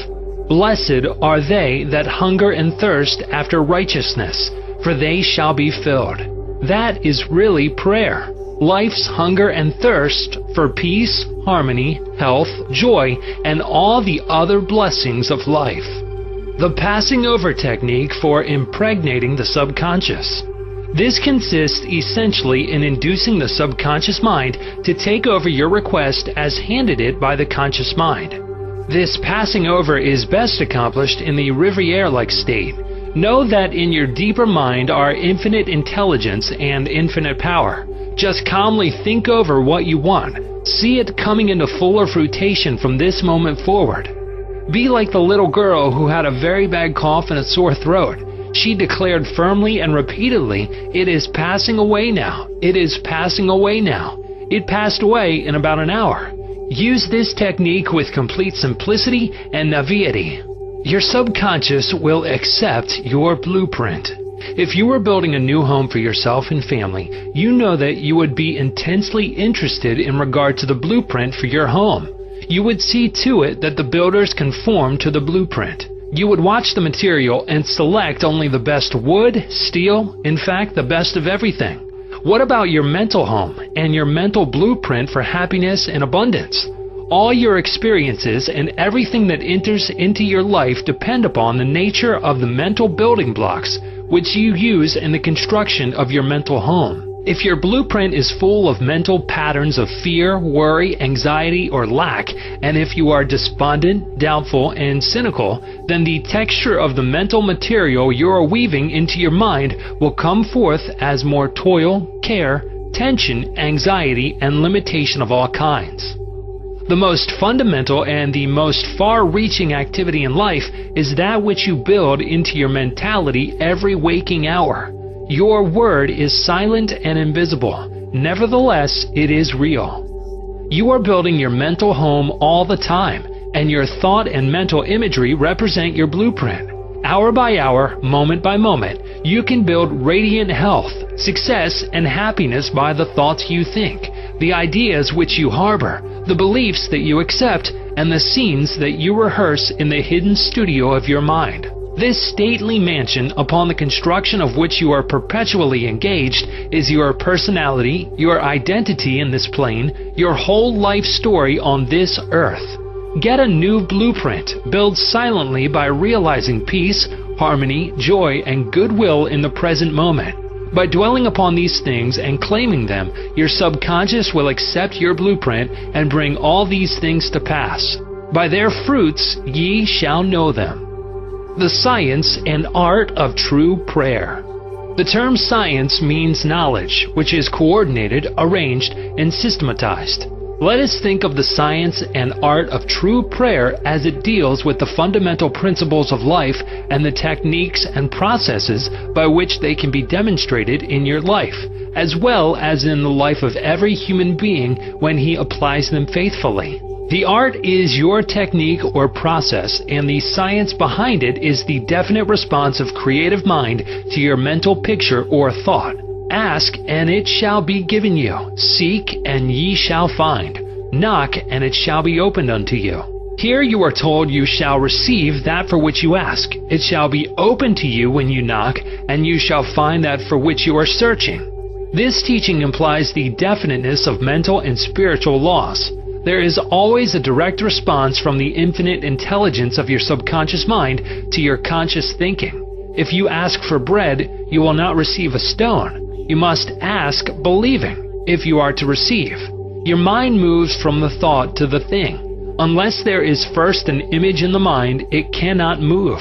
Blessed are they that hunger and thirst after righteousness, for they shall be filled. That is really prayer. Life's hunger and thirst for peace, harmony, health, joy, and all the other blessings of life. The passing over technique for impregnating the subconscious. This consists essentially in inducing the subconscious mind to take over your request as handed it by the conscious mind. This passing over is best accomplished in the Riviere-like state. Know that in your deeper mind are infinite intelligence and infinite power. Just calmly think over what you want. See it coming into fuller fruition from this moment forward. Be like the little girl who had a very bad cough and a sore throat. She declared firmly and repeatedly, "It is passing away now. It is passing away now." It passed away in about an hour. Use this technique with complete simplicity and naivety. Your subconscious will accept your blueprint. If you were building a new home for yourself and family, you know that you would be intensely interested in regard to the blueprint for your home. You would see to it that the builders conform to the blueprint. You would watch the material and select only the best wood, steel, in fact, the best of everything. What about your mental home and your mental blueprint for happiness and abundance? All your experiences and everything that enters into your life depend upon the nature of the mental building blocks which you use in the construction of your mental home. If your blueprint is full of mental patterns of fear, worry, anxiety, or lack, and if you are despondent, doubtful, and cynical, then the texture of the mental material you are weaving into your mind will come forth as more toil, care, tension, anxiety, and limitation of all kinds. The most fundamental and the most far-reaching activity in life is that which you build into your mentality every waking hour. Your word is silent and invisible. Nevertheless, it is real. You are building your mental home all the time, and your thought and mental imagery represent your blueprint. Hour by hour, moment by moment, you can build radiant health, success, and happiness by the thoughts you think, the ideas which you harbor, the beliefs that you accept, and the scenes that you rehearse in the hidden studio of your mind. This stately mansion, upon the construction of which you are perpetually engaged, is your personality, your identity in this plane, your whole life story on this earth. Get a new blueprint, build silently by realizing peace, harmony, joy, and goodwill in the present moment. By dwelling upon these things and claiming them, your subconscious will accept your blueprint and bring all these things to pass. By their fruits ye shall know them. The science and art of true prayer. The term science means knowledge, which is coordinated, arranged, and systematized. Let us think of the science and art of true prayer as it deals with the fundamental principles of life and the techniques and processes by which they can be demonstrated in your life, as well as in the life of every human being when he applies them faithfully. The art is your technique or process, and the science behind it is the definite response of creative mind to your mental picture or thought. Ask, and it shall be given you. Seek, and ye shall find. Knock, and it shall be opened unto you. Here you are told you shall receive that for which you ask. It shall be opened to you when you knock, and you shall find that for which you are searching. This teaching implies the definiteness of mental and spiritual laws. There is always a direct response from the infinite intelligence of your subconscious mind to your conscious thinking. If you ask for bread, you will not receive a stone. You must ask believing, if you are to receive. Your mind moves from the thought to the thing. Unless there is first an image in the mind, it cannot move,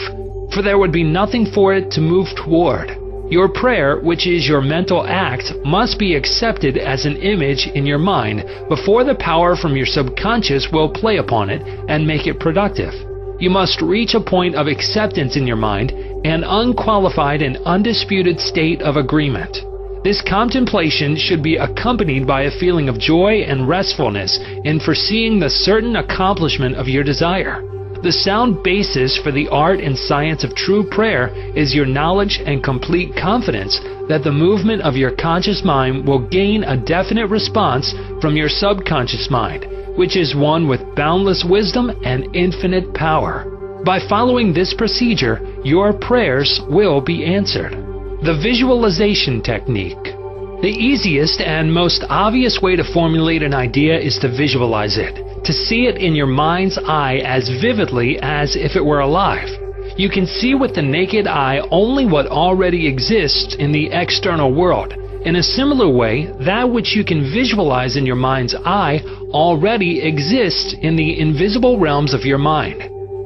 for there would be nothing for it to move toward. Your prayer, which is your mental act, must be accepted as an image in your mind before the power from your subconscious will play upon it and make it productive. You must reach a point of acceptance in your mind, an unqualified and undisputed state of agreement. This contemplation should be accompanied by a feeling of joy and restfulness in foreseeing the certain accomplishment of your desire. The sound basis for the art and science of true prayer is your knowledge and complete confidence that the movement of your conscious mind will gain a definite response from your subconscious mind, which is one with boundless wisdom and infinite power. By following this procedure, your prayers will be answered. The visualization technique. The easiest and most obvious way to formulate an idea is to visualize it, to see it in your mind's eye as vividly as if it were alive. You can see with the naked eye only what already exists in the external world. In a similar way, that which you can visualize in your mind's eye already exists in the invisible realms of your mind.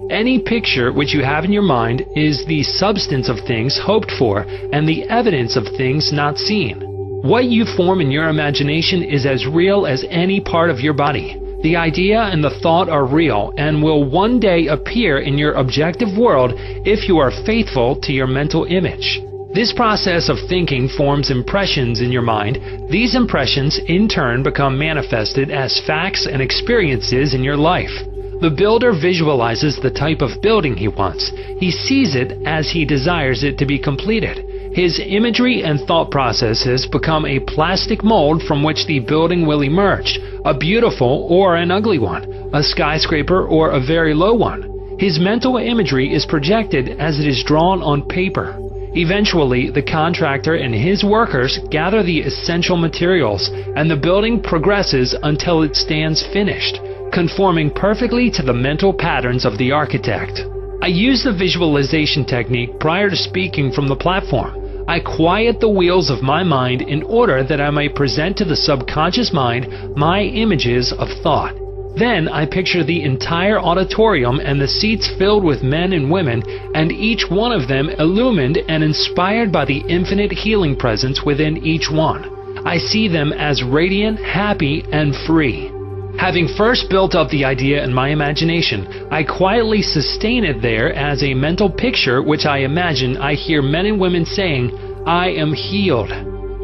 Any picture which you have in your mind is the substance of things hoped for and the evidence of things not seen. What you form in your imagination is as real as any part of your body. The idea and the thought are real and will one day appear in your objective world if you are faithful to your mental image. This process of thinking forms impressions in your mind. These impressions, in turn, become manifested as facts and experiences in your life. The builder visualizes the type of building he wants. He sees it as he desires it to be completed. His imagery and thought processes become a plastic mold from which the building will emerge, a beautiful or an ugly one, a skyscraper or a very low one. His mental imagery is projected as it is drawn on paper. Eventually, the contractor and his workers gather the essential materials, and the building progresses until it stands finished, conforming perfectly to the mental patterns of the architect. I use the visualization technique prior to speaking from the platform. I quiet the wheels of my mind in order that I may present to the subconscious mind my images of thought. Then I picture the entire auditorium and the seats filled with men and women, and each one of them illumined and inspired by the infinite healing presence within each one. I see them as radiant, happy, and free. Having first built up the idea in my imagination, I quietly sustain it there as a mental picture which I imagine I hear men and women saying, "I am healed.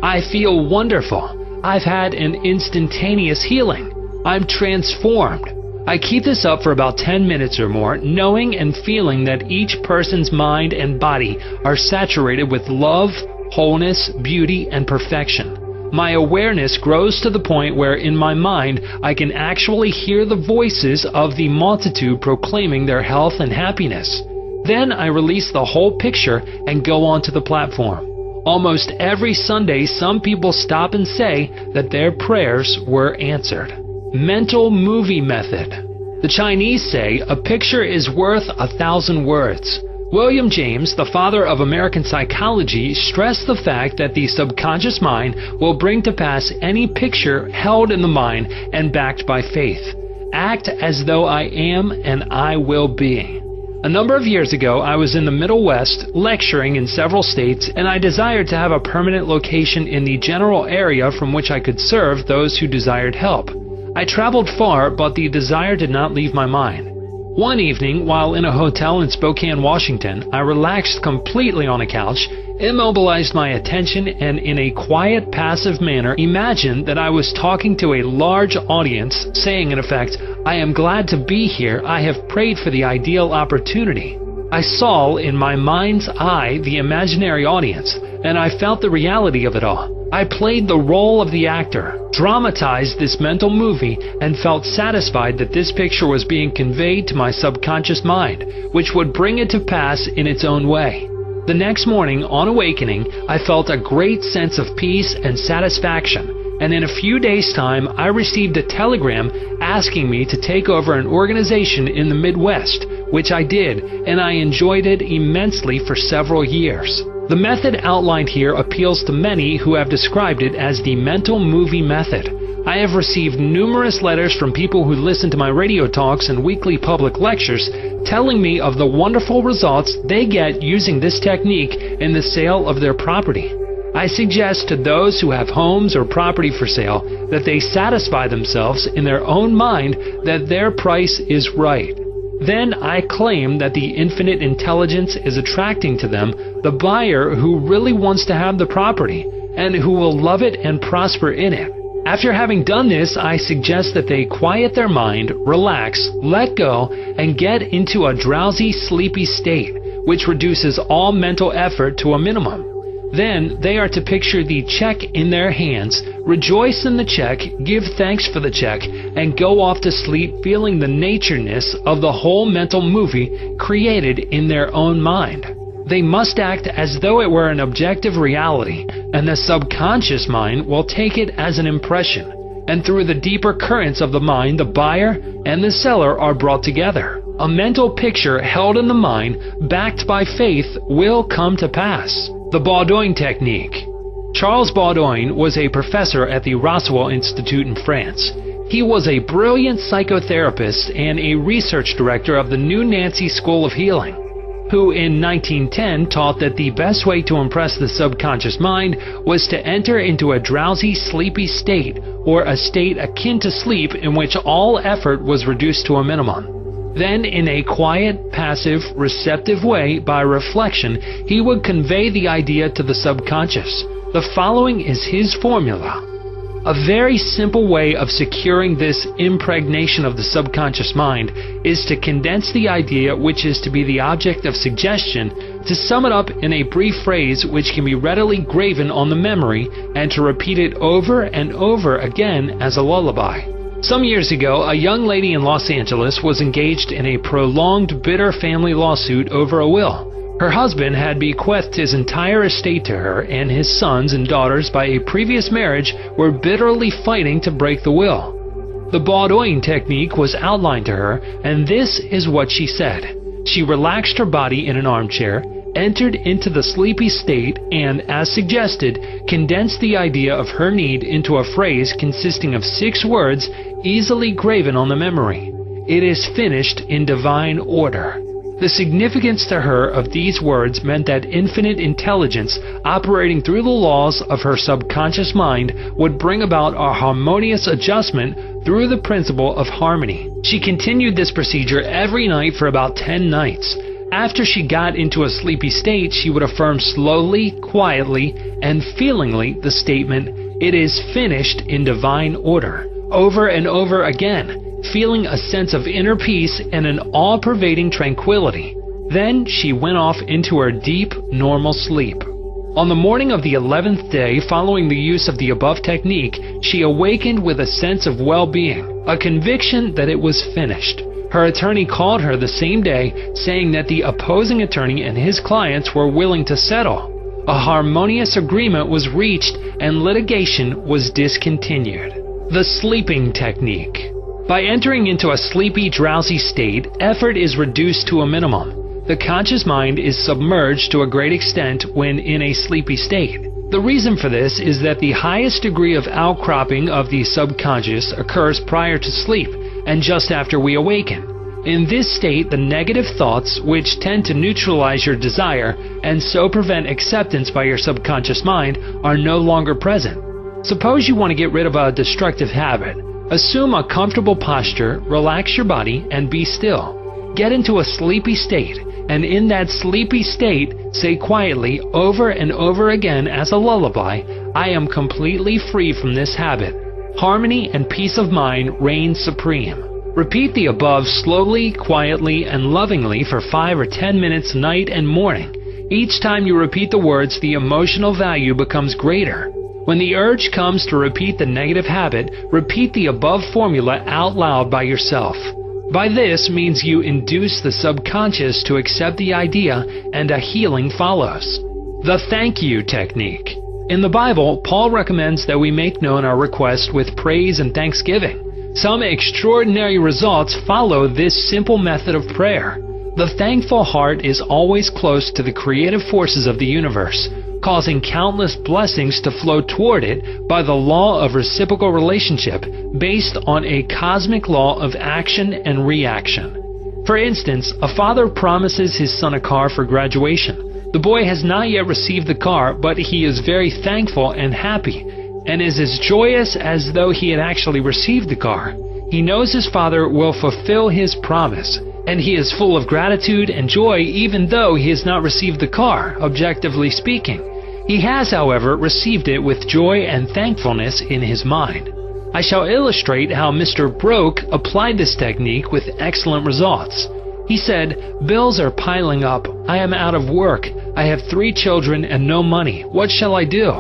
I feel wonderful. I've had an instantaneous healing. I'm transformed." I keep this up for about 10 minutes or more, knowing and feeling that each person's mind and body are saturated with love, wholeness, beauty, and perfection. My awareness grows to the point where in my mind I can actually hear the voices of the multitude proclaiming their health and happiness. Then I release the whole picture and go onto the platform. Almost every Sunday, some people stop and say that their prayers were answered. Mental movie method. The Chinese say a picture is worth 1,000 words. William James, the father of American psychology, stressed the fact that the subconscious mind will bring to pass any picture held in the mind and backed by faith. Act as though I am and I will be. A number of years ago, I was in the Middle West lecturing in several states, and I desired to have a permanent location in the general area from which I could serve those who desired help. I traveled far, but the desire did not leave my mind. One evening, while in a hotel in Spokane, Washington, I relaxed completely on a couch, immobilized my attention, and in a quiet, passive manner imagined that I was talking to a large audience, saying in effect, "I am glad to be here. I have prayed for the ideal opportunity." I saw in my mind's eye the imaginary audience, and I felt the reality of it all. I played the role of the actor, dramatized this mental movie, and felt satisfied that this picture was being conveyed to my subconscious mind, which would bring it to pass in its own way. The next morning, on awakening, I felt a great sense of peace and satisfaction, and in a few days' time, I received a telegram asking me to take over an organization in the Midwest, which I did, and I enjoyed it immensely for several years. The method outlined here appeals to many who have described it as the mental movie method. I have received numerous letters from people who listen to my radio talks and weekly public lectures telling me of the wonderful results they get using this technique in the sale of their property. I suggest to those who have homes or property for sale that they satisfy themselves in their own mind that their price is right. Then I claim that the infinite intelligence is attracting to them the buyer who really wants to have the property and who will love it and prosper in it. After having done this, I suggest that they quiet their mind, relax, let go, and get into a drowsy, sleepy state, which reduces all mental effort to a minimum. Then they are to picture the check in their hands, rejoice in the check, give thanks for the check, and go off to sleep feeling the natureness of the whole mental movie created in their own mind. They must act as though it were an objective reality, and the subconscious mind will take it as an impression. And through the deeper currents of the mind, the buyer and the seller are brought together. A mental picture held in the mind, backed by faith, will come to pass. The Baudouin Technique. Charles Baudouin was a professor at the Roswell Institute in France. He was a brilliant psychotherapist and a research director of the New Nancy School of Healing, who in 1910 taught that the best way to impress the subconscious mind was to enter into a drowsy, sleepy state, or a state akin to sleep in which all effort was reduced to a minimum. Then, in a quiet, passive, receptive way, by reflection, he would convey the idea to the subconscious. The following is his formula. A very simple way of securing this impregnation of the subconscious mind is to condense the idea which is to be the object of suggestion, to sum it up in a brief phrase which can be readily graven on the memory, and to repeat it over and over again as a lullaby. Some years ago, a young lady in Los Angeles was engaged in a prolonged, bitter family lawsuit over a will. Her husband had bequeathed his entire estate to her, and his sons and daughters by a previous marriage were bitterly fighting to break the will. The Baudouin technique was outlined to her, and this is what she said. She relaxed her body in an armchair, entered into the sleepy state, and, as suggested, condensed the idea of her need into a phrase consisting of 6 words easily graven on the memory. It is finished in divine order. The significance to her of these words meant that infinite intelligence, operating through the laws of her subconscious mind, would bring about a harmonious adjustment through the principle of harmony. She continued this procedure every night for about 10 nights. After she got into a sleepy state, she would affirm slowly, quietly, and feelingly the statement, "It is finished in divine order," over and over again, feeling a sense of inner peace and an all-pervading tranquility. Then she went off into her deep, normal sleep. On the morning of the 11th day following the use of the above technique, she awakened with a sense of well-being, a conviction that it was finished. Her attorney called her the same day, saying that the opposing attorney and his clients were willing to settle. A harmonious agreement was reached and litigation was discontinued. The sleeping technique. By entering into a sleepy, drowsy state, effort is reduced to a minimum. The conscious mind is submerged to a great extent when in a sleepy state. The reason for this is that the highest degree of outcropping of the subconscious occurs prior to sleep and just after we awaken. In this state, the negative thoughts, which tend to neutralize your desire and so prevent acceptance by your subconscious mind, are no longer present. Suppose you want to get rid of a destructive habit. Assume a comfortable posture, relax your body, and be still. Get into a sleepy state, and in that sleepy state, say quietly over and over again as a lullaby, "I am completely free from this habit." Harmony and peace of mind reign supreme. Repeat the above slowly, quietly, and lovingly for 5 or 10 minutes night and morning. Each time you repeat the words, the emotional value becomes greater. When the urge comes to repeat the negative habit, repeat the above formula out loud by yourself. By this means you induce the subconscious to accept the idea and a healing follows. The thank you technique. In the Bible, Paul recommends that we make known our request with praise and thanksgiving. Some extraordinary results follow this simple method of prayer. The thankful heart is always close to the creative forces of the universe, causing countless blessings to flow toward it by the law of reciprocal relationship based on a cosmic law of action and reaction. For instance, a father promises his son a car for graduation. The boy has not yet received the car, but he is very thankful and happy, and is as joyous as though he had actually received the car. He knows his father will fulfill his promise, and he is full of gratitude and joy even though he has not received the car, objectively speaking. He has, however, received it with joy and thankfulness in his mind. I shall illustrate how Mr. Broke applied this technique with excellent results. He said, "Bills are piling up. I am out of work. I have 3 children and no money. What shall I do?"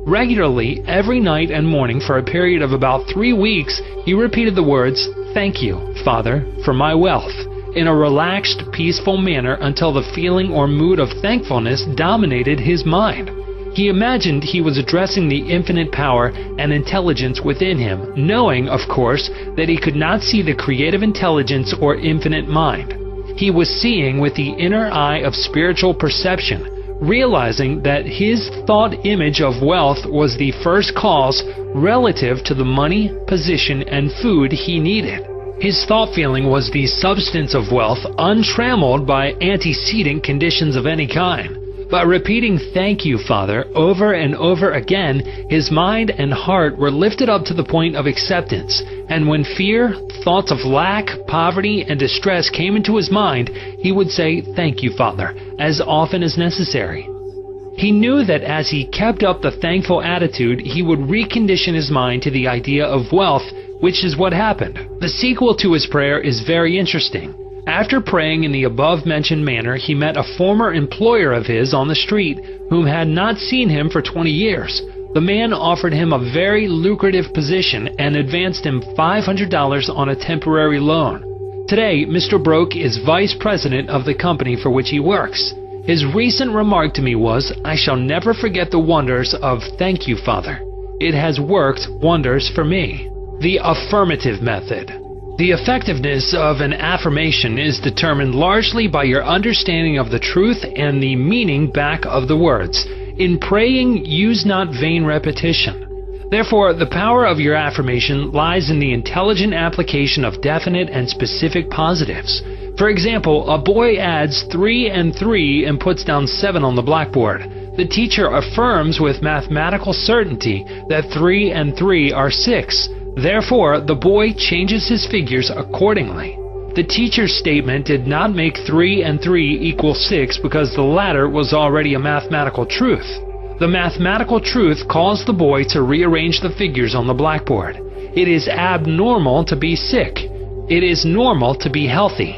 Regularly, every night and morning for a period of about 3 weeks, he repeated the words, "Thank you, Father, for my wealth," in a relaxed, peaceful manner until the feeling or mood of thankfulness dominated his mind. He imagined he was addressing the infinite power and intelligence within him, knowing, of course, that he could not see the creative intelligence or infinite mind. He was seeing with the inner eye of spiritual perception, realizing that his thought image of wealth was the first cause relative to the money, position, and food he needed. His thought feeling was the substance of wealth, untrammeled by antecedent conditions of any kind. By repeating "Thank you, Father," over and over again, his mind and heart were lifted up to the point of acceptance, and when fear, thoughts of lack, poverty, and distress came into his mind, he would say, "Thank you, Father," as often as necessary. He knew that as he kept up the thankful attitude, he would recondition his mind to the idea of wealth, which is what happened. The sequel to his prayer is very interesting. After praying in the above-mentioned manner, he met a former employer of his on the street whom had not seen him for 20 years. The man offered him a very lucrative position and advanced him $500 on a temporary loan. Today, Mr. Broke is vice president of the company for which he works. His recent remark to me was, "I shall never forget the wonders of 'Thank you, Father.' It has worked wonders for me." The affirmative method. The effectiveness of an affirmation is determined largely by your understanding of the truth and the meaning back of the words. In praying, use not vain repetition. Therefore, the power of your affirmation lies in the intelligent application of definite and specific positives. For example, a boy adds 3 and 3 and puts down 7 on the blackboard. The teacher affirms with mathematical certainty that 3 and 3 are 6. Therefore, the boy changes his figures accordingly. The teacher's statement did not make 3 and 3 equal 6 because the latter was already a mathematical truth. The mathematical truth caused the boy to rearrange the figures on the blackboard. It is abnormal to be sick. It is normal to be healthy.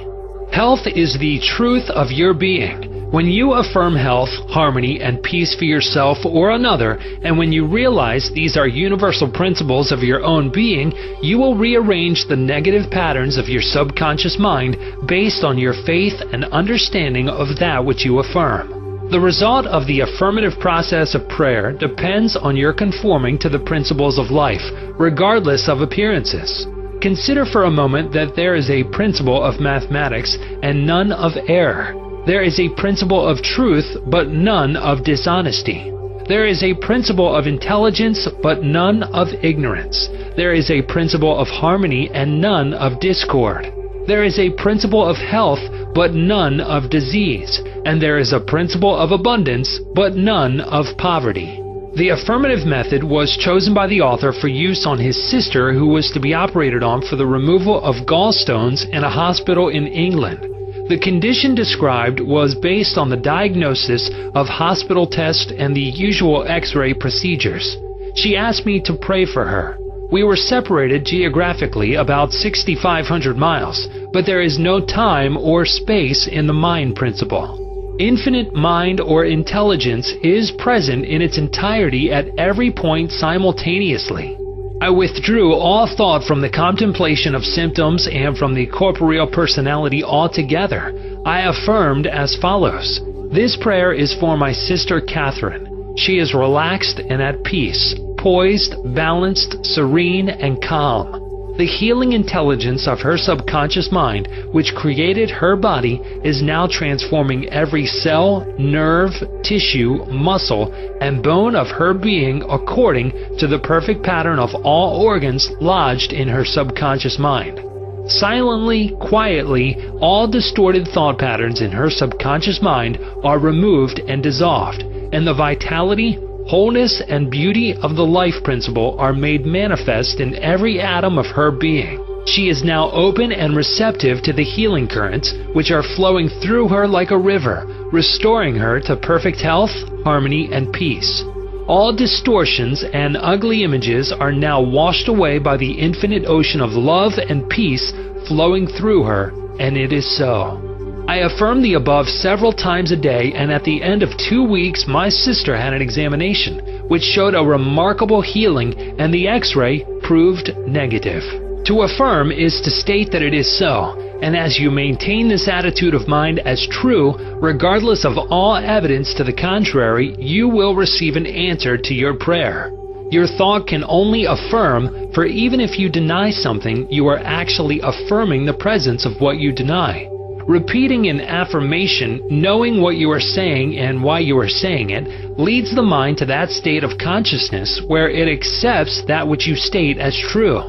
Health is the truth of your being. When you affirm health, harmony, and peace for yourself or another, and when you realize these are universal principles of your own being, you will rearrange the negative patterns of your subconscious mind based on your faith and understanding of that which you affirm. The result of the affirmative process of prayer depends on your conforming to the principles of life, regardless of appearances. Consider for a moment that there is a principle of mathematics and none of error. There is a principle of truth, but none of dishonesty. There is a principle of intelligence, but none of ignorance. There is a principle of harmony and none of discord. There is a principle of health, but none of disease. And there is a principle of abundance, but none of poverty. The affirmative method was chosen by the author for use on his sister, who was to be operated on for the removal of gallstones in a hospital in England. The condition described was based on the diagnosis of hospital tests and the usual X-ray procedures. She asked me to pray for her. We were separated geographically about 6,500 miles, but there is no time or space in the mind principle. Infinite mind or intelligence is present in its entirety at every point simultaneously. I withdrew all thought from the contemplation of symptoms and from the corporeal personality altogether. I affirmed as follows: this prayer is for my sister Catherine. She is relaxed and at peace, poised, balanced, serene, and calm. The healing intelligence of her subconscious mind, which created her body, is now transforming every cell, nerve, tissue, muscle, and bone of her being according to the perfect pattern of all organs lodged in her subconscious mind. Silently, quietly, all distorted thought patterns in her subconscious mind are removed and dissolved, and the vitality, wholeness, and beauty of the life principle are made manifest in every atom of her being. She is now open and receptive to the healing currents, which are flowing through her like a river, restoring her to perfect health, harmony, and peace. All distortions and ugly images are now washed away by the infinite ocean of love and peace flowing through her, and it is so. I affirm the above several times a day, and at the end of 2 weeks my sister had an examination, which showed a remarkable healing, and the X-ray proved negative. To affirm is to state that it is so, and as you maintain this attitude of mind as true, regardless of all evidence to the contrary, you will receive an answer to your prayer. Your thought can only affirm, for even if you deny something, you are actually affirming the presence of what you deny. Repeating an affirmation, knowing what you are saying and why you are saying it, leads the mind to that state of consciousness where it accepts that which you state as true.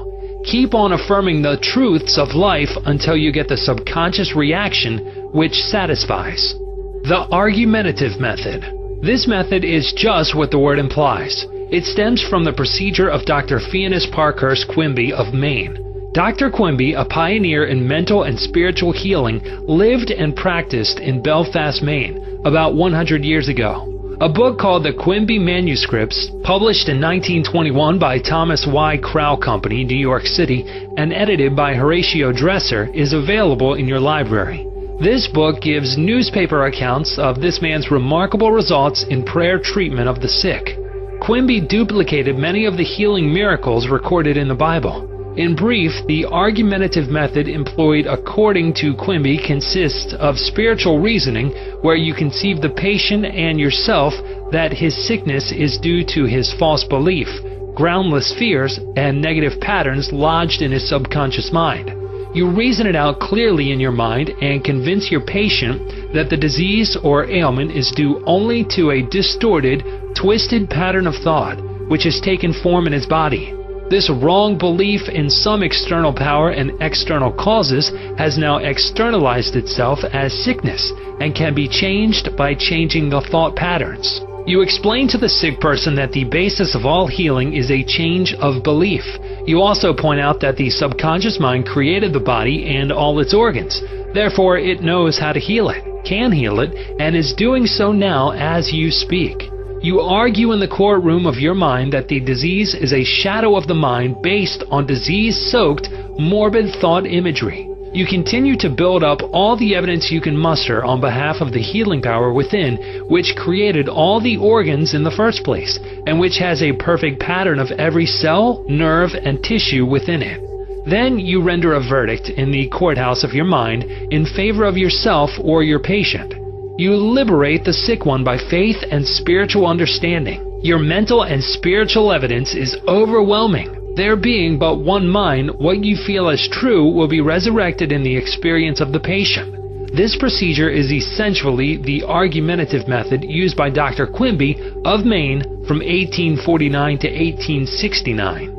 Keep on affirming the truths of life until you get the subconscious reaction which satisfies. The argumentative method. This method is just what the word implies. It stems from the procedure of Dr. Phineas Parkhurst Quimby of Maine. Dr. Quimby, a pioneer in mental and spiritual healing, lived and practiced in Belfast, Maine, about 100 years ago. A book called The Quimby Manuscripts, published in 1921 by Thomas Y. Crow Company, New York City, and edited by Horatio Dresser, is available in your library. This book gives newspaper accounts of this man's remarkable results in prayer treatment of the sick. Quimby duplicated many of the healing miracles recorded in the Bible. In brief, the argumentative method employed according to Quimby consists of spiritual reasoning, where you conceive the patient and yourself that his sickness is due to his false belief, groundless fears, and negative patterns lodged in his subconscious mind. You reason it out clearly in your mind and convince your patient that the disease or ailment is due only to a distorted, twisted pattern of thought, which has taken form in his body. This wrong belief in some external power and external causes has now externalized itself as sickness and can be changed by changing the thought patterns. You explain to the sick person that the basis of all healing is a change of belief. You also point out that the subconscious mind created the body and all its organs. Therefore, it knows how to heal it, can heal it, and is doing so now as you speak. You argue in the courtroom of your mind that the disease is a shadow of the mind based on disease-soaked, morbid thought imagery. You continue to build up all the evidence you can muster on behalf of the healing power within, which created all the organs in the first place, and which has a perfect pattern of every cell, nerve, and tissue within it. Then you render a verdict in the courthouse of your mind in favor of yourself or your patient. You liberate the sick one by faith and spiritual understanding. Your mental and spiritual evidence is overwhelming. There being but one mind, what you feel as true will be resurrected in the experience of the patient. This procedure is essentially the argumentative method used by Dr. Quimby of Maine from 1849 to 1869.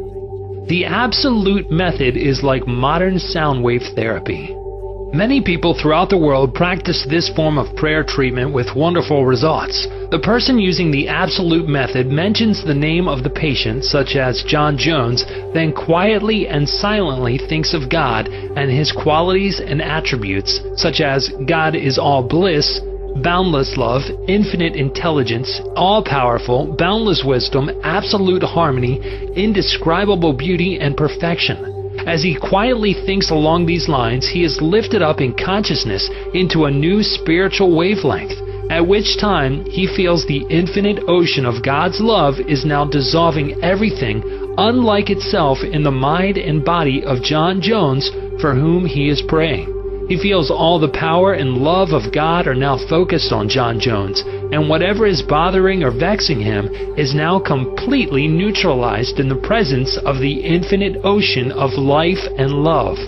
The absolute method is like modern sound wave therapy. Many people throughout the world practice this form of prayer treatment with wonderful results. The person using the absolute method mentions the name of the patient, such as John Jones, then quietly and silently thinks of God and His qualities and attributes, such as God is all bliss, boundless love, infinite intelligence, all-powerful, boundless wisdom, absolute harmony, indescribable beauty and perfection. As he quietly thinks along these lines, he is lifted up in consciousness into a new spiritual wavelength, at which time he feels the infinite ocean of God's love is now dissolving everything unlike itself in the mind and body of John Jones, for whom he is praying. He feels all the power and love of God are now focused on John Jones, and whatever is bothering or vexing him is now completely neutralized in the presence of the infinite ocean of life and love.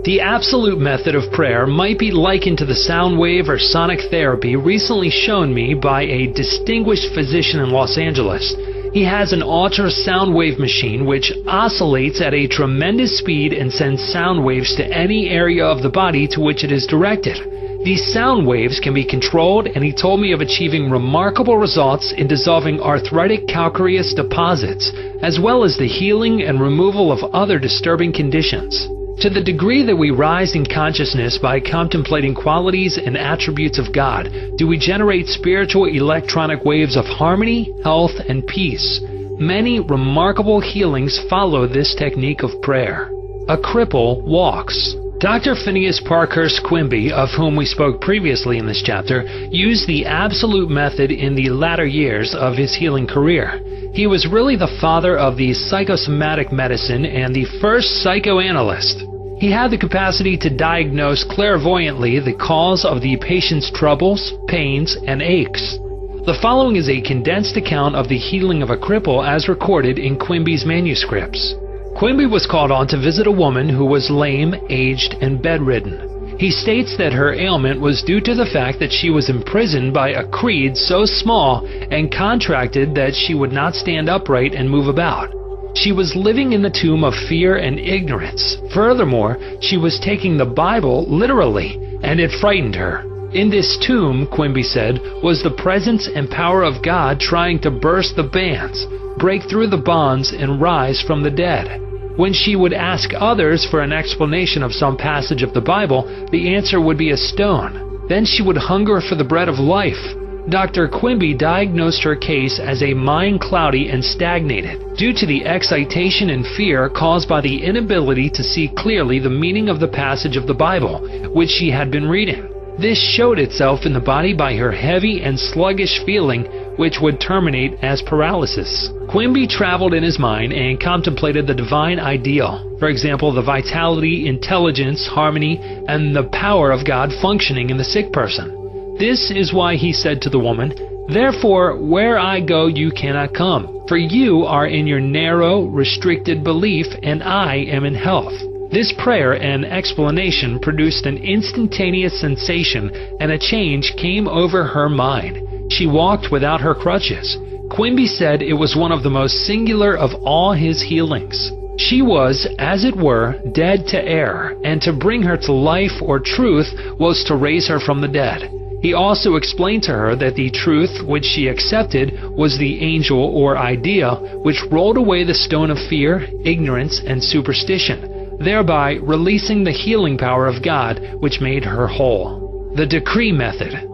The absolute method of prayer might be likened to the sound wave or sonic therapy recently shown me by a distinguished physician in Los Angeles. He has an ultrasound wave machine which oscillates at a tremendous speed and sends sound waves to any area of the body to which it is directed. These sound waves can be controlled, and he told me of achieving remarkable results in dissolving arthritic calcareous deposits, as well as the healing and removal of other disturbing conditions. To the degree that we rise in consciousness by contemplating qualities and attributes of God, do we generate spiritual electronic waves of harmony, health, and peace. Many remarkable healings follow this technique of prayer. A cripple walks. Dr. Phineas Parkhurst Quimby, of whom we spoke previously in this chapter, used the absolute method in the latter years of his healing career. He was really the father of the psychosomatic medicine and the first psychoanalyst. He had the capacity to diagnose clairvoyantly the cause of the patient's troubles, pains, and aches. The following is a condensed account of the healing of a cripple as recorded in Quimby's manuscripts. Quimby was called on to visit a woman who was lame, aged, and bedridden. He states that her ailment was due to the fact that she was imprisoned by a creed so small and contracted that she would not stand upright and move about. She was living in the tomb of fear and ignorance. Furthermore, she was taking the Bible literally, and it frightened her. In this tomb, Quimby said, was the presence and power of God trying to burst the bands, break through the bonds, and rise from the dead. When she would ask others for an explanation of some passage of the Bible, the answer would be a stone. Then she would hunger for the bread of life. Dr. Quimby diagnosed her case as a mind cloudy and stagnated, due to the excitation and fear caused by the inability to see clearly the meaning of the passage of the Bible, which she had been reading. This showed itself in the body by her heavy and sluggish feeling, which would terminate as paralysis. Quimby traveled in his mind and contemplated the divine ideal, for example, the vitality, intelligence, harmony, and the power of God functioning in the sick person. This is why he said to the woman, "Therefore, where I go you cannot come, for you are in your narrow, restricted belief, and I am in health." This prayer and explanation produced an instantaneous sensation, and a change came over her mind. She walked without her crutches. Quimby said it was one of the most singular of all his healings. She was, as it were, dead to error, and to bring her to life or truth was to raise her from the dead. He also explained to her that the truth which she accepted was the angel or idea which rolled away the stone of fear, ignorance, and superstition, thereby releasing the healing power of God which made her whole. The decree method.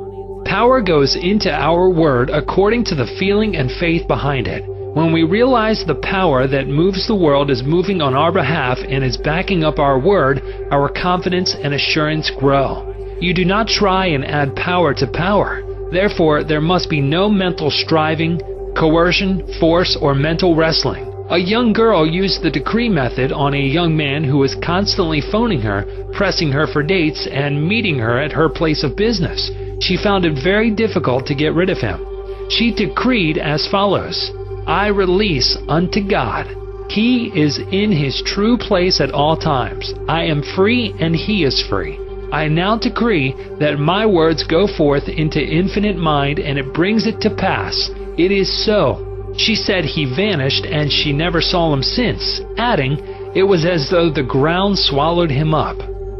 Power goes into our word according to the feeling and faith behind it. When we realize the power that moves the world is moving on our behalf and is backing up our word, our confidence and assurance grow. You do not try and add power to power. Therefore, there must be no mental striving, coercion, force, or mental wrestling. A young girl used the decree method on a young man who was constantly phoning her, pressing her for dates, and meeting her at her place of business. She found it very difficult to get rid of him. She decreed as follows: I release unto God. He is in his true place at all times. I am free and he is free. I now decree that my words go forth into infinite mind and it brings it to pass. It is so. She said he vanished and she never saw him since, adding, it was as though the ground swallowed him up.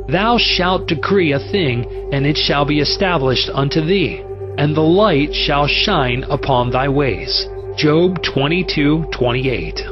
Thou shalt decree a thing, and it shall be established unto thee, and the light shall shine upon thy ways. Job 22:28.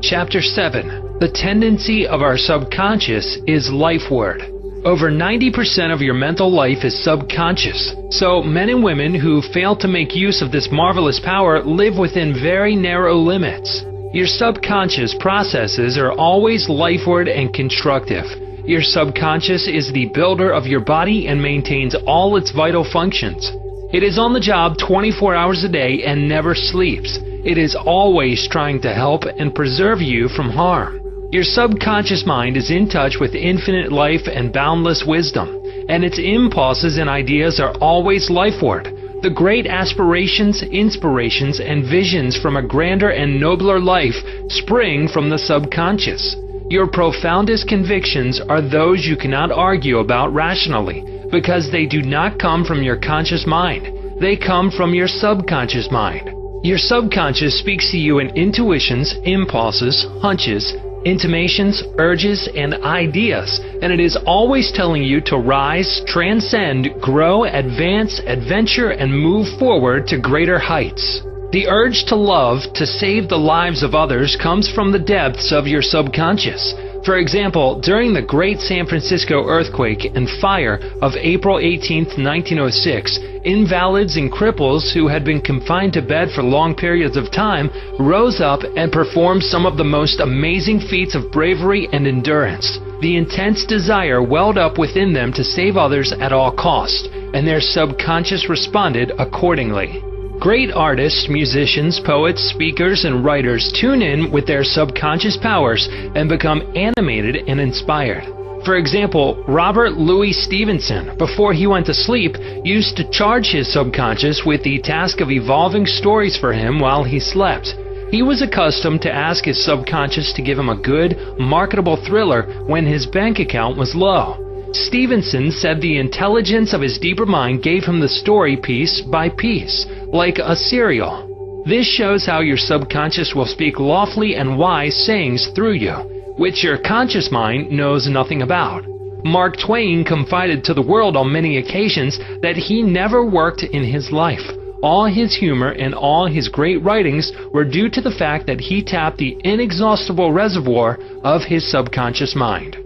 Chapter 7. The tendency of our subconscious is life word. Over 90% of your mental life is subconscious. So men and women who fail to make use of this marvelous power live within very narrow limits. Your subconscious processes are always lifeward and constructive. Your subconscious is the builder of your body and maintains all its vital functions. It is on the job 24 hours a day and never sleeps. It is always trying to help and preserve you from harm. Your subconscious mind is in touch with infinite life and boundless wisdom, and its impulses and ideas are always lifeward. The great aspirations, inspirations, and visions from a grander and nobler life spring from the subconscious. Your profoundest convictions are those you cannot argue about rationally, because they do not come from your conscious mind. They come from your subconscious mind. Your subconscious speaks to you in intuitions, impulses, hunches, intimations, urges, and ideas, and it is always telling you to rise, transcend, grow, advance, adventure, and move forward to greater heights. The urge to love, to save the lives of others, comes from the depths of your subconscious. For example, during the Great San Francisco earthquake and fire of April 18, 1906, invalids and cripples who had been confined to bed for long periods of time rose up and performed some of the most amazing feats of bravery and endurance. The intense desire welled up within them to save others at all cost, and their subconscious responded accordingly. Great artists, musicians, poets, speakers, and writers tune in with their subconscious powers and become animated and inspired. For example, Robert Louis Stevenson, before he went to sleep, used to charge his subconscious with the task of evolving stories for him while he slept. He was accustomed to ask his subconscious to give him a good, marketable thriller when his bank account was low. Stevenson said the intelligence of his deeper mind gave him the story piece by piece, like a serial. This shows how your subconscious will speak lofty and wise sayings through you, which your conscious mind knows nothing about. Mark Twain confided to the world on many occasions that he never worked in his life. All his humor and all his great writings were due to the fact that he tapped the inexhaustible reservoir of his subconscious mind.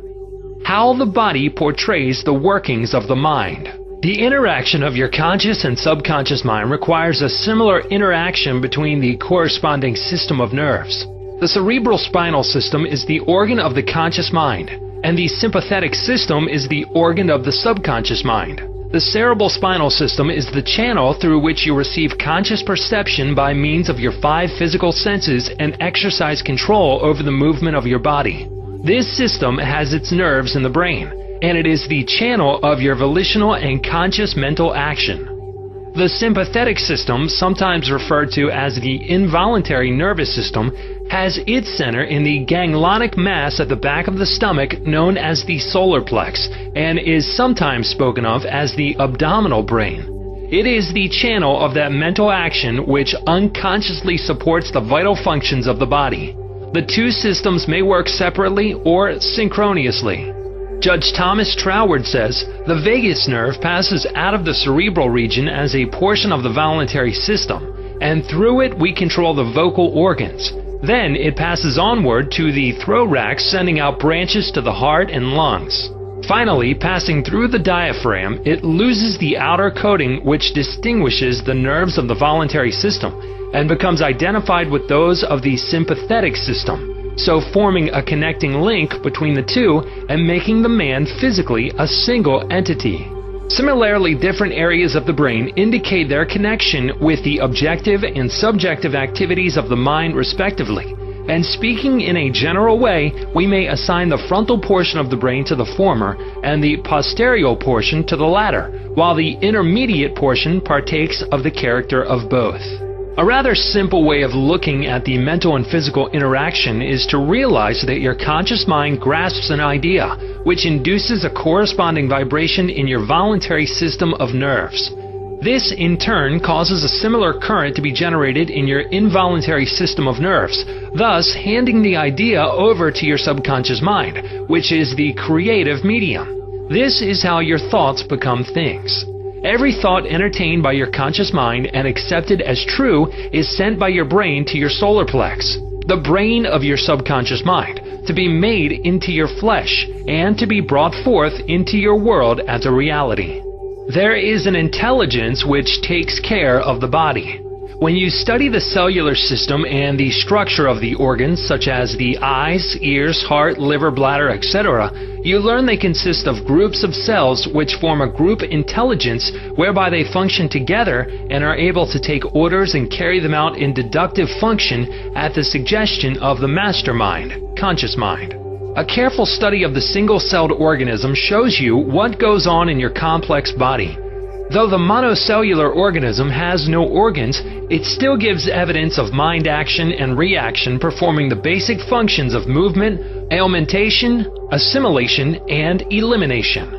How the body portrays the workings of the mind. The interaction of your conscious and subconscious mind requires a similar interaction between the corresponding system of nerves. The cerebral spinal system is the organ of the conscious mind, and the sympathetic system is the organ of the subconscious mind. The cerebral spinal system is the channel through which you receive conscious perception by means of your 5 physical senses and exercise control over the movement of your body. This system has its nerves in the brain, and it is the channel of your volitional and conscious mental action. The sympathetic system, sometimes referred to as the involuntary nervous system, has its center in the ganglionic mass at the back of the stomach known as the solar plex, and is sometimes spoken of as the abdominal brain. It is the channel of that mental action which unconsciously supports the vital functions of the body. The two systems may work separately or synchronously. Judge Thomas Troward says, the vagus nerve passes out of the cerebral region as a portion of the voluntary system, and through it we control the vocal organs. Then it passes onward to the thorax, sending out branches to the heart and lungs. Finally, passing through the diaphragm, it loses the outer coating which distinguishes the nerves of the voluntary system, and becomes identified with those of the sympathetic system, so forming a connecting link between the two and making the man physically a single entity. Similarly, different areas of the brain indicate their connection with the objective and subjective activities of the mind respectively. And speaking in a general way, we may assign the frontal portion of the brain to the former and the posterior portion to the latter, while the intermediate portion partakes of the character of both. A rather simple way of looking at the mental and physical interaction is to realize that your conscious mind grasps an idea, which induces a corresponding vibration in your voluntary system of nerves. This, in turn, causes a similar current to be generated in your involuntary system of nerves, thus handing the idea over to your subconscious mind, which is the creative medium. This is how your thoughts become things. Every thought entertained by your conscious mind and accepted as true is sent by your brain to your solar plex, the brain of your subconscious mind, to be made into your flesh and to be brought forth into your world as a reality. There is an intelligence which takes care of the body. When you study the cellular system and the structure of the organs such as the eyes, ears, heart, liver, bladder, etc., you learn they consist of groups of cells which form a group intelligence whereby they function together and are able to take orders and carry them out in deductive function at the suggestion of the mastermind, conscious mind. A careful study of the single-celled organism shows you what goes on in your complex body. Though the monocellular organism has no organs, it still gives evidence of mind action and reaction performing the basic functions of movement, alimentation, assimilation, and elimination.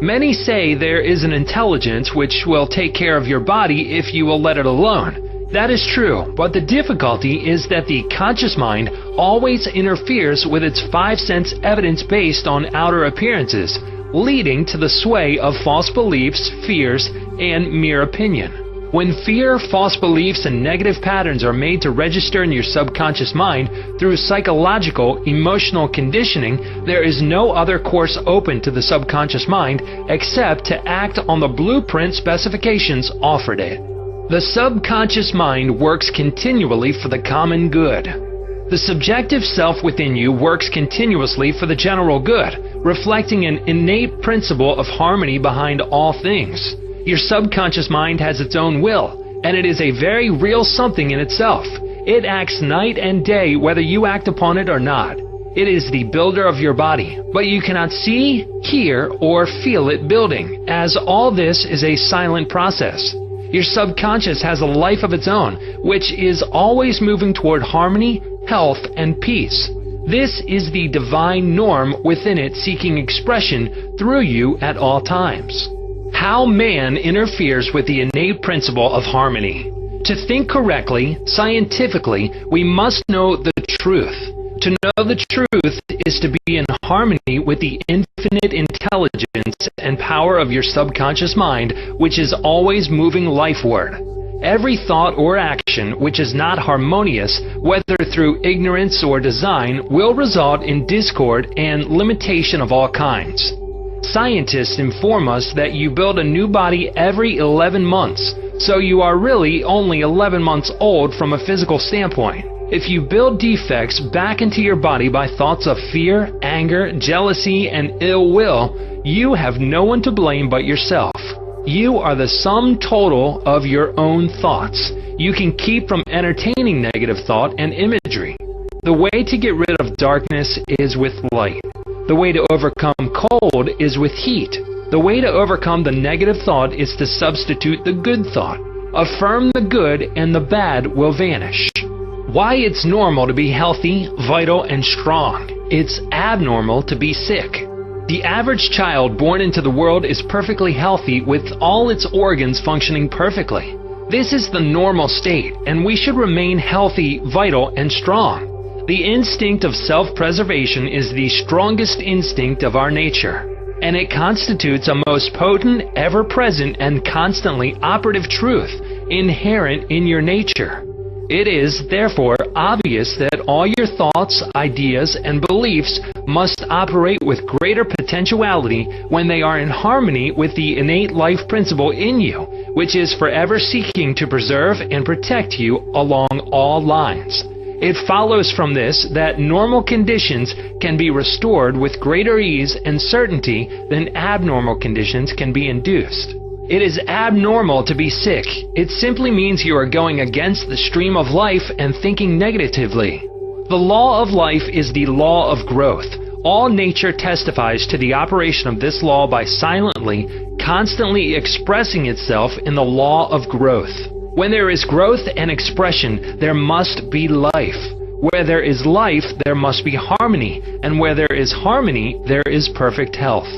Many say there is an intelligence which will take care of your body if you will let it alone. That is true, but the difficulty is that the conscious mind always interferes with its five-sense evidence based on outer appearances, leading to the sway of false beliefs, fears, and mere opinion. When fear, false beliefs, and negative patterns are made to register in your subconscious mind through psychological, emotional conditioning, there is no other course open to the subconscious mind except to act on the blueprint specifications offered it. The subconscious mind works continually for the common good. The subjective self within you works continuously for the general good, reflecting an innate principle of harmony behind all things. Your subconscious mind has its own will, and it is a very real something in itself. It acts night and day whether you act upon it or not. It is the builder of your body, but you cannot see, hear, or feel it building, as all this is a silent process. Your subconscious has a life of its own, which is always moving toward harmony, health, and peace. This is the divine norm within it seeking expression through you at all times. How man interferes with the innate principle of harmony. To think correctly, scientifically, we must know the truth. To know the truth is to be in harmony with the infinite intelligence and power of your subconscious mind, which is always moving lifeward. Every thought or action which is not harmonious, whether through ignorance or design, will result in discord and limitation of all kinds. Scientists inform us that you build a new body every 11 months, so you are really only 11 months old from a physical standpoint. If you build defects back into your body by thoughts of fear, anger, jealousy, and ill will, you have no one to blame but yourself. You are the sum total of your own thoughts. You can keep from entertaining negative thought and imagery. The way to get rid of darkness is with light. The way to overcome cold is with heat. The way to overcome the negative thought is to substitute the good thought. Affirm the good and the bad will vanish. Why it's normal to be healthy, vital, and strong. It's abnormal to be sick. The average child born into the world is perfectly healthy with all its organs functioning perfectly. This is the normal state, and we should remain healthy, vital, and strong. The instinct of self-preservation is the strongest instinct of our nature, and it constitutes a most potent, ever-present, and constantly operative truth inherent in your nature. It is, therefore, obvious that all your thoughts, ideas, and beliefs must operate with greater potentiality when they are in harmony with the innate life principle in you, which is forever seeking to preserve and protect you along all lines. It follows from this that normal conditions can be restored with greater ease and certainty than abnormal conditions can be induced. It is abnormal to be sick. It simply means you are going against the stream of life and thinking negatively. The law of life is the law of growth. All nature testifies to the operation of this law by silently, constantly expressing itself in the law of growth. When there is growth and expression, there must be life. Where there is life, there must be harmony. And where there is harmony, there is perfect health.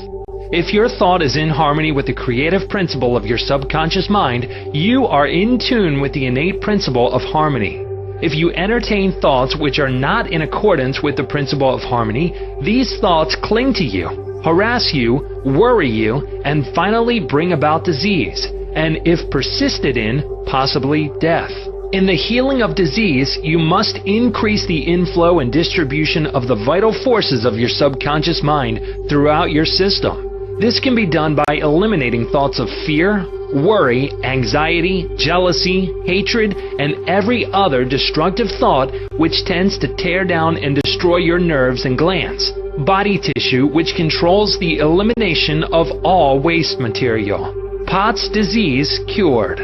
If your thought is in harmony with the creative principle of your subconscious mind, you are in tune with the innate principle of harmony. If you entertain thoughts which are not in accordance with the principle of harmony, these thoughts cling to you, harass you, worry you, and finally bring about disease, and if persisted in, possibly death. In the healing of disease, you must increase the inflow and distribution of the vital forces of your subconscious mind throughout your system. This can be done by eliminating thoughts of fear, worry, anxiety, jealousy, hatred, and every other destructive thought which tends to tear down and destroy your nerves and glands, body tissue which controls the elimination of all waste material. POTS disease cured.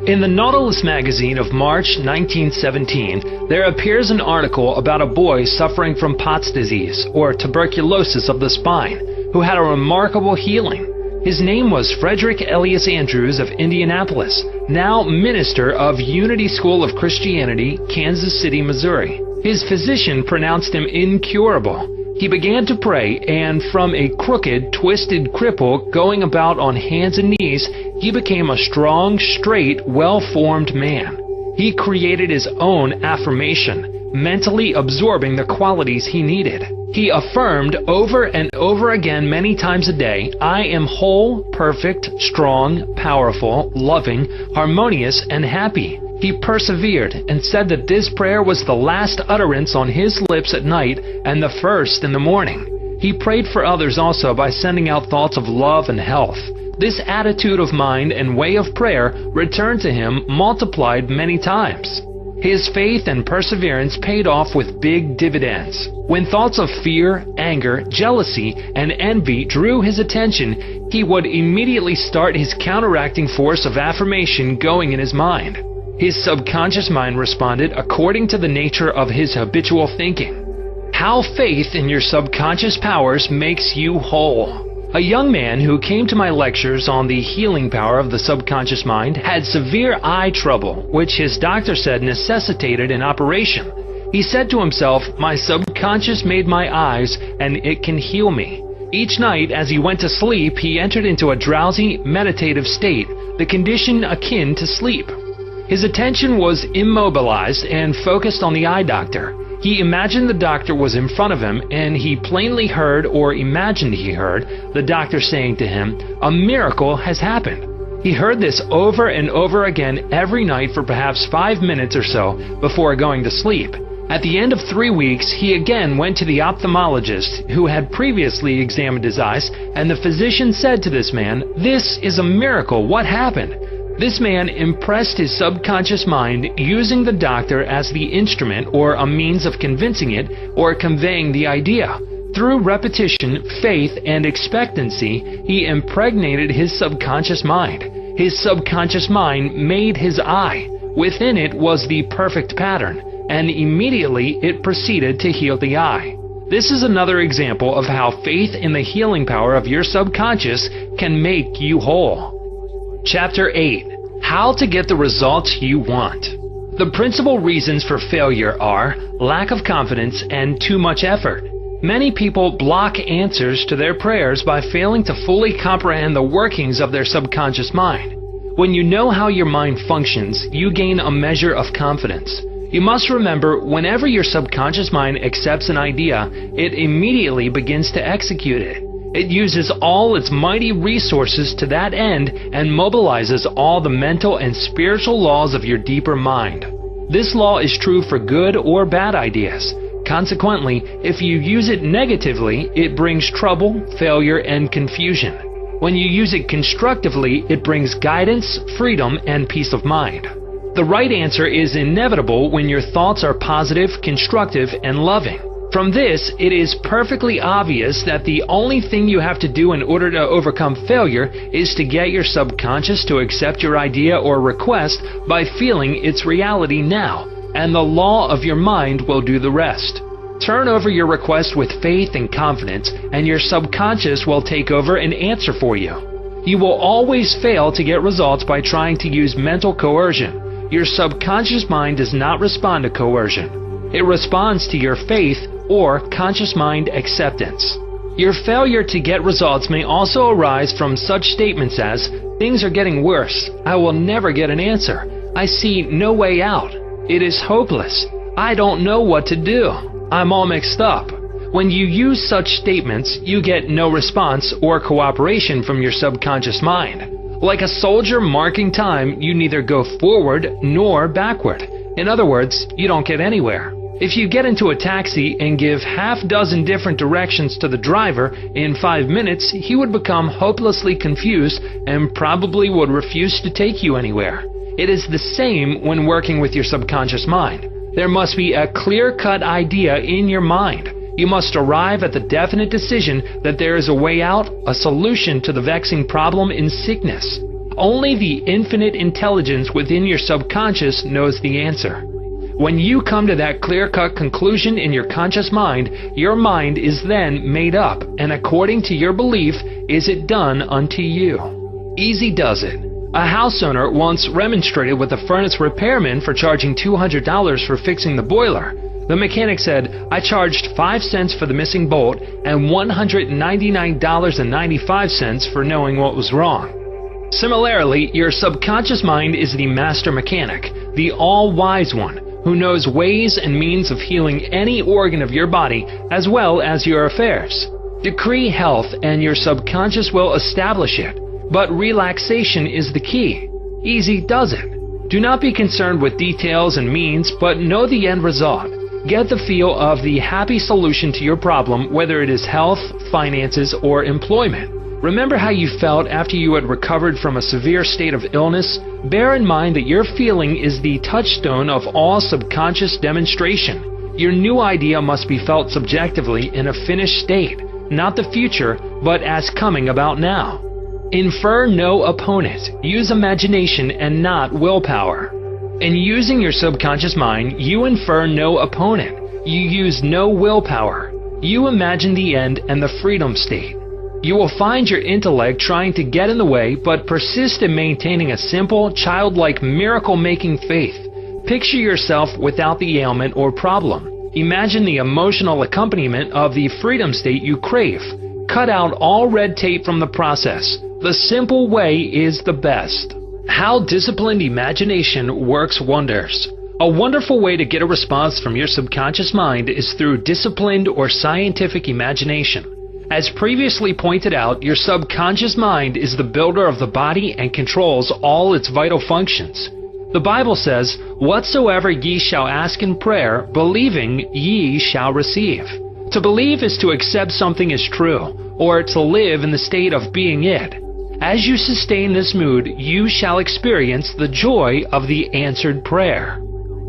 In the Nautilus magazine of March 1917, there appears an article about a boy suffering from POTS disease, or tuberculosis of the spine, who had a remarkable healing. His name was Frederick Elias Andrews of Indianapolis, now minister of Unity School of Christianity, Kansas City, Missouri. His physician pronounced him incurable. He began to pray, and from a crooked, twisted cripple going about on hands and knees, he became a strong, straight, well-formed man. He created his own affirmation, mentally absorbing the qualities he needed. He affirmed over and over again many times a day, "I am whole, perfect, strong, powerful, loving, harmonious, and happy." He persevered and said that this prayer was the last utterance on his lips at night and the first in the morning. He prayed for others also by sending out thoughts of love and health. This attitude of mind and way of prayer returned to him multiplied many times. His faith and perseverance paid off with big dividends. When thoughts of fear, anger, jealousy, and envy drew his attention, he would immediately start his counteracting force of affirmation going in his mind. His subconscious mind responded according to the nature of his habitual thinking. How faith in your subconscious powers makes you whole. A young man who came to my lectures on the healing power of the subconscious mind had severe eye trouble, which his doctor said necessitated an operation. He said to himself, "My subconscious made my eyes, and it can heal me." Each night as he went to sleep, he entered into a drowsy, meditative state, the condition akin to sleep. His attention was immobilized and focused on the eye doctor. He imagined the doctor was in front of him, and he plainly heard, or imagined he heard, the doctor saying to him, "A miracle has happened." He heard this over and over again every night for perhaps 5 minutes or so before going to sleep. At the end of 3 weeks, he again went to the ophthalmologist who had previously examined his eyes, and the physician said to this man, "This is a miracle. What happened?" This man impressed his subconscious mind using the doctor as the instrument or a means of convincing it or conveying the idea. Through repetition, faith, and expectancy, he impregnated his subconscious mind. His subconscious mind made his eye. Within it was the perfect pattern, and immediately it proceeded to heal the eye. This is another example of how faith in the healing power of your subconscious can make you whole. Chapter 8. How to get the results you want. The principal reasons for failure are lack of confidence and too much effort. Many people block answers to their prayers by failing to fully comprehend the workings of their subconscious mind. When you know how your mind functions, you gain a measure of confidence. You must remember, whenever your subconscious mind accepts an idea, it immediately begins to execute it. It uses all its mighty resources to that end and mobilizes all the mental and spiritual laws of your deeper mind. This law is true for good or bad ideas. Consequently, if you use it negatively, it brings trouble, failure, and confusion. When you use it constructively, it brings guidance, freedom, and peace of mind. The right answer is inevitable when your thoughts are positive, constructive, and loving. From this, it is perfectly obvious that the only thing you have to do in order to overcome failure is to get your subconscious to accept your idea or request by feeling its reality now, and the law of your mind will do the rest. Turn over your request with faith and confidence, and your subconscious will take over and answer for you. You will always fail to get results by trying to use mental coercion. Your subconscious mind does not respond to coercion. It responds to your faith or conscious mind acceptance. Your failure to get results may also arise from such statements as, "Things are getting worse. I will never get an answer. I see no way out. It is hopeless. I don't know what to do. I'm all mixed up." When you use such statements, you get no response or cooperation from your subconscious mind. Like a soldier marking time, you neither go forward nor backward. In other words, you don't get anywhere. If you get into a taxi and give half dozen different directions to the driver, in 5 minutes he would become hopelessly confused and probably would refuse to take you anywhere. It is the same when working with your subconscious mind. There must be a clear-cut idea in your mind. You must arrive at the definite decision that there is a way out, a solution to the vexing problem in sickness. Only the infinite intelligence within your subconscious knows the answer. When you come to that clear-cut conclusion in your conscious mind, your mind is then made up, and according to your belief, is it done unto you. Easy does it. A house owner once remonstrated with a furnace repairman for charging $200 for fixing the boiler. The mechanic said, "I charged 5 cents for the missing bolt and $199.95 for knowing what was wrong." Similarly, your subconscious mind is the master mechanic, the all-wise one, who knows ways and means of healing any organ of your body as well as your affairs. Decree health and your subconscious will establish it, but relaxation is the key. Easy does it. Do not be concerned with details and means, but know the end result. Get the feel of the happy solution to your problem, whether it is health, finances, or employment. Remember how you felt after you had recovered from a severe state of illness? Bear in mind that your feeling is the touchstone of all subconscious demonstration. Your new idea must be felt subjectively in a finished state, not the future, but as coming about now. Infer no opponent. Use imagination and not willpower. In using your subconscious mind, you infer no opponent. You use no willpower. You imagine the end and the freedom state. You will find your intellect trying to get in the way, but persist in maintaining a simple, childlike, miracle-making faith. Picture yourself without the ailment or problem. Imagine the emotional accompaniment of the freedom state you crave. Cut out all red tape from the process. The simple way is the best. How disciplined imagination works wonders. A wonderful way to get a response from your subconscious mind is through disciplined or scientific imagination. As previously pointed out, your subconscious mind is the builder of the body and controls all its vital functions. The Bible says, "Whatsoever ye shall ask in prayer, believing ye shall receive." To believe is to accept something as true, or to live in the state of being it. As you sustain this mood, you shall experience the joy of the answered prayer.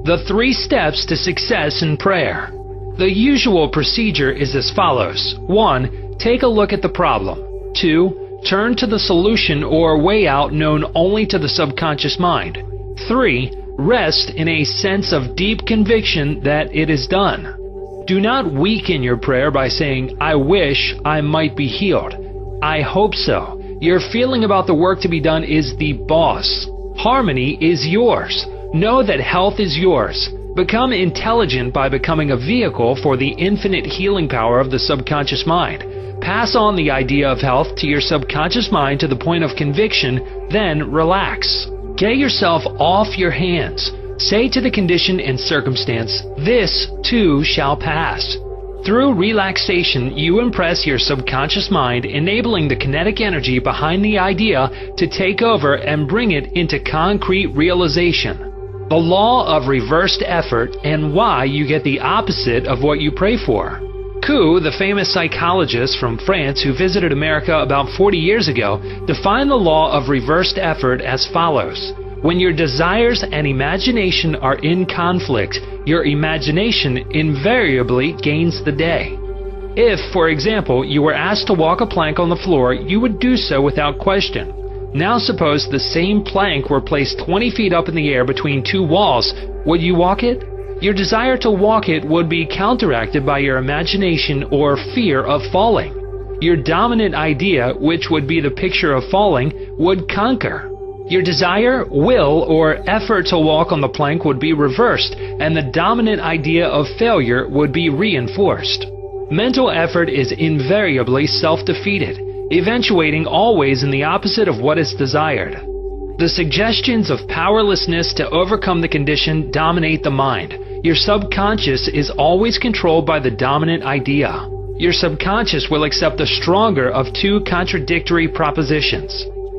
The 3 steps to success in prayer. The usual procedure is as follows. 1. Take a look at the problem. 2. Turn to the solution or way out known only to the subconscious mind. 3. Rest in a sense of deep conviction that it is done. Do not weaken your prayer by saying, "I wish I might be healed. I hope so." Your feeling about the work to be done is the boss. Harmony is yours. Know that health is yours. Become intelligent by becoming a vehicle for the infinite healing power of the subconscious mind. Pass on the idea of health to your subconscious mind to the point of conviction, then relax. Get yourself off your hands. Say to the condition and circumstance, "This too shall pass." Through relaxation, you impress your subconscious mind, enabling the kinetic energy behind the idea to take over and bring it into concrete realization. The law of reversed effort and why you get the opposite of what you pray for. Kuhn, the famous psychologist from France who visited America about 40 years ago, defined the law of reversed effort as follows. When your desires and imagination are in conflict, your imagination invariably gains the day. If, for example, you were asked to walk a plank on the floor, you would do so without question. Now suppose the same plank were placed 20 feet up in the air between two walls. Would you walk it? Your desire to walk it would be counteracted by your imagination or fear of falling. Your dominant idea, which would be the picture of falling, would conquer. Your desire, will, or effort to walk on the plank would be reversed, and the dominant idea of failure would be reinforced. Mental effort is invariably self-defeated, eventuating always in the opposite of what is desired. The suggestions of powerlessness to overcome the condition dominate the mind. Your subconscious is always controlled by the dominant idea. Your subconscious will accept the stronger of two contradictory propositions.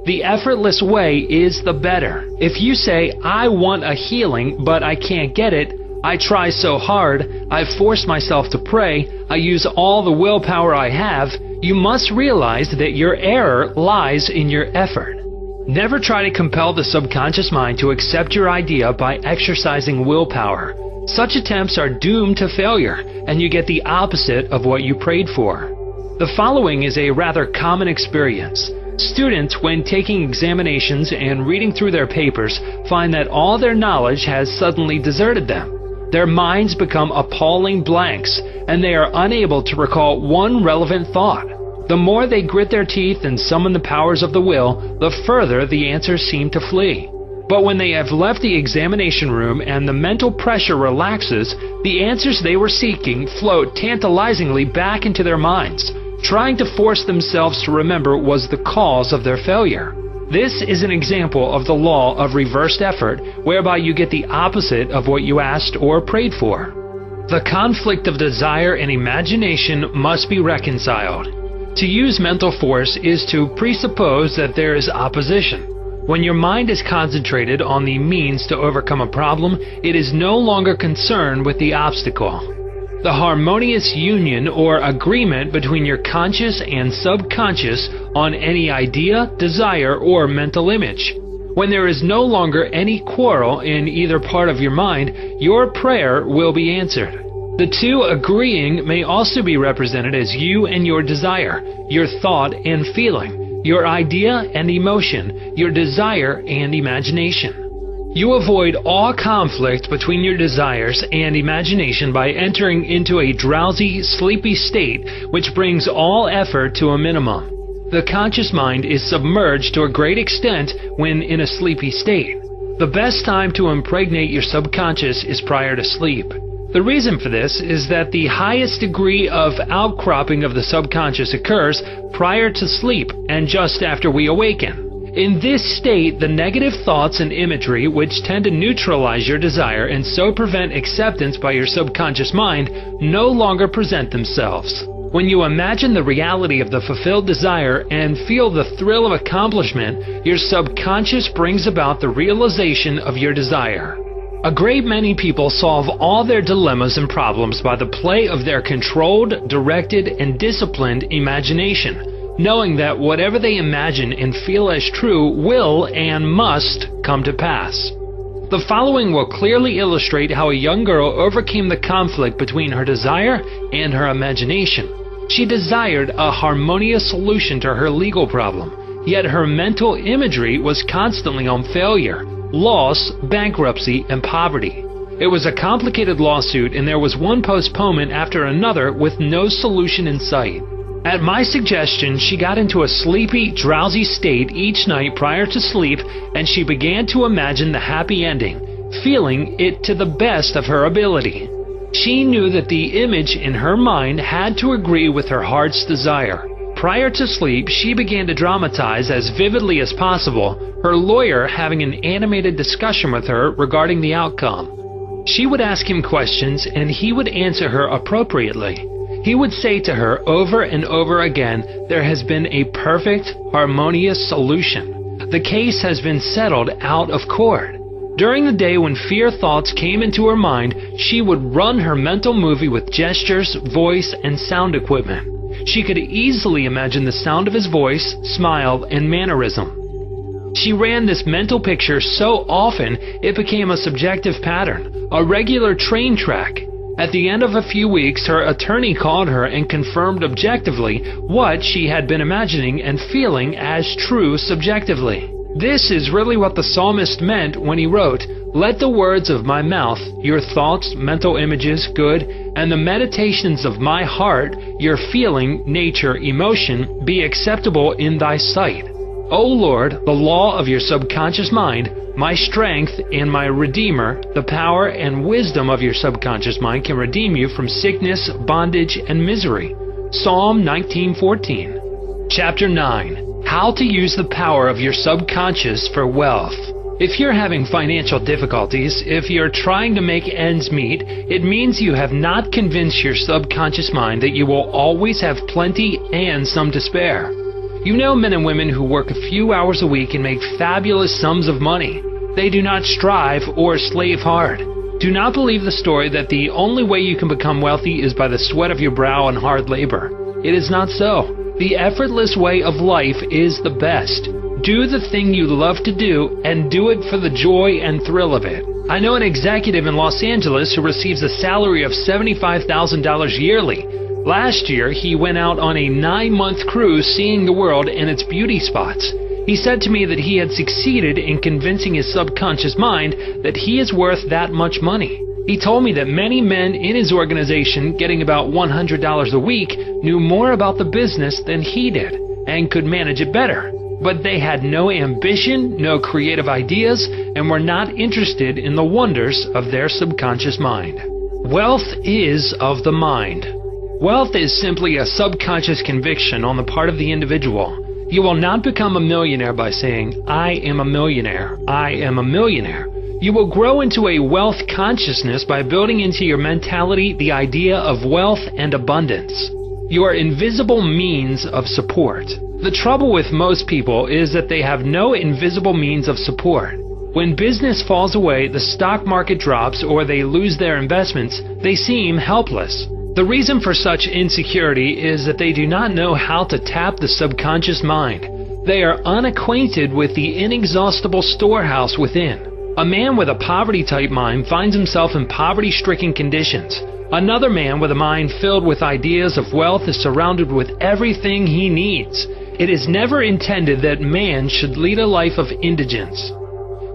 The effortless way is the better. If you say, I want a healing, but I can't get it, I try so hard, I've forced myself to pray, I use all the willpower I have, you must realize that your error lies in your effort. Never try to compel the subconscious mind to accept your idea by exercising willpower. Such attempts are doomed to failure, and you get the opposite of what you prayed for. The following is a rather common experience. Students, when taking examinations and reading through their papers, find that all their knowledge has suddenly deserted them. Their minds become appalling blanks, and they are unable to recall one relevant thought. The more they grit their teeth and summon the powers of the will, the further the answers seem to flee. But when they have left the examination room and the mental pressure relaxes, the answers they were seeking float tantalizingly back into their minds. Trying to force themselves to remember was the cause of their failure. This is an example of the law of reversed effort, whereby you get the opposite of what you asked or prayed for. The conflict of desire and imagination must be reconciled. To use mental force is to presuppose that there is opposition. When your mind is concentrated on the means to overcome a problem, it is no longer concerned with the obstacle. The harmonious union or agreement between your conscious and subconscious on any idea, desire, or mental image. When there is no longer any quarrel in either part of your mind, your prayer will be answered. The two agreeing may also be represented as you and your desire, your thought and feeling, your idea and emotion, your desire and imagination. You avoid all conflict between your desires and imagination by entering into a drowsy, sleepy state which brings all effort to a minimum. The conscious mind is submerged to a great extent when in a sleepy state. The best time to impregnate your subconscious is prior to sleep. The reason for this is that the highest degree of outcropping of the subconscious occurs prior to sleep and just after we awaken. In this state, the negative thoughts and imagery which tend to neutralize your desire and so prevent acceptance by your subconscious mind no longer present themselves. When you imagine the reality of the fulfilled desire and feel the thrill of accomplishment, your subconscious brings about the realization of your desire. A great many people solve all their dilemmas and problems by the play of their controlled, directed, and disciplined imagination, knowing that whatever they imagine and feel as true will and must come to pass. The following will clearly illustrate how a young girl overcame the conflict between her desire and her imagination. She desired a harmonious solution to her legal problem, yet her mental imagery was constantly on failure, loss, bankruptcy, and poverty. It was a complicated lawsuit, and there was one postponement after another with no solution in sight. At my suggestion, she got into a sleepy, drowsy state each night prior to sleep, and she began to imagine the happy ending, feeling it to the best of her ability. She knew that the image in her mind had to agree with her heart's desire. Prior to sleep, she began to dramatize as vividly as possible, her lawyer having an animated discussion with her regarding the outcome. She would ask him questions, and he would answer her appropriately. He would say to her over and over again, there has been a perfect, harmonious solution. The case has been settled out of court. During the day when fear thoughts came into her mind, she would run her mental movie with gestures, voice, and sound equipment. She could easily imagine the sound of his voice, smile, and mannerism. She ran this mental picture so often it became a subjective pattern, a regular train track. At the end of a few weeks, her attorney called her and confirmed objectively what she had been imagining and feeling as true subjectively. This is really what the psalmist meant when he wrote, "Let the words of my mouth, your thoughts, mental images, good, and the meditations of my heart, your feeling, nature, emotion, be acceptable in thy sight. O Lord, the law of your subconscious mind, my strength and my redeemer, the power and wisdom of your subconscious mind can redeem you from sickness, bondage, and misery." Psalm 19:14. Chapter 9. How to use the power of your subconscious for wealth. If you're having financial difficulties, if you're trying to make ends meet, it means you have not convinced your subconscious mind that you will always have plenty and some to spare. You know men and women who work a few hours a week and make fabulous sums of money. They do not strive or slave hard. Do not believe the story that the only way you can become wealthy is by the sweat of your brow and hard labor. It is not so. The effortless way of life is the best. Do the thing you love to do and do it for the joy and thrill of it. I know an executive in Los Angeles who receives a salary of $75,000 yearly. Last year, he went out on a 9-month cruise seeing the world and its beauty spots. He said to me that he had succeeded in convincing his subconscious mind that he is worth that much money. He told me that many men in his organization, getting about $100 a week, knew more about the business than he did and could manage it better. But they had no ambition, no creative ideas, and were not interested in the wonders of their subconscious mind. Wealth is of the mind. Wealth is simply a subconscious conviction on the part of the individual. You will not become a millionaire by saying, "I am a millionaire, I am a millionaire." You will grow into a wealth consciousness by building into your mentality the idea of wealth and abundance. Your invisible means of support. The trouble with most people is that they have no invisible means of support. When business falls away, the stock market drops, or they lose their investments, they seem helpless. The reason for such insecurity is that they do not know how to tap the subconscious mind. They are unacquainted with the inexhaustible storehouse within. A man with a poverty-type mind finds himself in poverty-stricken conditions. Another man with a mind filled with ideas of wealth is surrounded with everything he needs. It is never intended that man should lead a life of indigence.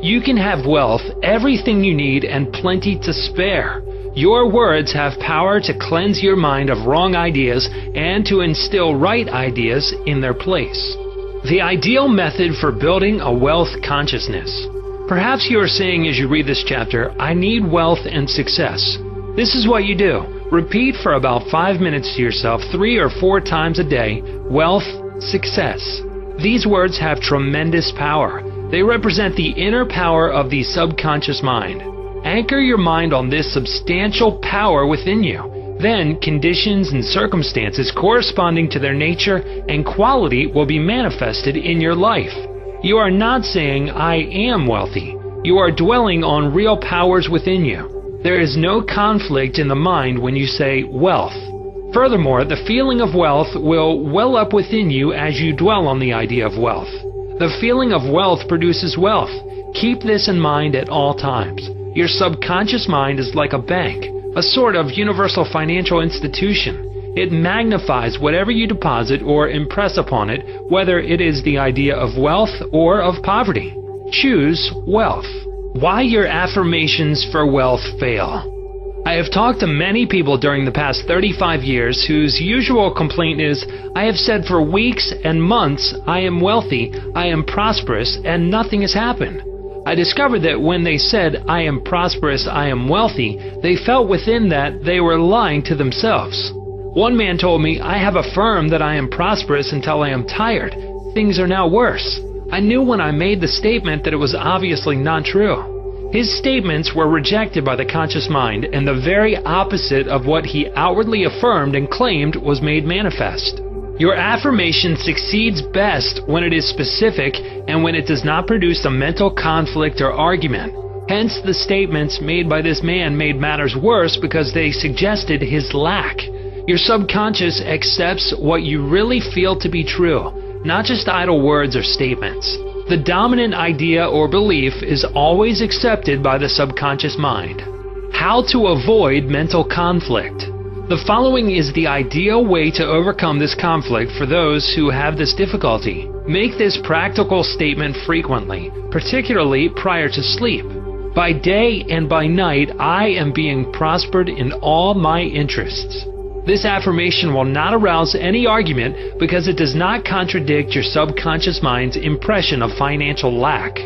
You can have wealth, everything you need, and plenty to spare. Your words have power to cleanse your mind of wrong ideas and to instill right ideas in their place. The ideal method for building a wealth consciousness. Perhaps you are saying as you read this chapter, "I need wealth and success." This is what you do. Repeat for about 5 minutes to yourself 3 or 4 times a day, wealth, success. These words have tremendous power. They represent the inner power of the subconscious mind. Anchor your mind on this substantial power within you. Then, conditions and circumstances corresponding to their nature and quality will be manifested in your life. You are not saying, "I am wealthy." You are dwelling on real powers within you. There is no conflict in the mind when you say wealth. Furthermore, the feeling of wealth will well up within you as you dwell on the idea of wealth. The feeling of wealth produces wealth. Keep this in mind at all times. Your subconscious mind is like a bank, a sort of universal financial institution. It magnifies whatever you deposit or impress upon it, whether it is the idea of wealth or of poverty. Choose wealth. Why your affirmations for wealth fail. I have talked to many people during the past 35 years whose usual complaint is, "I have said for weeks and months, I am wealthy, I am prosperous, and nothing has happened." I discovered that when they said, "I am prosperous, I am wealthy," they felt within that they were lying to themselves. One man told me, "I have affirmed that I am prosperous until I am tired. Things are now worse." I knew when I made the statement that it was obviously not true. His statements were rejected by the conscious mind, and the very opposite of what he outwardly affirmed and claimed was made manifest. Your affirmation succeeds best when it is specific and when it does not produce a mental conflict or argument. Hence, the statements made by this man made matters worse because they suggested his lack. Your subconscious accepts what you really feel to be true, not just idle words or statements. The dominant idea or belief is always accepted by the subconscious mind. How to avoid mental conflict. The following is the ideal way to overcome this conflict for those who have this difficulty. Make this practical statement frequently, particularly prior to sleep. By day and by night, I am being prospered in all my interests. This affirmation will not arouse any argument because it does not contradict your subconscious mind's impression of financial lack.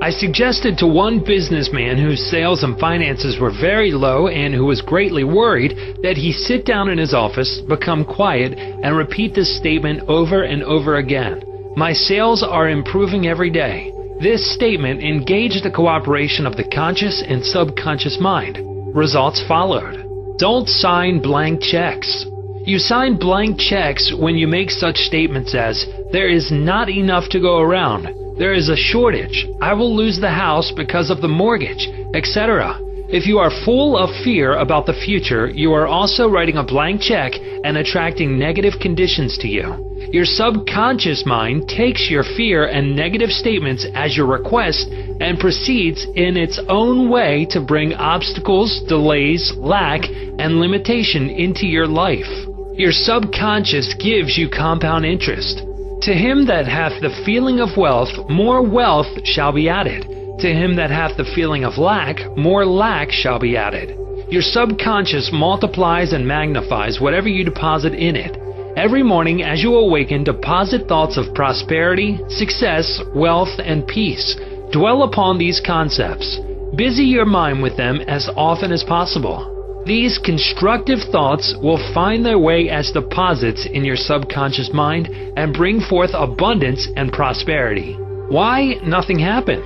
I suggested to one businessman whose sales and finances were very low and who was greatly worried that he sit down in his office, become quiet, and repeat this statement over and over again. My sales are improving every day. This statement engaged the cooperation of the conscious and subconscious mind. Results followed. Don't sign blank checks. You sign blank checks when you make such statements as, there is not enough to go around, there is a shortage, I will lose the house because of the mortgage, etc. If you are full of fear about the future, you are also writing a blank check and attracting negative conditions to you. Your subconscious mind takes your fear and negative statements as your request and proceeds in its own way to bring obstacles, delays, lack, and limitation into your life. Your subconscious gives you compound interest. To him that hath the feeling of wealth, more wealth shall be added. To him that hath the feeling of lack, more lack shall be added. Your subconscious multiplies and magnifies whatever you deposit in it. Every morning as you awaken, deposit thoughts of prosperity, success, wealth, and peace. Dwell upon these concepts. Busy your mind with them as often as possible. These constructive thoughts will find their way as deposits in your subconscious mind and bring forth abundance and prosperity. Why nothing happened?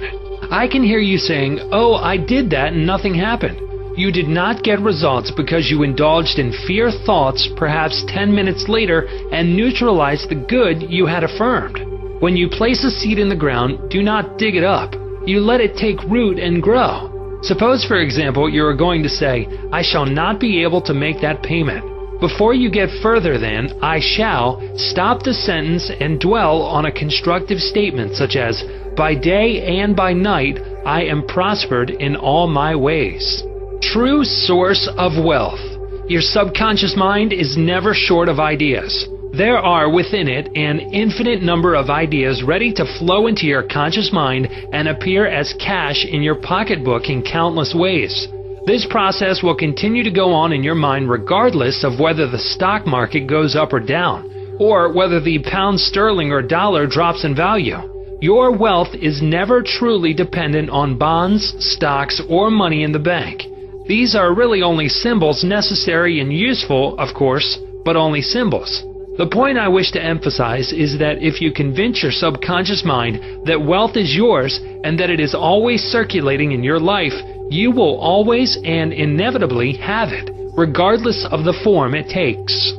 I can hear you saying, oh, I did that and nothing happened. You did not get results because you indulged in fear thoughts perhaps 10 minutes later and neutralized the good you had affirmed. When you place a seed in the ground, do not dig it up. You let it take root and grow. Suppose, for example, you are going to say, I shall not be able to make that payment. Before you get further than, I shall, stop the sentence and dwell on a constructive statement such as, by day and by night, I am prospered in all my ways. True source of wealth. Your subconscious mind is never short of ideas. There are within it an infinite number of ideas ready to flow into your conscious mind and appear as cash in your pocketbook in countless ways. This process will continue to go on in your mind regardless of whether the stock market goes up or down, or whether the pound sterling or dollar drops in value. Your wealth is never truly dependent on bonds, stocks, or money in the bank. These are really only symbols, necessary and useful, of course, but only symbols. The point I wish to emphasize is that if you convince your subconscious mind that wealth is yours and that it is always circulating in your life, you will always and inevitably have it, regardless of the form it takes.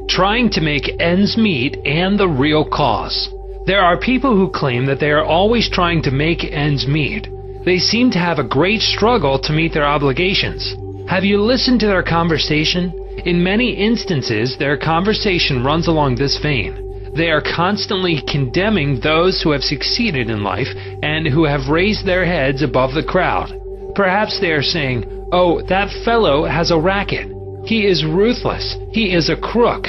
Trying to make ends meet and the real cause. There are people who claim that they are always trying to make ends meet. They seem to have a great struggle to meet their obligations. Have you listened to their conversation? In many instances, their conversation runs along this vein. They are constantly condemning those who have succeeded in life and who have raised their heads above the crowd. Perhaps they are saying, oh, that fellow has a racket. He is ruthless. He is a crook.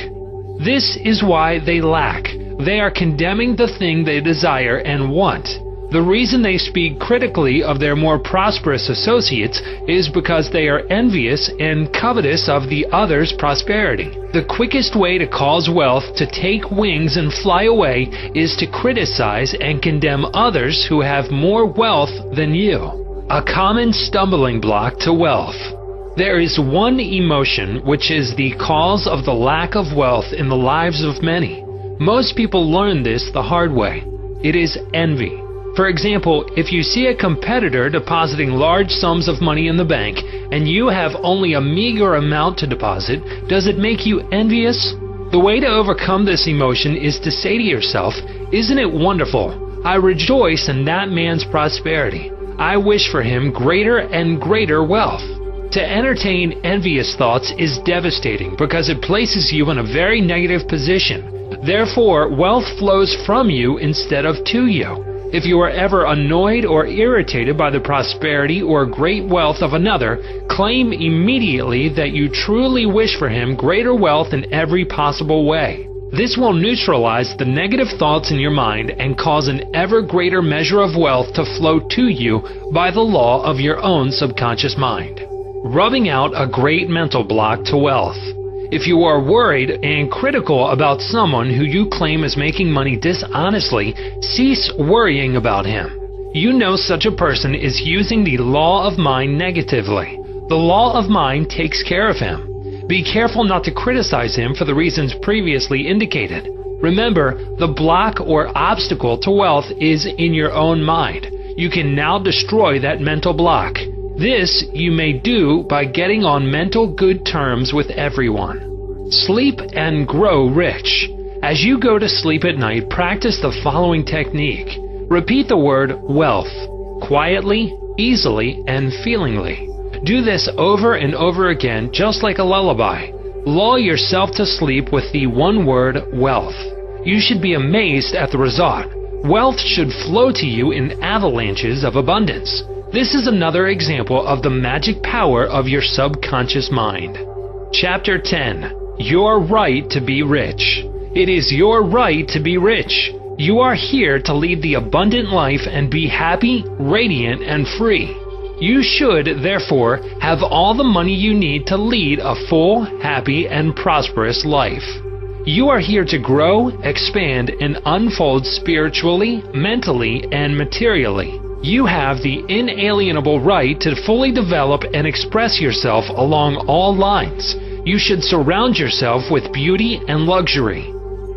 This is why they lack. They are condemning the thing they desire and want. The reason they speak critically of their more prosperous associates is because they are envious and covetous of the other's prosperity. The quickest way to cause wealth to take wings and fly away is to criticize and condemn others who have more wealth than you. A common stumbling block to wealth. There is one emotion which is the cause of the lack of wealth in the lives of many. Most people learn this the hard way. It is envy. For example, if you see a competitor depositing large sums of money in the bank and you have only a meager amount to deposit, does it make you envious? The way to overcome this emotion is to say to yourself, isn't it wonderful? I rejoice in that man's prosperity. I wish for him greater and greater wealth. To entertain envious thoughts is devastating because it places you in a very negative position. Therefore, wealth flows from you instead of to you. If you are ever annoyed or irritated by the prosperity or great wealth of another, claim immediately that you truly wish for him greater wealth in every possible way. This will neutralize the negative thoughts in your mind and cause an ever greater measure of wealth to flow to you by the law of your own subconscious mind. Rubbing out a great mental block to wealth. If you are worried and critical about someone who you claim is making money dishonestly, cease worrying about him. You know such a person is using the law of mind negatively. The law of mind takes care of him. Be careful not to criticize him for the reasons previously indicated. Remember, the block or obstacle to wealth is in your own mind. You can now destroy that mental block. This you may do by getting on mental good terms with everyone. Sleep and grow rich. As you go to sleep at night, practice the following technique. Repeat the word wealth, quietly, easily, and feelingly. Do this over and over again, just like a lullaby. Lull yourself to sleep with the one word wealth. You should be amazed at the result. Wealth should flow to you in avalanches of abundance. This is another example of the magic power of your subconscious mind. Chapter 10. Your right to be rich. It is your right to be rich. You are here to lead the abundant life and be happy, radiant, and free. You should, therefore, have all the money you need to lead a full, happy, and prosperous life. You are here to grow, expand, and unfold spiritually, mentally, and materially. You have the inalienable right to fully develop and express yourself along all lines. You should surround yourself with beauty and luxury.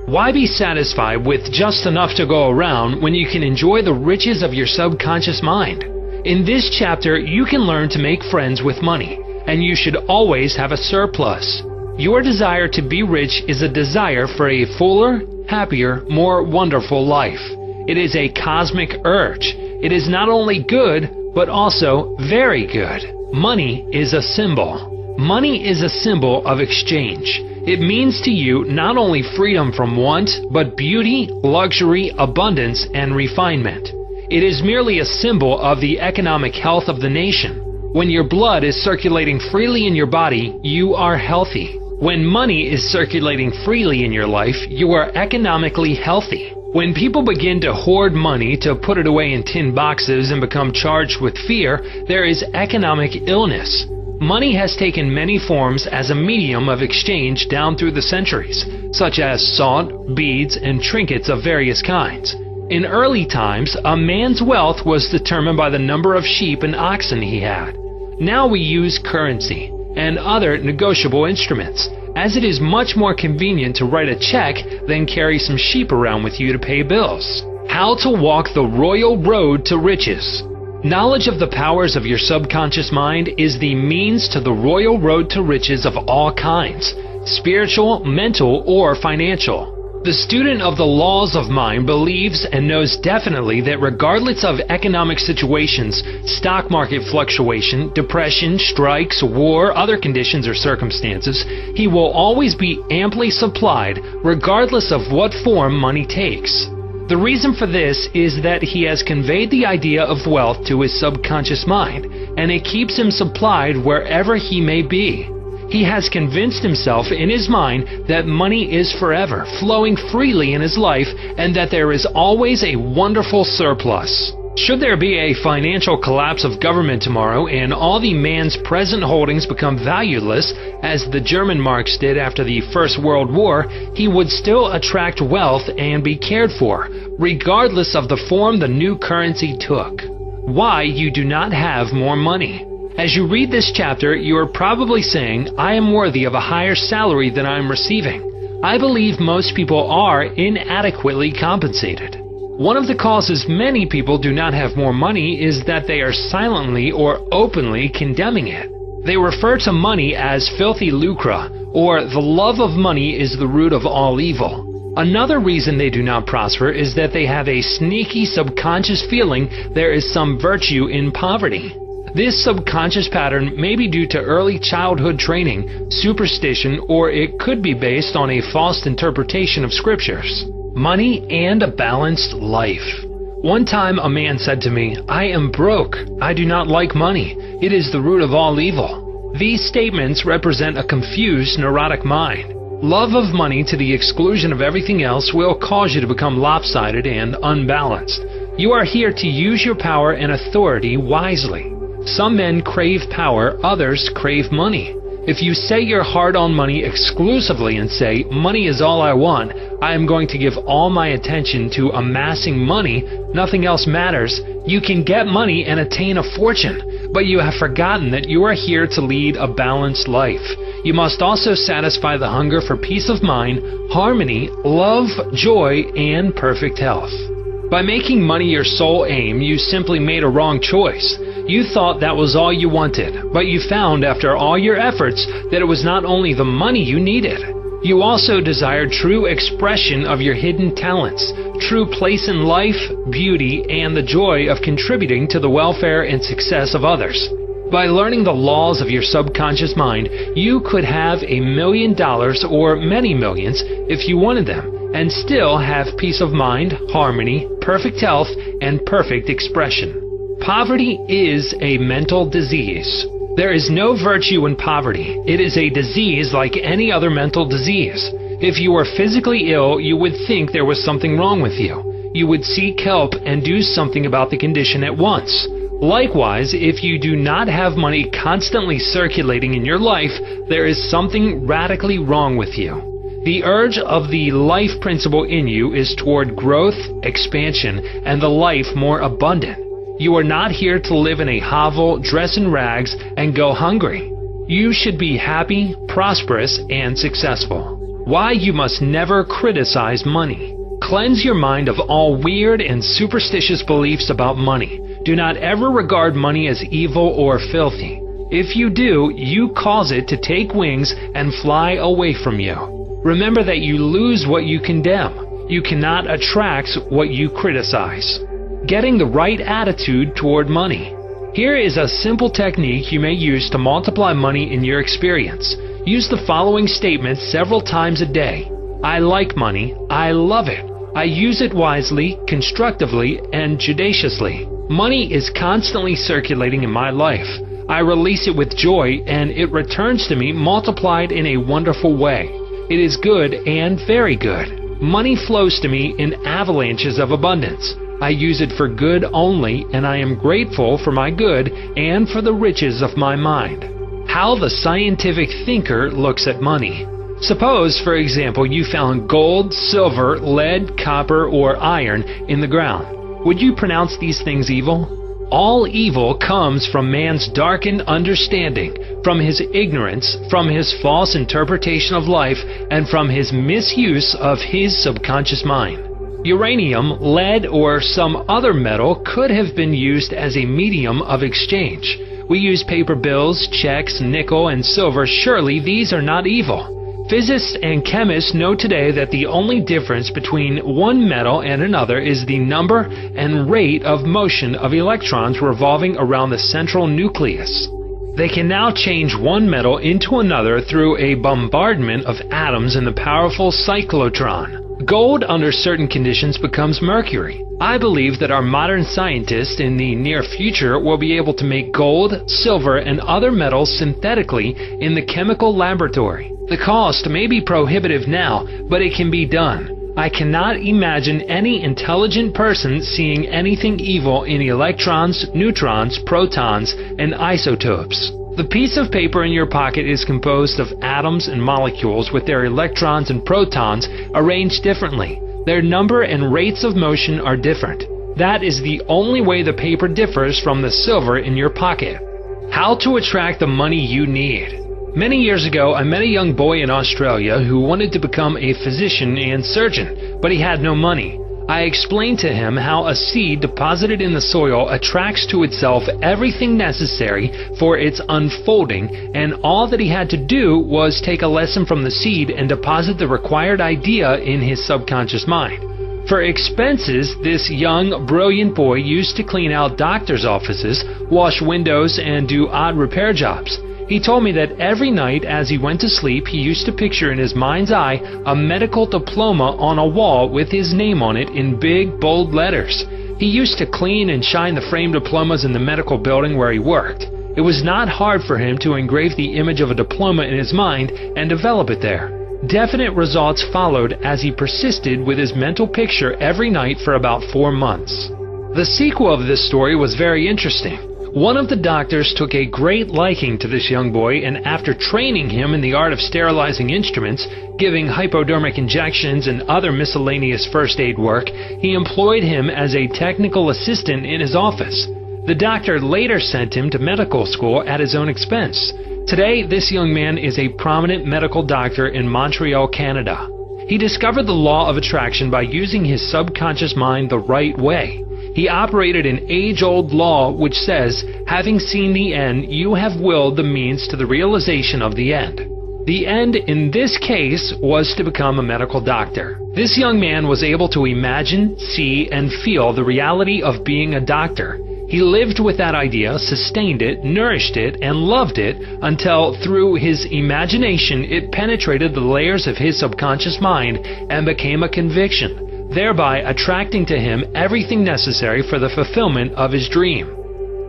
Why be satisfied with just enough to go around when you can enjoy the riches of your subconscious mind? In this chapter, you can learn to make friends with money, and you should always have a surplus. Your desire to be rich is a desire for a fuller, happier, more wonderful life. It is a cosmic urge. It is not only good, but also very good. Money is a symbol. Money is a symbol of exchange. It means to you not only freedom from want, but beauty, luxury, abundance, and refinement. It is merely a symbol of the economic health of the nation. When your blood is circulating freely in your body, you are healthy. When money is circulating freely in your life, you are economically healthy. When people begin to hoard money to put it away in tin boxes and become charged with fear, there is economic illness. Money has taken many forms as a medium of exchange down through the centuries, such as salt, beads, and trinkets of various kinds. In early times, a man's wealth was determined by the number of sheep and oxen he had. Now we use currency and other negotiable instruments, as it is much more convenient to write a check than carry some sheep around with you to pay bills. How to walk the royal road to riches. Knowledge of the powers of your subconscious mind is the means to the royal road to riches of all kinds, spiritual, mental, or financial. The student of the laws of mind believes and knows definitely that regardless of economic situations, stock market fluctuation, depression, strikes, war, other conditions or circumstances, he will always be amply supplied regardless of what form money takes. The reason for this is that he has conveyed the idea of wealth to his subconscious mind, and it keeps him supplied wherever he may be. He has convinced himself in his mind that money is forever, flowing freely in his life, and that there is always a wonderful surplus. Should there be a financial collapse of government tomorrow and all the man's present holdings become valueless, as the German marks did after the First World War, he would still attract wealth and be cared for, regardless of the form the new currency took. Why you do not have more money? As you read this chapter, you are probably saying, I am worthy of a higher salary than I am receiving. I believe most people are inadequately compensated. One of the causes many people do not have more money is that they are silently or openly condemning it. They refer to money as filthy lucre, or the love of money is the root of all evil. Another reason they do not prosper is that they have a sneaky subconscious feeling there is some virtue in poverty. This subconscious pattern may be due to early childhood training, superstition, or it could be based on a false interpretation of scriptures. Money and a balanced life. One time a man said to me, "I am broke. I do not like money. It is the root of all evil." These statements represent a confused, neurotic mind. Love of money to the exclusion of everything else will cause you to become lopsided and unbalanced. You are here to use your power and authority wisely. Some men crave power, others crave money. If you set your heart on money exclusively and say, "Money is all I want, I am going to give all my attention to amassing money, nothing else matters," you can get money and attain a fortune. But you have forgotten that you are here to lead a balanced life. You must also satisfy the hunger for peace of mind, harmony, love, joy, and perfect health. By making money your sole aim, you simply made a wrong choice. You thought that was all you wanted, but you found after all your efforts that it was not only the money you needed. You also desired true expression of your hidden talents, true place in life, beauty, and the joy of contributing to the welfare and success of others. By learning the laws of your subconscious mind, you could have $1 million or many millions if you wanted them, and still have peace of mind, harmony, perfect health, and perfect expression. Poverty is a mental disease. There is no virtue in poverty. It is a disease like any other mental disease. If you were physically ill, you would think there was something wrong with you. You would seek help and do something about the condition at once. Likewise, if you do not have money constantly circulating in your life, there is something radically wrong with you. The urge of the life principle in you is toward growth, expansion, and the life more abundant. You are not here to live in a hovel, dress in rags, and go hungry. You should be happy, prosperous, and successful. Why you must never criticize money. Cleanse your mind of all weird and superstitious beliefs about money. Do not ever regard money as evil or filthy. If you do, you cause it to take wings and fly away from you. Remember that you lose what you condemn. You cannot attract what you criticize. Getting the right attitude toward money. Here is a simple technique you may use to multiply money in your experience. Use the following statements several times a day. I like money. I love it. I use it wisely, constructively, and judiciously. Money is constantly circulating in my life. I release it with joy, and it returns to me multiplied in a wonderful way. It is good and very good. Money flows to me in avalanches of abundance. I use it for good only, and I am grateful for my good and for the riches of my mind. How the scientific thinker looks at money. Suppose, for example, you found gold, silver, lead, copper, or iron in the ground. Would you pronounce these things evil? All evil comes from man's darkened understanding, from his ignorance, from his false interpretation of life, and from his misuse of his subconscious mind. Uranium, lead, or some other metal could have been used as a medium of exchange. We use paper bills, checks, nickel, and silver. Surely these are not evil. Physicists and chemists know today that the only difference between one metal and another is the number and rate of motion of electrons revolving around the central nucleus. They can now change one metal into another through a bombardment of atoms in the powerful cyclotron. Gold, under certain conditions, becomes mercury. I believe that our modern scientists in the near future will be able to make gold, silver, and other metals synthetically in the chemical laboratory. The cost may be prohibitive now, but it can be done. I cannot imagine any intelligent person seeing anything evil in electrons, neutrons, protons, and isotopes. The piece of paper in your pocket is composed of atoms and molecules with their electrons and protons arranged differently. Their number and rates of motion are different. That is the only way the paper differs from the silver in your pocket. How to attract the money you need. Many years ago, I met a young boy in Australia who wanted to become a physician and surgeon, but he had no money. I explained to him how a seed deposited in the soil attracts to itself everything necessary for its unfolding, and all that he had to do was take a lesson from the seed and deposit the required idea in his subconscious mind. For expenses, this young, brilliant boy used to clean out doctors' offices, wash windows, and do odd repair jobs. He told me that every night as he went to sleep, he used to picture in his mind's eye a medical diploma on a wall with his name on it in big, bold letters. He used to clean and shine the framed diplomas in the medical building where he worked. It was not hard for him to engrave the image of a diploma in his mind and develop it there. Definite results followed as he persisted with his mental picture every night for about 4 months. The sequel of this story was very interesting. One of the doctors took a great liking to this young boy, and after training him in the art of sterilizing instruments, giving hypodermic injections and other miscellaneous first aid work, he employed him as a technical assistant in his office. The doctor later sent him to medical school at his own expense. Today, this young man is a prominent medical doctor in Montreal, Canada. He discovered the law of attraction by using his subconscious mind the right way. He operated an age-old law which says, having seen the end, you have willed the means to the realization of the end. The end in this case was to become a medical doctor. This young man was able to imagine, see, and feel the reality of being a doctor. He lived with that idea, sustained it, nourished it, and loved it until, through his imagination, it penetrated the layers of his subconscious mind and became a conviction, thereby attracting to him everything necessary for the fulfillment of his dream.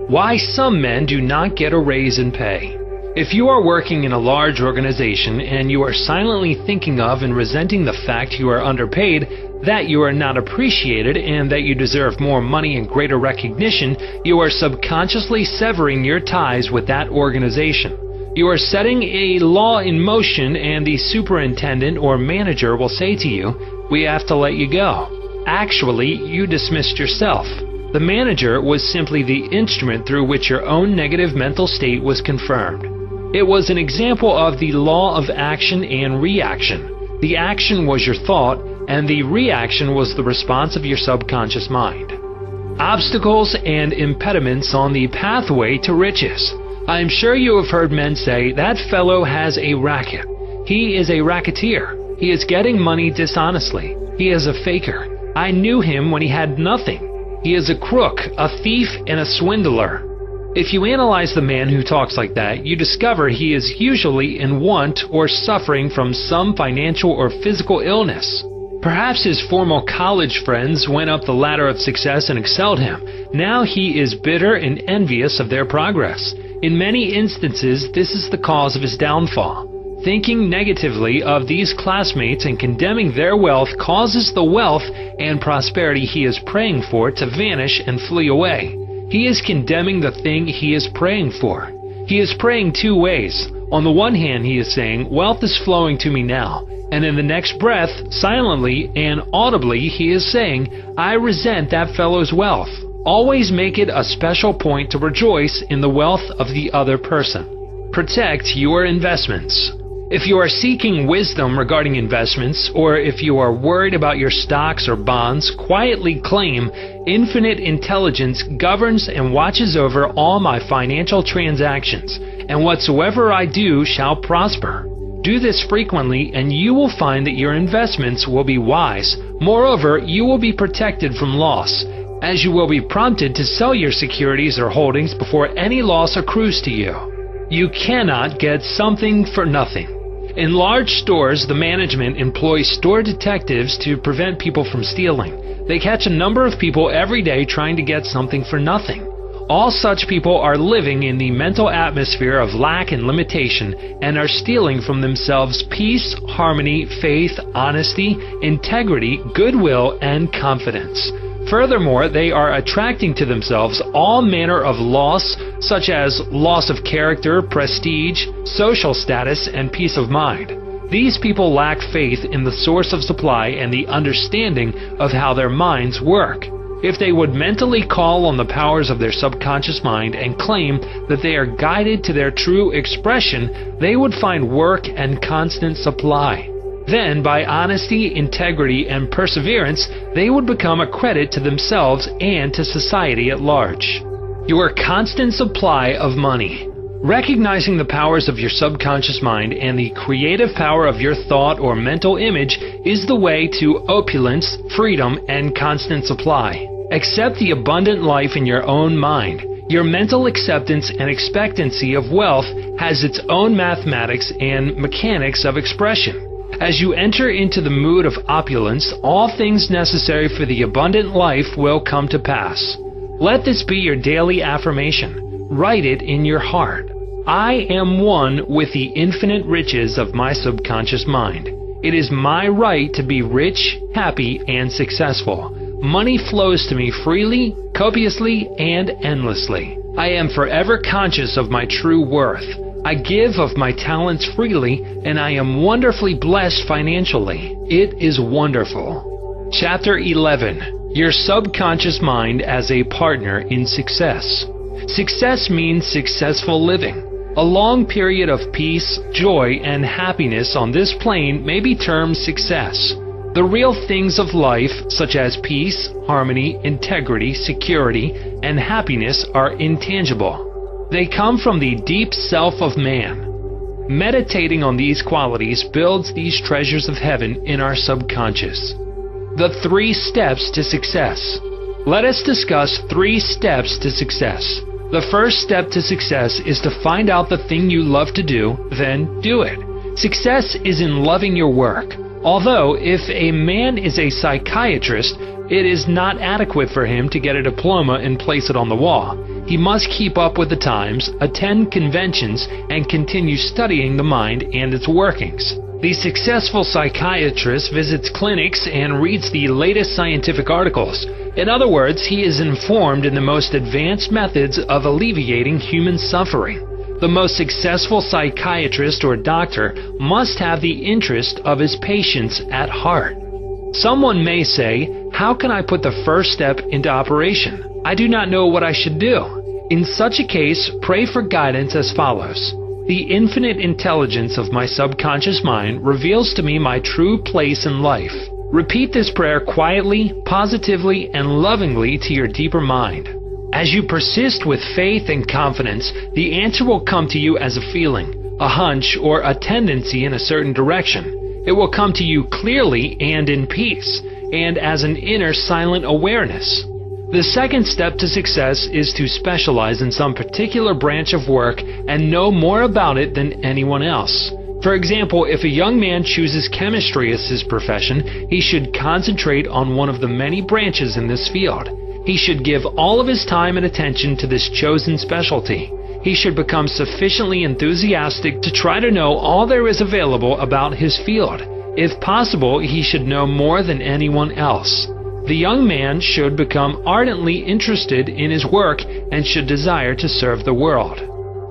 Why some men do not get a raise in pay. If you are working in a large organization and you are silently thinking of and resenting the fact you are underpaid, that you are not appreciated, and that you deserve more money and greater recognition, you are subconsciously severing your ties with that organization. You are setting a law in motion, and the superintendent or manager will say to you, "We have to let you go." Actually, you dismissed yourself. The manager was simply the instrument through which your own negative mental state was confirmed. It was an example of the law of action and reaction. The action was your thought, and the reaction was the response of your subconscious mind. Obstacles and impediments on the pathway to riches. I am sure you have heard men say, "That fellow has a racket. He is a racketeer. He is getting money dishonestly. He is a faker. I knew him when he had nothing. He is a crook, a thief, and a swindler." If you analyze the man who talks like that, you discover he is usually in want or suffering from some financial or physical illness. Perhaps his former college friends went up the ladder of success and excelled him. Now he is bitter and envious of their progress. In many instances, this is the cause of his downfall. Thinking negatively of these classmates and condemning their wealth causes the wealth and prosperity he is praying for to vanish and flee away. He is condemning the thing he is praying for. He is praying two ways. On the one hand, he is saying, "Wealth is flowing to me now." And in the next breath, silently and audibly, he is saying, "I resent that fellow's wealth." Always make it a special point to rejoice in the wealth of the other person. Protect your investments. If you are seeking wisdom regarding investments, or if you are worried about your stocks or bonds, quietly claim, "Infinite intelligence governs and watches over all my financial transactions, and whatsoever I do shall prosper." Do this frequently, and you will find that your investments will be wise. Moreover, you will be protected from loss, as you will be prompted to sell your securities or holdings before any loss accrues to you. You cannot get something for nothing. In large stores, the management employs store detectives to prevent people from stealing. They catch a number of people every day trying to get something for nothing. All such people are living in the mental atmosphere of lack and limitation, and are stealing from themselves peace, harmony, faith, honesty, integrity, goodwill, and confidence. Furthermore, they are attracting to themselves all manner of loss, such as loss of character, prestige, social status, and peace of mind. These people lack faith in the source of supply and the understanding of how their minds work. If they would mentally call on the powers of their subconscious mind and claim that they are guided to their true expression, they would find work and constant supply. Then, by honesty, integrity, and perseverance, they would become a credit to themselves and to society at large. Your constant supply of money. Recognizing the powers of your subconscious mind and the creative power of your thought or mental image is the way to opulence, freedom, and constant supply. Accept the abundant life in your own mind. Your mental acceptance and expectancy of wealth has its own mathematics and mechanics of expression. As you enter into the mood of opulence, all things necessary for the abundant life will come to pass. Let this be your daily affirmation. Write it in your heart. I am one with the infinite riches of my subconscious mind. It is my right to be rich, happy, and successful. Money flows to me freely, copiously, and endlessly. I am forever conscious of my true worth. I give of my talents freely, and I am wonderfully blessed financially. It is wonderful. Chapter 11. Your subconscious mind as a partner in success. Success means successful living. A long period of peace, joy, and happiness on this plane may be termed success. The real things of life, such as peace, harmony, integrity, security, and happiness, are intangible. They come from the deep self of man. Meditating on these qualities builds these treasures of heaven in our subconscious. The 3 steps to success. Let us discuss 3 steps to success. The first step to success is to find out the thing you love to do, then do it. Success is in loving your work. Although, if a man is a psychiatrist, it is not adequate for him to get a diploma and place it on the wall. He must keep up with the times, attend conventions, and continue studying the mind and its workings. The successful psychiatrist visits clinics and reads the latest scientific articles. In other words, he is informed in the most advanced methods of alleviating human suffering. The most successful psychiatrist or doctor must have the interest of his patients at heart. Someone may say, how can I put the first step into operation? I do not know what I should do. In such a case, pray for guidance as follows. The infinite intelligence of my subconscious mind reveals to me my true place in life. Repeat this prayer quietly, positively, and lovingly to your deeper mind. As you persist with faith and confidence, the answer will come to you as a feeling, a hunch, or a tendency in a certain direction. It will come to you clearly and in peace, and as an inner silent awareness. The second step to success is to specialize in some particular branch of work and know more about it than anyone else. For example, if a young man chooses chemistry as his profession, he should concentrate on one of the many branches in this field. He should give all of his time and attention to this chosen specialty. He should become sufficiently enthusiastic to try to know all there is available about his field. If possible, he should know more than anyone else. The young man should become ardently interested in his work and should desire to serve the world.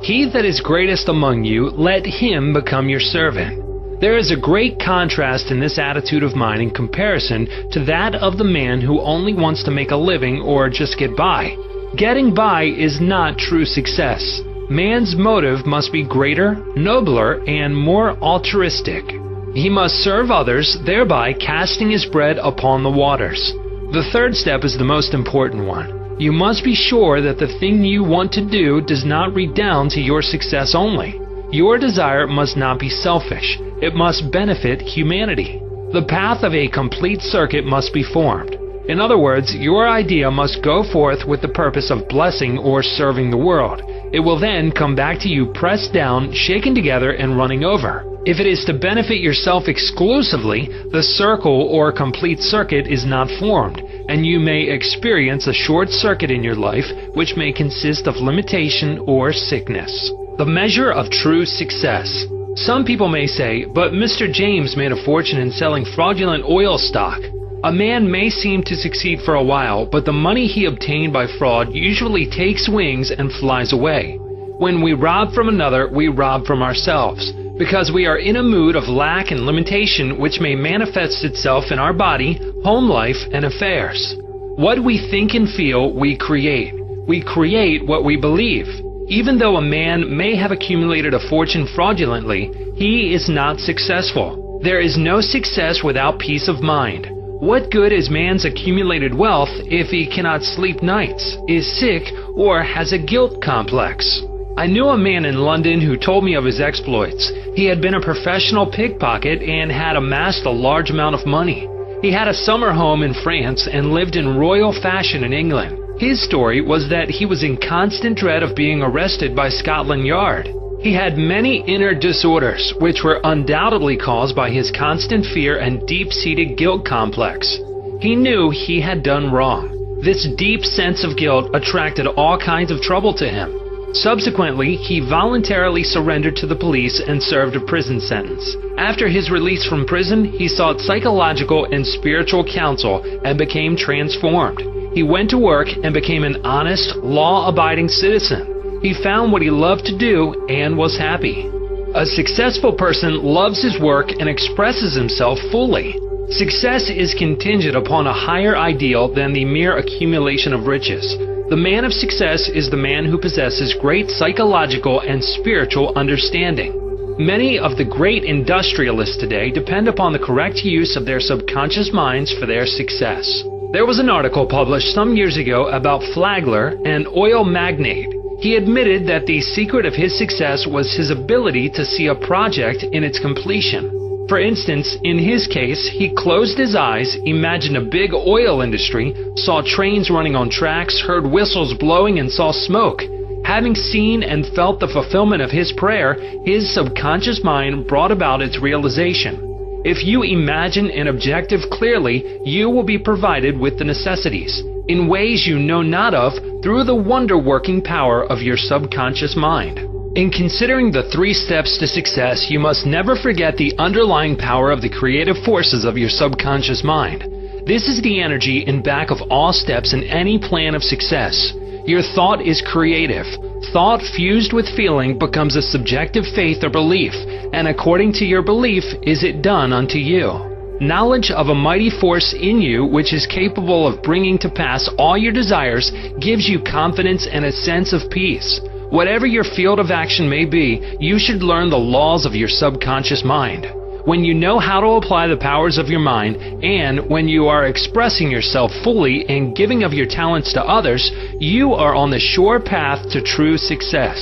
He that is greatest among you, let him become your servant. There is a great contrast in this attitude of mind in comparison to that of the man who only wants to make a living or just get by. Getting by is not true success. Man's motive must be greater, nobler, and more altruistic. He must serve others, thereby casting his bread upon the waters. The third step is the most important one. You must be sure that the thing you want to do does not redound to your success only. Your desire must not be selfish. It must benefit humanity. The path of a complete circuit must be formed. In other words, your idea must go forth with the purpose of blessing or serving the world. It will then come back to you pressed down, shaken together, and running over. If it is to benefit yourself exclusively, the circle or complete circuit is not formed, and you may experience a short circuit in your life which may consist of limitation or sickness. The measure of true success. Some people may say, but Mr. James made a fortune in selling fraudulent oil stock. A man may seem to succeed for a while, but the money he obtained by fraud usually takes wings and flies away. When we rob from another, we rob from ourselves, because we are in a mood of lack and limitation which may manifest itself in our body, home life, and affairs. What we think and feel, we create. We create what we believe. Even though a man may have accumulated a fortune fraudulently, he is not successful. There is no success without peace of mind. What good is man's accumulated wealth if he cannot sleep nights, is sick, or has a guilt complex? I knew a man in London who told me of his exploits. He had been a professional pickpocket and had amassed a large amount of money. He had a summer home in France and lived in royal fashion in England. His story was that he was in constant dread of being arrested by Scotland Yard. He had many inner disorders, which were undoubtedly caused by his constant fear and deep-seated guilt complex. He knew he had done wrong. This deep sense of guilt attracted all kinds of trouble to him. Subsequently, he voluntarily surrendered to the police and served a prison sentence. After his release from prison, he sought psychological and spiritual counsel and became transformed. He went to work and became an honest, law-abiding citizen. He found what he loved to do and was happy. A successful person loves his work and expresses himself fully. Success is contingent upon a higher ideal than the mere accumulation of riches. The man of success is the man who possesses great psychological and spiritual understanding. Many of the great industrialists today depend upon the correct use of their subconscious minds for their success. There was an article published some years ago about Flagler, an oil magnate. He admitted that the secret of his success was his ability to see a project in its completion. For instance, in his case, he closed his eyes, imagined a big oil industry, saw trains running on tracks, heard whistles blowing, and saw smoke. Having seen and felt the fulfillment of his prayer, his subconscious mind brought about its realization. If you imagine an objective clearly, you will be provided with the necessities, in ways you know not of, through the wonder-working power of your subconscious mind. In considering the 3 steps to success, you must never forget the underlying power of the creative forces of your subconscious mind. This is the energy in back of all steps in any plan of success. Your thought is creative. Thought fused with feeling becomes a subjective faith or belief, and according to your belief is it done unto you. Knowledge of a mighty force in you which is capable of bringing to pass all your desires gives you confidence and a sense of peace. Whatever your field of action may be, you should learn the laws of your subconscious mind. When you know how to apply the powers of your mind, and when you are expressing yourself fully and giving of your talents to others, you are on the sure path to true success.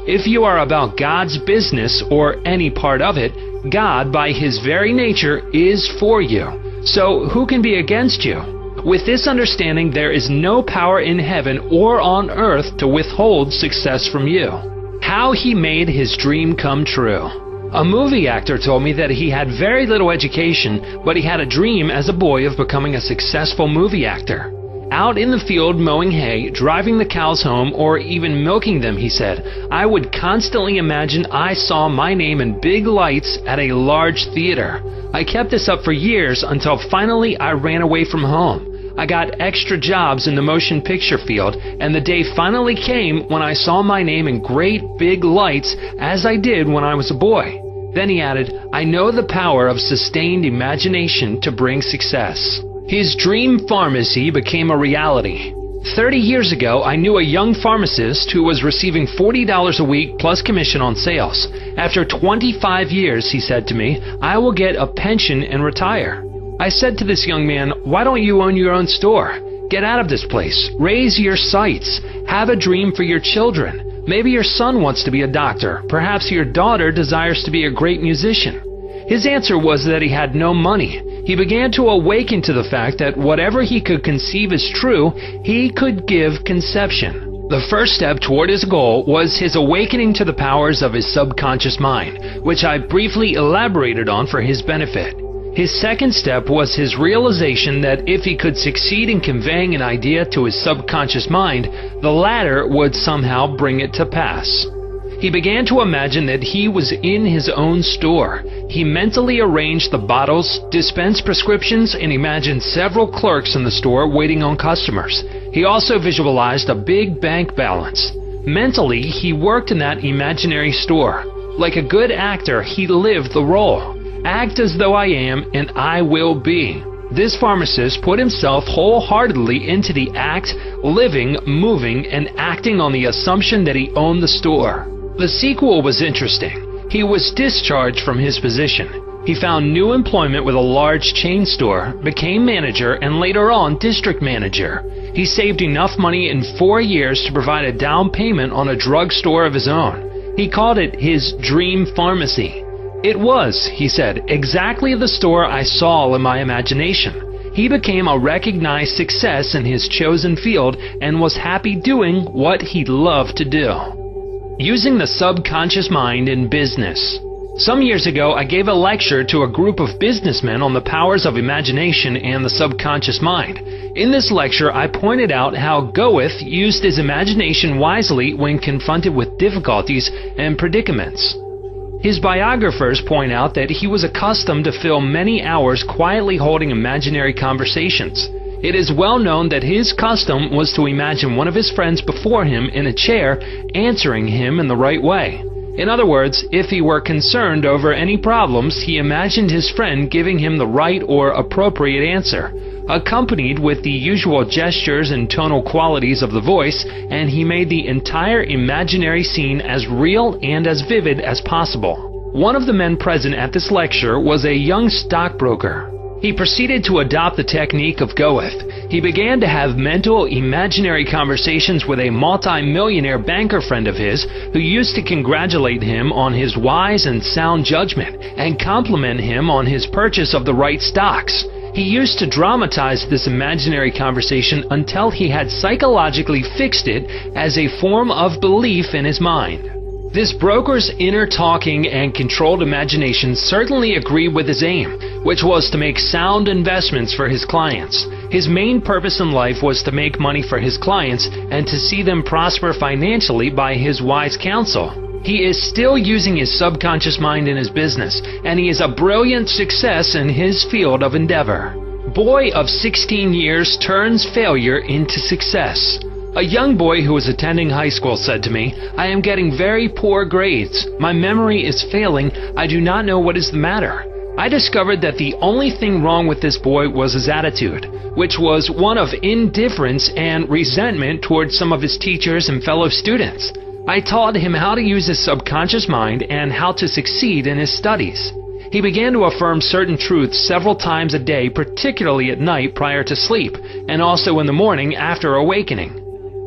If you are about God's business or any part of it, God, by His very nature, is for you. So who can be against you? With this understanding, there is no power in heaven or on earth to withhold success from you. How he made his dream come true. A movie actor told me that he had very little education, but he had a dream as a boy of becoming a successful movie actor. Out in the field mowing hay, driving the cows home, or even milking them, he said, I would constantly imagine I saw my name in big lights at a large theater. I kept this up for years until finally I ran away from home. I got extra jobs in the motion picture field, and the day finally came when I saw my name in great big lights as I did when I was a boy. Then he added, I know the power of sustained imagination to bring success. His dream pharmacy became a reality. 30 years ago, I knew a young pharmacist who was receiving $40 a week plus commission on sales. After 25 years, he said to me, I will get a pension and retire. I said to this young man, why don't you own your own store? Get out of this place. Raise your sights. Have a dream for your children. Maybe your son wants to be a doctor. Perhaps your daughter desires to be a great musician. His answer was that he had no money. He began to awaken to the fact that whatever he could conceive as true, he could give conception. The first step toward his goal was his awakening to the powers of his subconscious mind, which I briefly elaborated on for his benefit. His second step was his realization that if he could succeed in conveying an idea to his subconscious mind, the latter would somehow bring it to pass. He began to imagine that he was in his own store. He mentally arranged the bottles, dispensed prescriptions, and imagined several clerks in the store waiting on customers. He also visualized a big bank balance. Mentally, he worked in that imaginary store. Like a good actor, he lived the role. Act as though I am, and I will be. This pharmacist put himself wholeheartedly into the act, living, moving, and acting on the assumption that he owned the store. The sequel was interesting. He was discharged from his position. He found new employment with a large chain store, became manager, and later on district manager. He saved enough money in 4 years to provide a down payment on a drugstore of his own. He called it his dream pharmacy. It was, he said, exactly the store I saw in my imagination. He became a recognized success in his chosen field and was happy doing what he loved to do. Using the subconscious mind in business. Some years ago, I gave a lecture to a group of businessmen on the powers of imagination and the subconscious mind. In this lecture, I pointed out how Goethe used his imagination wisely when confronted with difficulties and predicaments. His biographers point out that he was accustomed to fill many hours quietly holding imaginary conversations. It is well known that his custom was to imagine one of his friends before him in a chair answering him in the right way. In other words, if he were concerned over any problems, he imagined his friend giving him the right or appropriate answer, accompanied with the usual gestures and tonal qualities of the voice, and he made the entire imaginary scene as real and as vivid as possible. One of the men present at this lecture was a young stockbroker. He proceeded to adopt the technique of Goethe. He began to have mental, imaginary conversations with a multi-millionaire banker friend of his who used to congratulate him on his wise and sound judgment and compliment him on his purchase of the right stocks. He used to dramatize this imaginary conversation until he had psychologically fixed it as a form of belief in his mind. This broker's inner talking and controlled imagination certainly agreed with his aim, which was to make sound investments for his clients. His main purpose in life was to make money for his clients and to see them prosper financially by his wise counsel. He is still using his subconscious mind in his business, and he is a brilliant success in his field of endeavor. Boy of 16 years turns failure into success. A young boy who was attending high school said to me, "I am getting very poor grades. My memory is failing. I do not know what is the matter." I discovered that the only thing wrong with this boy was his attitude, which was one of indifference and resentment towards some of his teachers and fellow students. I taught him how to use his subconscious mind and how to succeed in his studies. He began to affirm certain truths several times a day, particularly at night prior to sleep, and also in the morning after awakening.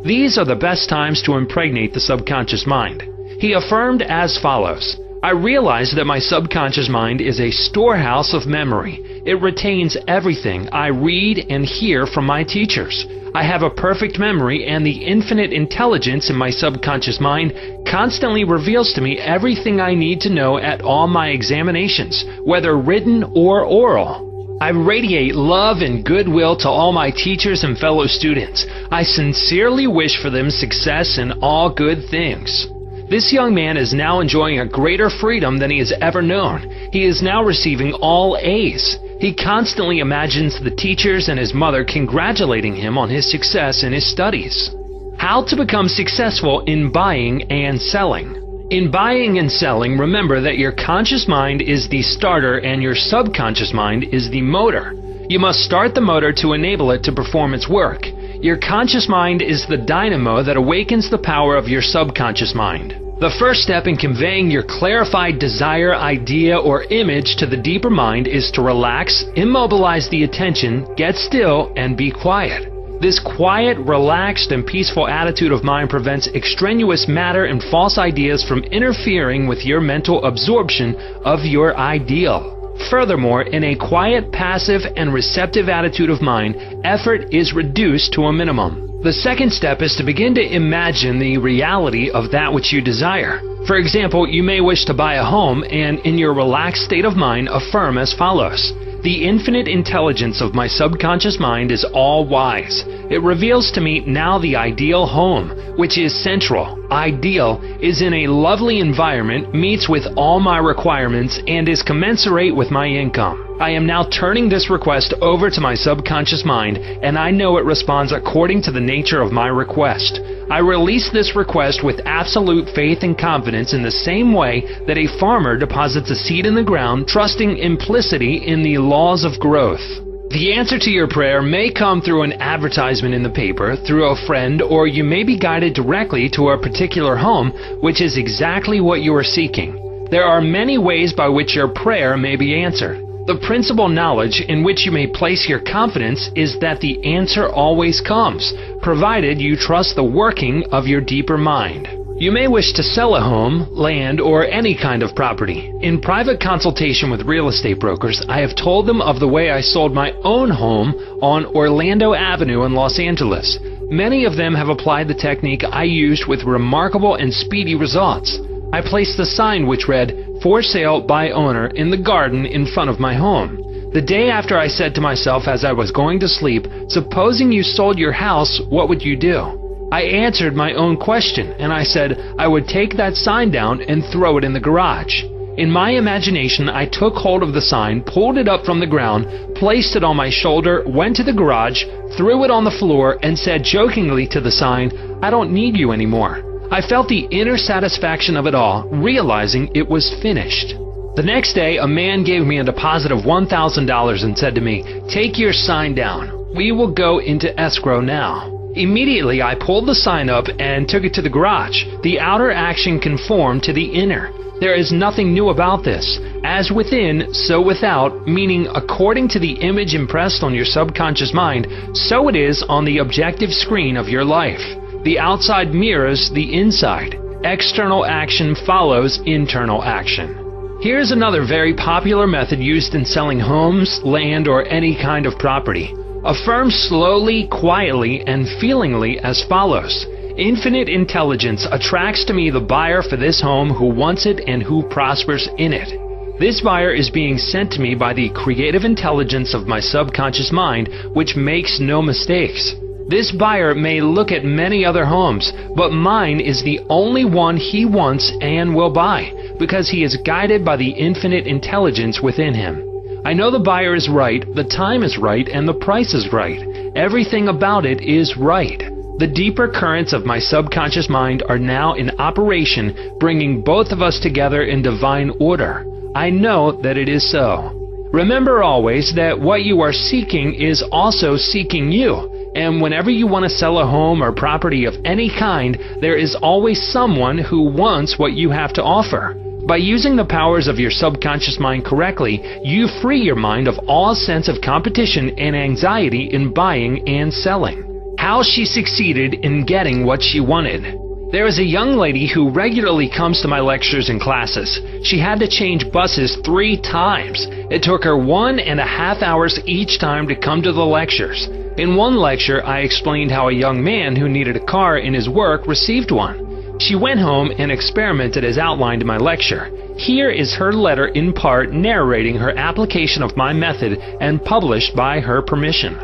These are the best times to impregnate the subconscious mind. He affirmed as follows: "I realize that my subconscious mind is a storehouse of memory. It retains everything I read and hear from my teachers. I have a perfect memory, and the infinite intelligence in my subconscious mind constantly reveals to me everything I need to know at all my examinations, whether written or oral. I radiate love and goodwill to all my teachers and fellow students. I sincerely wish for them success in all good things." This young man is now enjoying a greater freedom than he has ever known. He is now receiving all A's. He constantly imagines the teachers and his mother congratulating him on his success in his studies. How to become successful in buying and selling. In buying and selling, remember that your conscious mind is the starter and your subconscious mind is the motor. You must start the motor to enable it to perform its work. Your conscious mind is the dynamo that awakens the power of your subconscious mind. The first step in conveying your clarified desire, idea, or image to the deeper mind is to relax, immobilize the attention, get still, and be quiet. This quiet, relaxed, and peaceful attitude of mind prevents extraneous matter and false ideas from interfering with your mental absorption of your ideal. Furthermore, in a quiet, passive, and receptive attitude of mind, effort is reduced to a minimum. The second step is to begin to imagine the reality of that which you desire. For example, you may wish to buy a home and, in your relaxed state of mind, affirm as follows: "The infinite intelligence of my subconscious mind is all-wise. It reveals to me now the ideal home, which is central, ideal, is in a lovely environment, meets with all my requirements, and is commensurate with my income. I am now turning this request over to my subconscious mind, and I know it responds according to the nature of my request. I release this request with absolute faith and confidence in the same way that a farmer deposits a seed in the ground, trusting implicitly in the laws of growth." The answer to your prayer may come through an advertisement in the paper, through a friend, or you may be guided directly to a particular home, which is exactly what you are seeking. There are many ways by which your prayer may be answered. The principal knowledge in which you may place your confidence is that the answer always comes, provided you trust the working of your deeper mind. You may wish to sell a home, land, or any kind of property. In private consultation with real estate brokers, I have told them of the way I sold my own home on Orlando Avenue in Los Angeles. Many of them have applied the technique I used with remarkable and speedy results. I placed a sign which read, "For sale by owner," in the garden in front of my home. The day after, I said to myself as I was going to sleep, "Supposing you sold your house, what would you do?" I answered my own question, and I said I would take that sign down and throw it in the garage. In my imagination, I took hold of the sign, pulled it up from the ground, placed it on my shoulder, went to the garage, threw it on the floor, and said jokingly to the sign, "I don't need you anymore." I felt the inner satisfaction of it all, realizing it was finished. The next day, a man gave me a deposit of $1,000 and said to me, "Take your sign down. We will go into escrow now." Immediately, I pulled the sign up and took it to the garage. The outer action conformed to the inner. There is nothing new about this. As within, so without, meaning according to the image impressed on your subconscious mind, so it is on the objective screen of your life. The outside mirrors the inside. External action follows internal action. Here's another very popular method used in selling homes, land, or any kind of property. Affirm slowly, quietly, and feelingly as follows. Infinite intelligence attracts to me the buyer for this home who wants it and who prospers in it. This buyer is being sent to me by the creative intelligence of my subconscious mind, which makes no mistakes. This buyer may look at many other homes, but mine is the only one he wants and will buy, because he is guided by the infinite intelligence within him. I know the buyer is right, the time is right, and the price is right. Everything about it is right. The deeper currents of my subconscious mind are now in operation, bringing both of us together in divine order. I know that it is so. Remember always that what you are seeking is also seeking you. And whenever you want to sell a home or property of any kind, there is always someone who wants what you have to offer. By using the powers of your subconscious mind correctly, you free your mind of all sense of competition and anxiety in buying and selling. How she succeeded in getting what she wanted. There is a young lady who regularly comes to my lectures and classes. She had to change buses 3 times. It took her 1.5 hours each time to come to the lectures. In one lecture, I explained how a young man who needed a car in his work received one. She went home and experimented as outlined in my lecture. Here is her letter in part narrating her application of my method and published by her permission.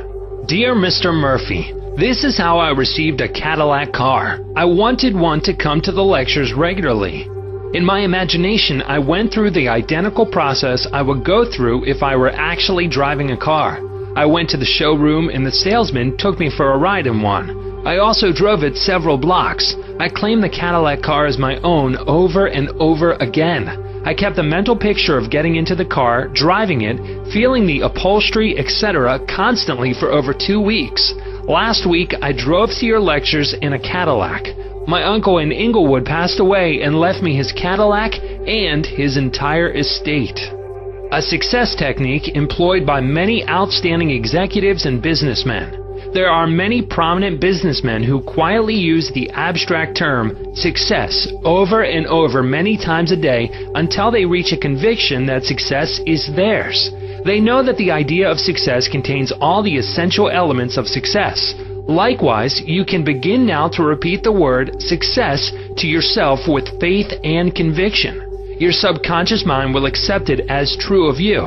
Dear Mr. Murphy, this is how I received a Cadillac car. I wanted one to come to the lectures regularly. In my imagination, I went through the identical process I would go through if I were actually driving a car. I went to the showroom and the salesman took me for a ride in one. I also drove it several blocks. I claimed the Cadillac car as my own over and over again. I kept the mental picture of getting into the car, driving it, feeling the upholstery, etc. constantly for over 2 weeks. Last week, I drove to your lectures in a Cadillac. My uncle in Inglewood passed away and left me his Cadillac and his entire estate. A success technique employed by many outstanding executives and businessmen. There are many prominent businessmen who quietly use the abstract term success over and over many times a day until they reach a conviction that success is theirs. They know that the idea of success contains all the essential elements of success. Likewise, you can begin now to repeat the word success to yourself with faith and conviction. Your subconscious mind will accept it as true of you,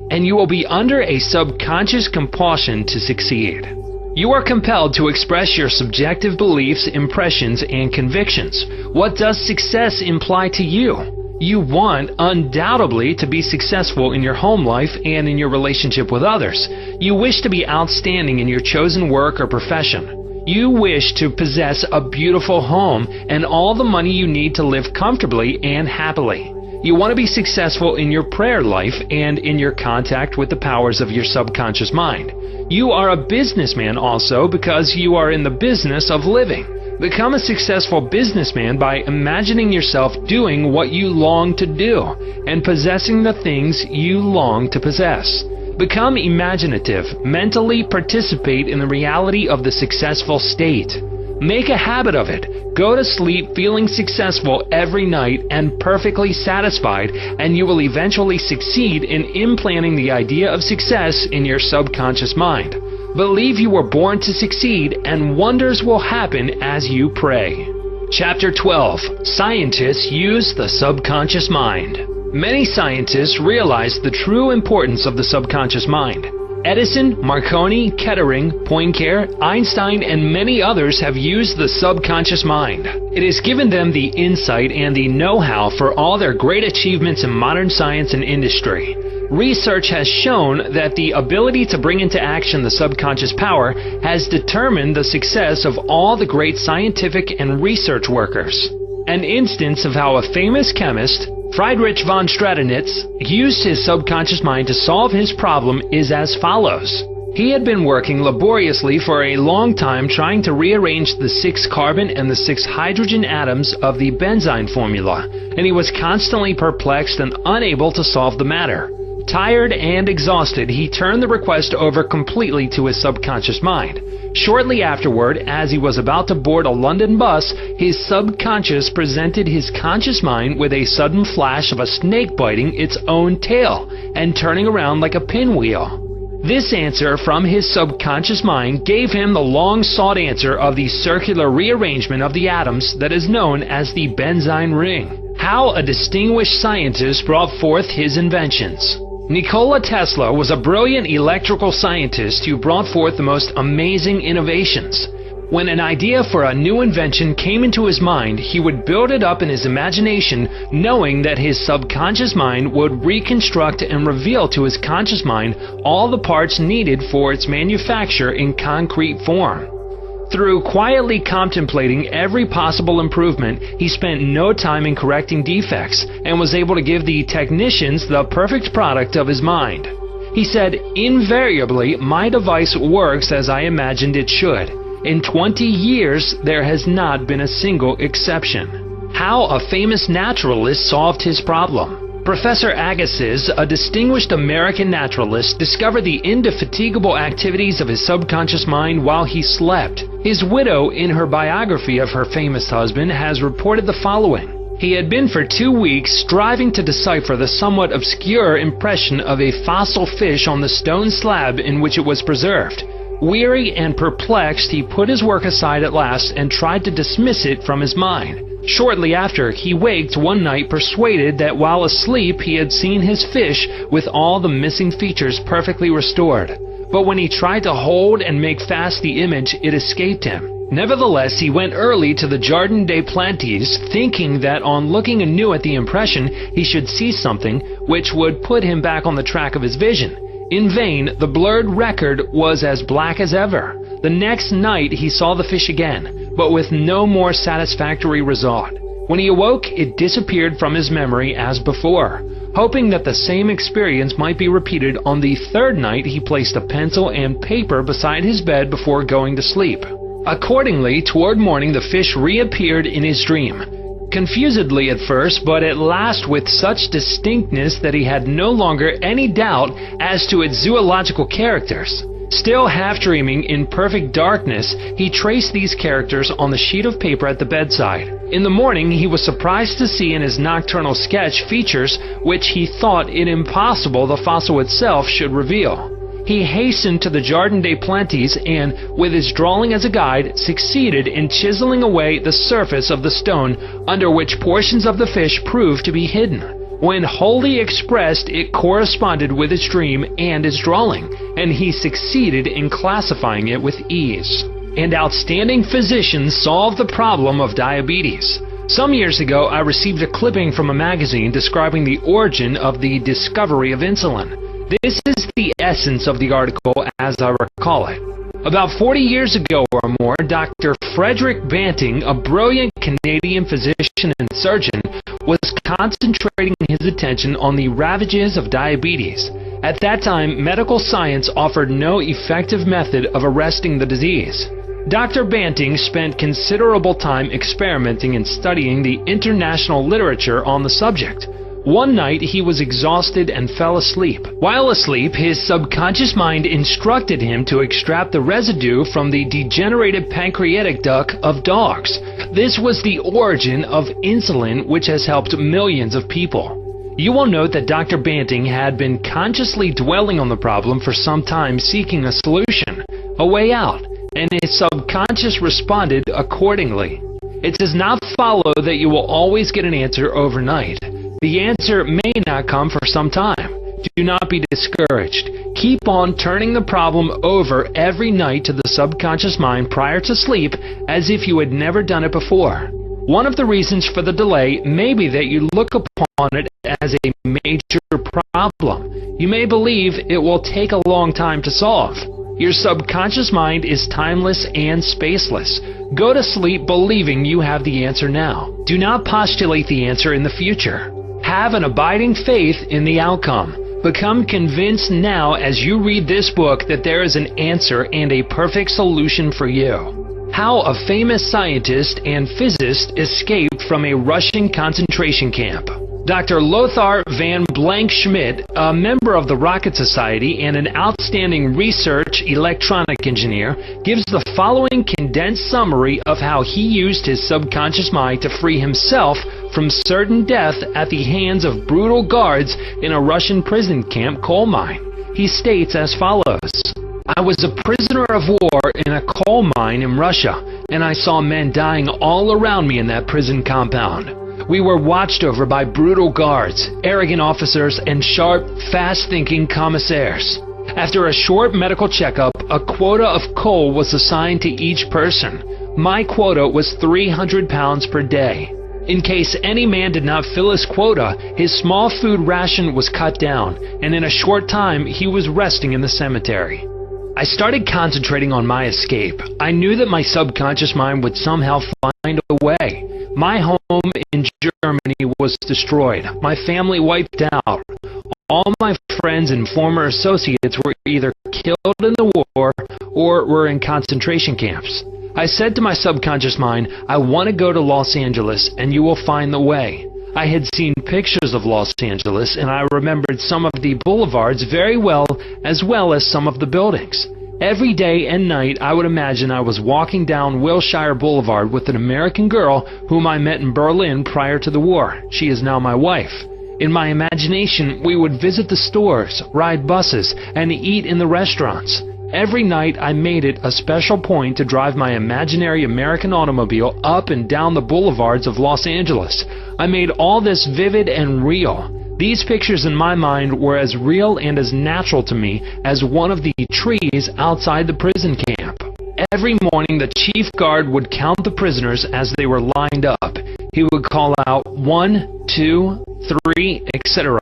and you will be under a subconscious compulsion to succeed. You are compelled to express your subjective beliefs, impressions, and convictions. What does success imply to you? You want, undoubtedly, to be successful in your home life and in your relationship with others. You wish to be outstanding in your chosen work or profession. You wish to possess a beautiful home and all the money you need to live comfortably and happily. You want to be successful in your prayer life and in your contact with the powers of your subconscious mind. You are a businessman also because you are in the business of living. Become a successful businessman by imagining yourself doing what you long to do and possessing the things you long to possess. Become imaginative. Mentally participate in the reality of the successful state. Make a habit of it. Go to sleep feeling successful every night and perfectly satisfied, and you will eventually succeed in implanting the idea of success in your subconscious mind. Believe you were born to succeed, and wonders will happen as you pray. Chapter 12. Scientists use the subconscious mind. Many scientists realize the true importance of the subconscious mind. Edison, Marconi, Kettering, Poincare, Einstein, and many others have used the subconscious mind. It has given them the insight and the know-how for all their great achievements in modern science and industry. Research has shown that the ability to bring into action the subconscious power has determined the success of all the great scientific and research workers. An instance of how a famous chemist, Friedrich von Stradonitz, used his subconscious mind to solve his problem is as follows. He had been working laboriously for a long time trying to rearrange the 6 carbon and the 6 hydrogen atoms of the benzene formula, and he was constantly perplexed and unable to solve the matter. Tired and exhausted, he turned the request over completely to his subconscious mind. Shortly afterward, as he was about to board a London bus, his subconscious presented his conscious mind with a sudden flash of a snake biting its own tail and turning around like a pinwheel. This answer from his subconscious mind gave him the long-sought answer of the circular rearrangement of the atoms that is known as the benzene ring. How a distinguished scientist brought forth his inventions. Nikola Tesla was a brilliant electrical scientist who brought forth the most amazing innovations. When an idea for a new invention came into his mind, he would build it up in his imagination, knowing that his subconscious mind would reconstruct and reveal to his conscious mind all the parts needed for its manufacture in concrete form. Through quietly contemplating every possible improvement, he spent no time in correcting defects and was able to give the technicians the perfect product of his mind. He said, "Invariably, my device works as I imagined it should. In 20 years, there has not been a single exception." How a famous naturalist solved his problem. Professor Agassiz, a distinguished American naturalist, discovered the indefatigable activities of his subconscious mind while he slept. His widow, in her biography of her famous husband, has reported the following. He had been for 2 weeks striving to decipher the somewhat obscure impression of a fossil fish on the stone slab in which it was preserved. Weary and perplexed, he put his work aside at last and tried to dismiss it from his mind. Shortly after, he waked one night persuaded that while asleep he had seen his fish with all the missing features perfectly restored. But when he tried to hold and make fast the image, it escaped him. Nevertheless, he went early to the Jardin des Plantes, thinking that on looking anew at the impression, he should see something which would put him back on the track of his vision. In vain, the blurred record was as black as ever. The next night he saw the fish again, but with no more satisfactory result. When he awoke, it disappeared from his memory as before. Hoping that the same experience might be repeated on the 3rd night, he placed a pencil and paper beside his bed before going to sleep. Accordingly, toward morning the fish reappeared in his dream. Confusedly at first, but at last with such distinctness that he had no longer any doubt as to its zoological characters. Still half dreaming in perfect darkness, he traced these characters on the sheet of paper at the bedside. In the morning, he was surprised to see in his nocturnal sketch features which he thought it impossible the fossil itself should reveal. He hastened to the Jardin des Plantes and, with his drawing as a guide, succeeded in chiseling away the surface of the stone under which portions of the fish proved to be hidden. When wholly expressed, it corresponded with his dream and his drawing, and he succeeded in classifying it with ease. And outstanding physicians solved the problem of diabetes. Some years ago, I received a clipping from a magazine describing the origin of the discovery of insulin. This is the essence of the article as I recall it. About 40 years ago or more, Dr. Frederick Banting, a brilliant Canadian physician and surgeon, was concentrating his attention on the ravages of diabetes. At that time, medical science offered no effective method of arresting the disease. Dr. Banting spent considerable time experimenting and studying the international literature on the subject. One night he was exhausted and fell asleep. While asleep, his subconscious mind instructed him to extract the residue from the degenerated pancreatic duct of dogs. This was the origin of insulin, which has helped millions of people. You will note that Dr. Banting had been consciously dwelling on the problem for some time, seeking a solution, a way out, and his subconscious responded accordingly. It does not follow that you will always get an answer overnight. The answer may not come for some time. Do not be discouraged. Keep on turning the problem over every night to the subconscious mind prior to sleep as if you had never done it before. One of the reasons for the delay may be that you look upon it as a major problem. You may believe it will take a long time to solve. Your subconscious mind is timeless and spaceless. Go to sleep believing you have the answer now. Do not postulate the answer in the future. Have an abiding faith in the outcome. Become convinced now as you read this book that there is an answer and a perfect solution for you. How a famous scientist and physicist escaped from a Russian concentration camp. Dr. Lothar van Blank-Schmidt, a member of the Rocket Society and an outstanding research electronic engineer, gives the following condensed summary of how he used his subconscious mind to free himself from certain death at the hands of brutal guards in a Russian prison camp coal mine. He states as follows: I was a prisoner of war in a coal mine in Russia, and I saw men dying all around me in that prison compound. We were watched over by brutal guards, arrogant officers, and sharp, fast-thinking commissaires. After a short medical checkup, a quota of coal was assigned to each person. My quota was 300 pounds per day. In case any man did not fill his quota, his small food ration was cut down, and in a short time he was resting in the cemetery. I started concentrating on my escape. I knew that my subconscious mind would somehow find a way. My home in Germany was destroyed. My family wiped out. All my friends and former associates were either killed in the war or were in concentration camps. I said to my subconscious mind, I want to go to Los Angeles and you will find the way. I had seen pictures of Los Angeles and I remembered some of the boulevards very well as some of the buildings. Every day and night I would imagine I was walking down Wilshire Boulevard with an American girl whom I met in Berlin prior to the war. She is now my wife. In my imagination, we would visit the stores, ride buses, and eat in the restaurants. Every night I made it a special point to drive my imaginary American automobile up and down the boulevards of Los Angeles. I made all this vivid and real. These pictures in my mind were as real and as natural to me as one of the trees outside the prison camp. Every morning the chief guard would count the prisoners as they were lined up. He would call out 1, 2, 3, etc.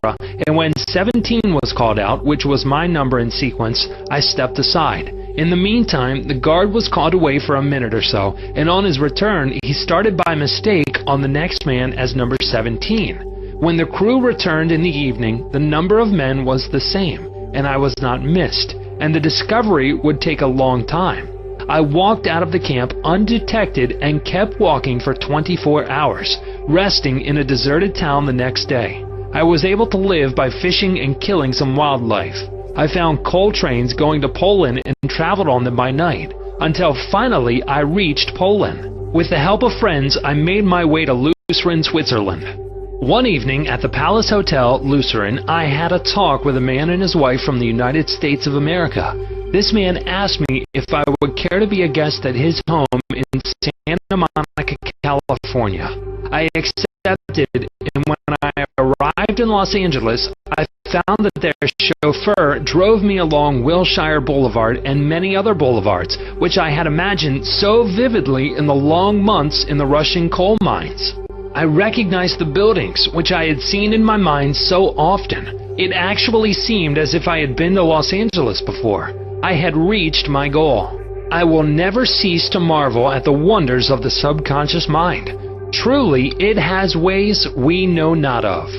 And when 17 was called out, which was my number in sequence, I stepped aside. In the meantime, the guard was called away for a minute or so, and on his return, he started by mistake on the next man as number 17. When the crew returned in the evening, the number of men was the same, and I was not missed, and the discovery would take a long time. I walked out of the camp undetected and kept walking for 24 hours, resting in a deserted town the next day. I was able to live by fishing and killing some wildlife. I found coal trains going to Poland and traveled on them by night, until finally I reached Poland. With the help of friends, I made my way to Lucerne, Switzerland. One evening at the Palace Hotel, Lucerne, I had a talk with a man and his wife from the United States of America. This man asked me if I would care to be a guest at his home in Santa Monica, California. I accepted, and when I arrived in Los Angeles, I found that their chauffeur drove me along Wilshire Boulevard and many other boulevards, which I had imagined so vividly in the long months in the Russian coal mines. I recognized the buildings, which I had seen in my mind so often. It actually seemed as if I had been to Los Angeles before. I had reached my goal. I will never cease to marvel at the wonders of the subconscious mind. Truly, it has ways we know not of.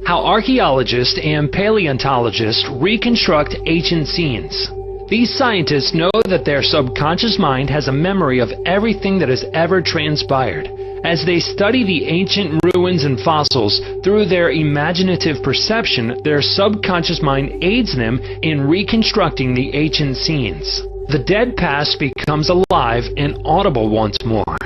How archaeologists and paleontologists reconstruct ancient scenes. These scientists know that their subconscious mind has a memory of everything that has ever transpired. As they study the ancient ruins and fossils through their imaginative perception, their subconscious mind aids them in reconstructing the ancient scenes. The dead past becomes alive and audible once more.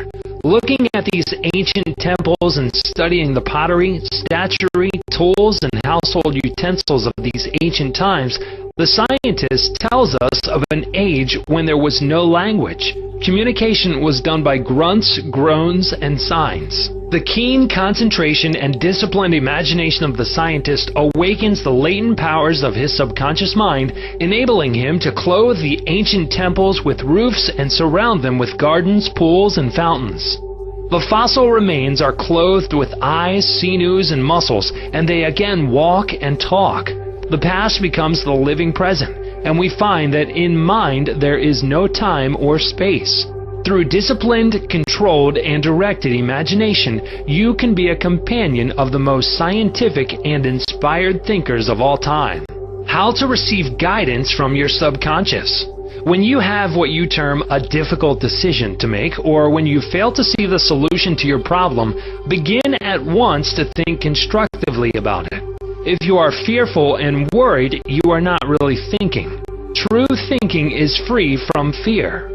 Looking at these ancient temples and studying the pottery, statuary, tools, and household utensils of these ancient times, the scientist tells us of an age when there was no language. Communication was done by grunts, groans, and signs. The keen concentration and disciplined imagination of the scientist awakens the latent powers of his subconscious mind, enabling him to clothe the ancient temples with roofs and surround them with gardens, pools, and fountains. The fossil remains are clothed with eyes, sinews, and muscles, and they again walk and talk. The past becomes the living present, and we find that in mind there is no time or space. Through disciplined, controlled, and directed imagination, you can be a companion of the most scientific and inspired thinkers of all time. How to receive guidance from your subconscious. When you have what you term a difficult decision to make, or when you fail to see the solution to your problem, begin at once to think constructively about it. If you are fearful and worried, you are not really thinking. True thinking is free from fear.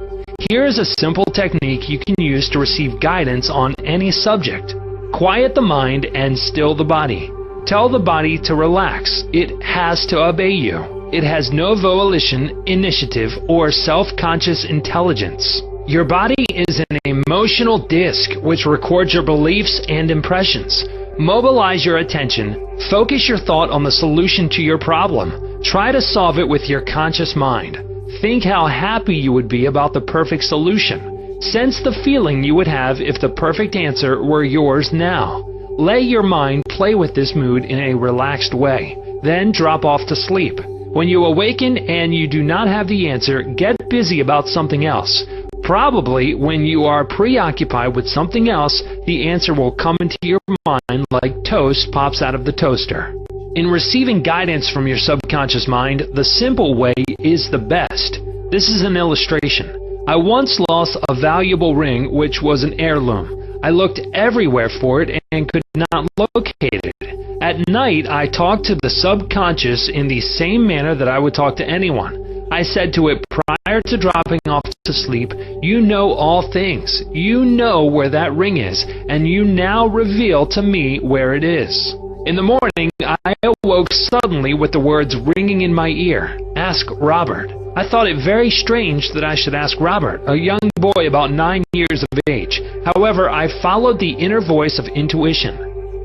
Here is a simple technique you can use to receive guidance on any subject. Quiet the mind and still the body. Tell the body to relax. It has to obey you. It has no volition, initiative, or self-conscious intelligence. Your body is an emotional disk which records your beliefs and impressions. Mobilize your attention. Focus your thought on the solution to your problem. Try to solve it with your conscious mind. Think how happy you would be about the perfect solution. Sense the feeling you would have if the perfect answer were yours now. Let your mind play with this mood in a relaxed way. Then drop off to sleep. When you awaken and you do not have the answer, get busy about something else. Probably when you are preoccupied with something else, the answer will come into your mind like toast pops out of the toaster. In receiving guidance from your subconscious mind, the simple way is the best. This is an illustration. I once lost a valuable ring which was an heirloom. I looked everywhere for it and could not locate it. At night, I talked to the subconscious in the same manner that I would talk to anyone. I said to it prior to dropping off to sleep, "You know all things. You know where that ring is, and you now reveal to me where it is." In the morning, I awoke suddenly with the words ringing in my ear, "Ask Robert." I thought it very strange that I should ask Robert, a young boy about 9 years of age. However, I followed the inner voice of intuition.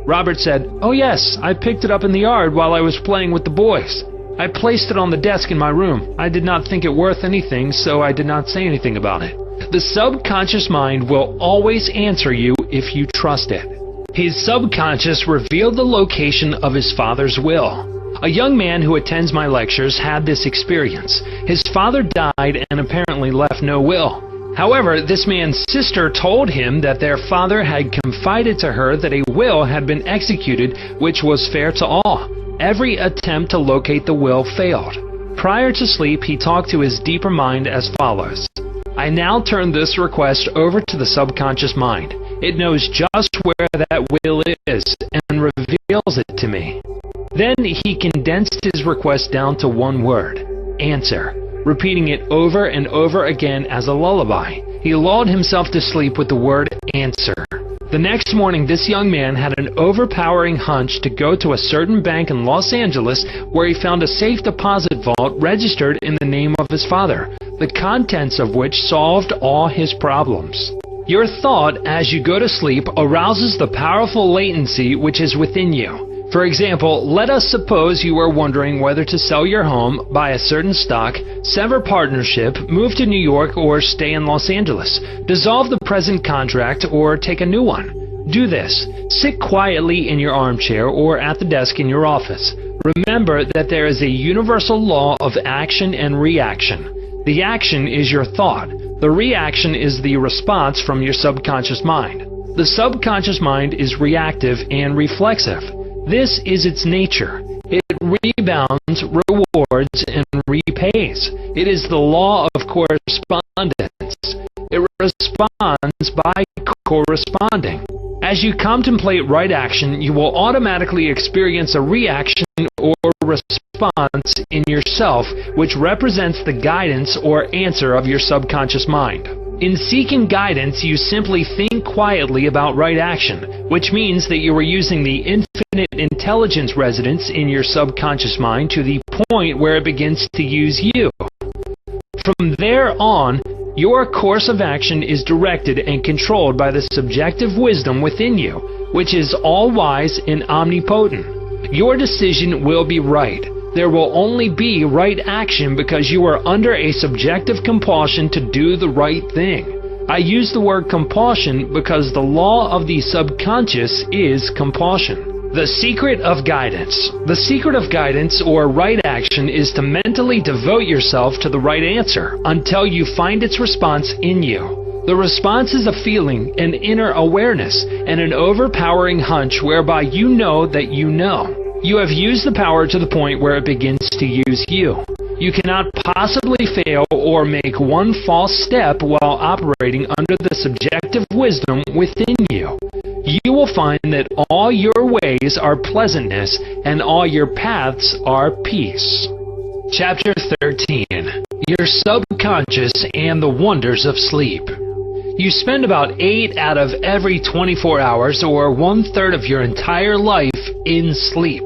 Robert said, "Oh yes, I picked it up in the yard while I was playing with the boys. I placed it on the desk in my room. I did not think it worth anything, so I did not say anything about it." The subconscious mind will always answer you if you trust it. His subconscious revealed the location of his father's will. A young man who attends my lectures had this experience. His father died and apparently left no will. However, this man's sister told him that their father had confided to her that a will had been executed which was fair to all. Every attempt to locate the will failed. Prior to sleep, he talked to his deeper mind as follows. I now turn this request over to the subconscious mind. It knows just where that will is and reveals it to me. Then he condensed his request down to one word, answer, repeating it over and over again as a lullaby. He lulled himself to sleep with the word answer. The next morning, this young man had an overpowering hunch to go to a certain bank in Los Angeles where he found a safe deposit vault registered in the name of his father, the contents of which solved all his problems. Your thought as you go to sleep arouses the powerful latency which is within you. For example, let us suppose you are wondering whether to sell your home, buy a certain stock, sever partnership, move to New York, or stay in Los Angeles, dissolve the present contract, or take a new one. Do this. Sit quietly in your armchair or at the desk in your office. Remember that there is a universal law of action and reaction. The action is your thought. The reaction is the response from your subconscious mind. The subconscious mind is reactive and reflexive. This is its nature. It rebounds, rewards, and repays. It is the law of correspondence. It responds by corresponding. As you contemplate right action, you will automatically experience a reaction or response in yourself, which represents the guidance or answer of your subconscious mind. In seeking guidance, you simply think quietly about right action, which means that you are using the infinite intelligence residence in your subconscious mind to the point where it begins to use you. From there on, your course of action is directed and controlled by the subjective wisdom within you, which is all-wise and omnipotent. Your decision will be right. There will only be right action because you are under a subjective compulsion to do the right thing. I use the word compulsion because the law of the subconscious is compulsion. The secret of guidance. The secret of guidance or right action is to mentally devote yourself to the right answer until you find its response in you. The response is a feeling, an inner awareness, and an overpowering hunch whereby you know that you know. You have used the power to the point where it begins to use you. You cannot possibly fail or make one false step while operating under the subjective wisdom within you. You will find that all your ways are pleasantness and all your paths are peace. Chapter 13. Your subconscious and the wonders of sleep. You spend about 8 out of every 24 hours, or 1/3 of your entire life, in sleep.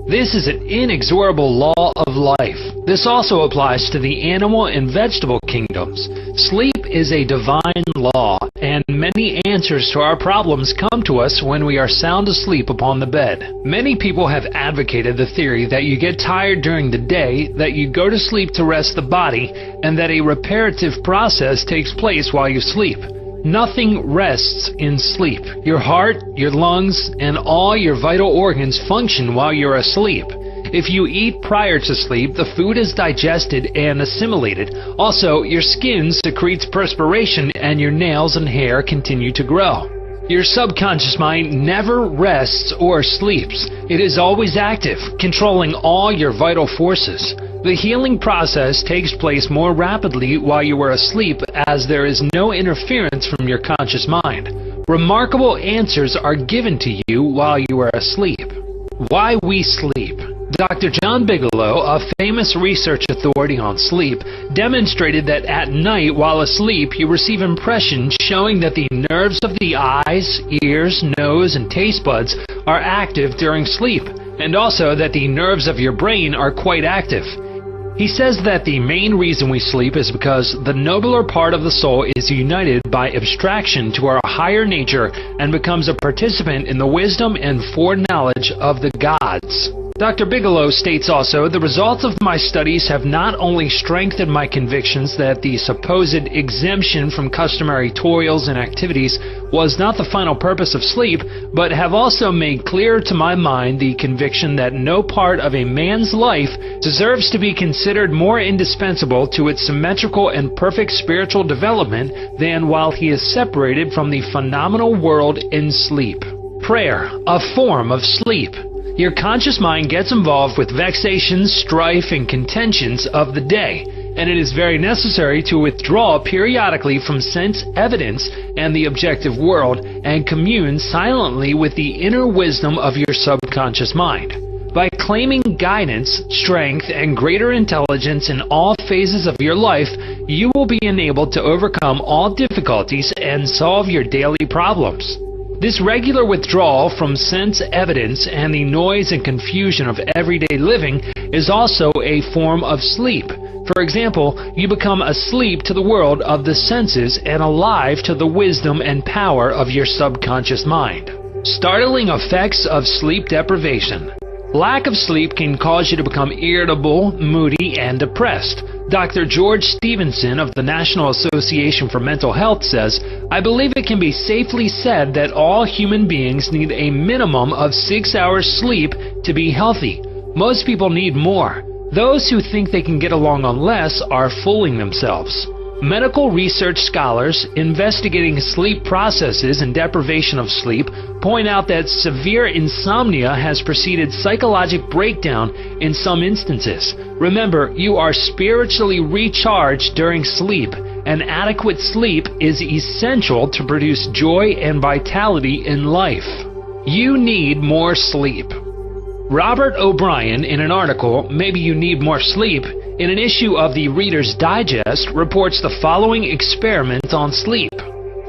This is an inexorable law of life. This also applies to the animal and vegetable kingdoms. Sleep is a divine law, and many answers to our problems come to us when we are sound asleep upon the bed. Many people have advocated the theory that you get tired during the day, that you go to sleep to rest the body, and that a reparative process takes place while you sleep. Nothing rests in sleep. Your heart, your lungs, and all your vital organs function while you're asleep. If you eat prior to sleep, the food is digested and assimilated. Also, your skin secretes perspiration and your nails and hair continue to grow. Your subconscious mind never rests or sleeps. It is always active, controlling all your vital forces. The healing process takes place more rapidly while you are asleep, as there is no interference from your conscious mind. Remarkable answers are given to you while you are asleep. Why we sleep. Dr. John Bigelow, a famous research authority on sleep, demonstrated that at night while asleep you receive impressions showing that the nerves of the eyes, ears, nose, and taste buds are active during sleep, and also that the nerves of your brain are quite active. He says that the main reason we sleep is because the nobler part of the soul is united by abstraction to our higher nature and becomes a participant in the wisdom and foreknowledge of the gods. Dr. Bigelow states also, the results of my studies have not only strengthened my convictions that the supposed exemption from customary toils and activities was not the final purpose of sleep, but have also made clear to my mind the conviction that no part of a man's life deserves to be considered more indispensable to its symmetrical and perfect spiritual development than while he is separated from the phenomenal world in sleep. Prayer, a form of sleep. Your conscious mind gets involved with vexations, strife, and contentions of the day, and it is very necessary to withdraw periodically from sense evidence and the objective world and commune silently with the inner wisdom of your subconscious mind. By claiming guidance, strength, and greater intelligence in all phases of your life, you will be enabled to overcome all difficulties and solve your daily problems. This regular withdrawal from sense evidence and the noise and confusion of everyday living is also a form of sleep. For example, you become asleep to the world of the senses and alive to the wisdom and power of your subconscious mind. Startling effects of sleep deprivation. Lack of sleep can cause you to become irritable, moody, and depressed. Dr. George Stevenson of the National Association for Mental Health says, I believe it can be safely said that all human beings need a minimum of 6 hours sleep to be healthy. Most people need more. Those who think they can get along on less are fooling themselves. Medical research scholars investigating sleep processes and deprivation of sleep point out that severe insomnia has preceded psychological breakdown in some instances. Remember, you are spiritually recharged during sleep, and adequate sleep is essential to produce joy and vitality in life. You need more sleep. Robert O'Brien, in an article, Maybe You Need More Sleep, in an issue of the Reader's Digest, reports the following experiment on sleep.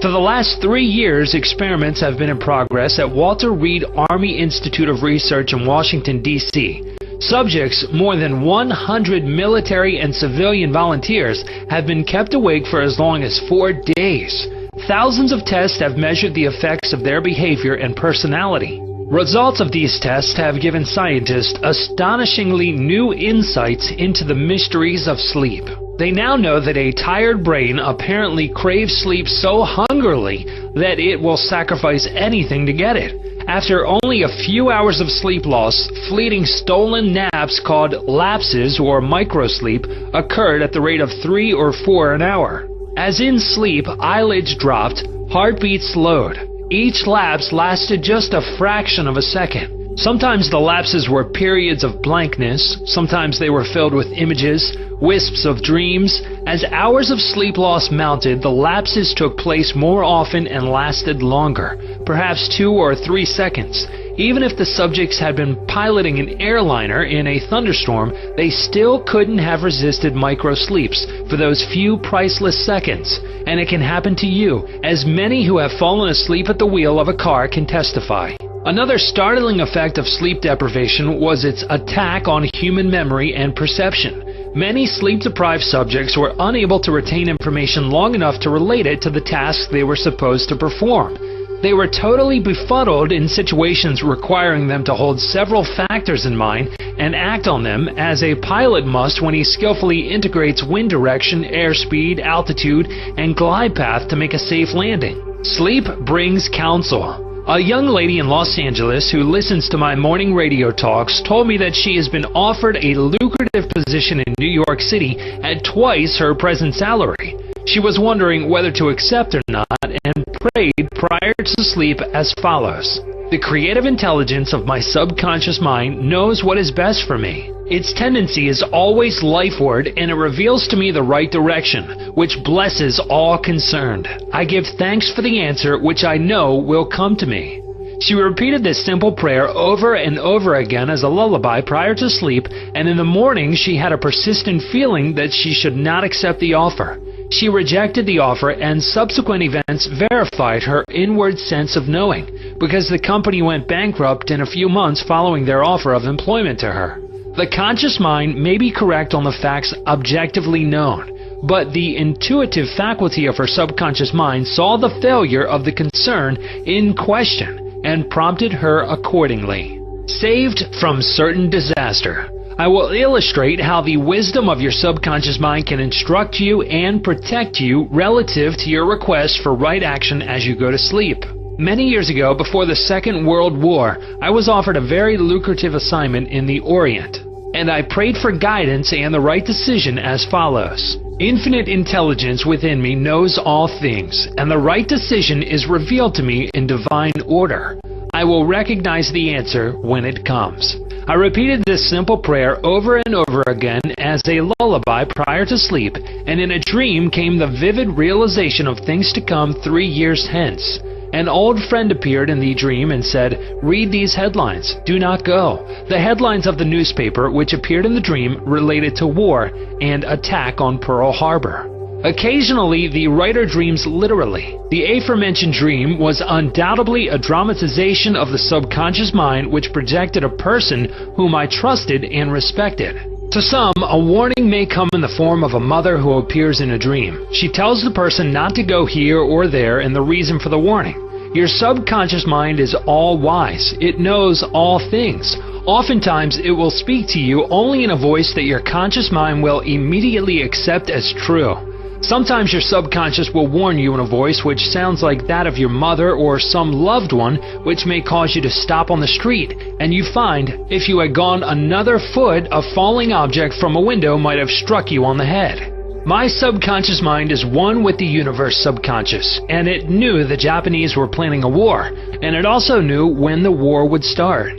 For the last 3 years, experiments have been in progress at Walter Reed Army Institute of Research in Washington, D.C. Subjects, more than 100 military and civilian volunteers, have been kept awake for as long as 4 days. Thousands of tests have measured the effects of their behavior and personality. Results of these tests have given scientists astonishingly new insights into the mysteries of sleep. They now know that a tired brain apparently craves sleep so hungrily that it will sacrifice anything to get it. After only a few hours of sleep loss, fleeting stolen naps called lapses or microsleep occurred at the rate of 3 or 4 an hour. As in sleep, eyelids dropped, heartbeat slowed. Each lapse lasted just a fraction of a second. Sometimes the lapses were periods of blankness, sometimes they were filled with images, wisps of dreams. As hours of sleep loss mounted, the lapses took place more often and lasted longer, perhaps 2 or 3 seconds. Even if the subjects had been piloting an airliner in a thunderstorm, they still couldn't have resisted microsleeps for those few priceless seconds. And it can happen to you, as many who have fallen asleep at the wheel of a car can testify. Another startling effect of sleep deprivation was its attack on human memory and perception. Many sleep-deprived subjects were unable to retain information long enough to relate it to the tasks they were supposed to perform. They were totally befuddled in situations requiring them to hold several factors in mind and act on them as a pilot must when he skillfully integrates wind direction, airspeed, altitude, and glide path to make a safe landing. Sleep brings counsel. A young lady in Los Angeles who listens to my morning radio talks told me that she has been offered a lucrative position in New York City at twice her present salary. She was wondering whether to accept or not and prayed prior to sleep as follows. The creative intelligence of my subconscious mind knows what is best for me. Its tendency is always lifeward, and it reveals to me the right direction, which blesses all concerned. I give thanks for the answer which I know will come to me. She repeated this simple prayer over and over again as a lullaby prior to sleep, and in the morning she had a persistent feeling that she should not accept the offer. She rejected the offer, and subsequent events verified her inward sense of knowing, because the company went bankrupt in a few months following their offer of employment to her. The conscious mind may be correct on the facts objectively known, but the intuitive faculty of her subconscious mind saw the failure of the concern in question and prompted her accordingly. Saved from certain disaster. I will illustrate how the wisdom of your subconscious mind can instruct you and protect you relative to your request for right action as you go to sleep. Many years ago, before the Second World War, I was offered a very lucrative assignment in the Orient, and I prayed for guidance and the right decision as follows. Infinite intelligence within me knows all things, and the right decision is revealed to me in divine order. I will recognize the answer when it comes. I repeated this simple prayer over and over again as a lullaby prior to sleep, and in a dream came the vivid realization of things to come 3 years hence. An old friend appeared in the dream and said, "Read these headlines. Do not go." The headlines of the newspaper which appeared in the dream related to war and attack on Pearl Harbor. Occasionally, the writer dreams literally. The aforementioned dream was undoubtedly a dramatization of the subconscious mind which projected a person whom I trusted and respected. To some, a warning may come in the form of a mother who appears in a dream. She tells the person not to go here or there and the reason for the warning. Your subconscious mind is all-wise. It knows all things. Oftentimes, it will speak to you only in a voice that your conscious mind will immediately accept as true. Sometimes your subconscious will warn you in a voice which sounds like that of your mother or some loved one, which may cause you to stop on the street, and you find, if you had gone another foot, a falling object from a window might have struck you on the head. My subconscious mind is one with the universe subconscious, and it knew the Japanese were planning a war, and it also knew when the war would start.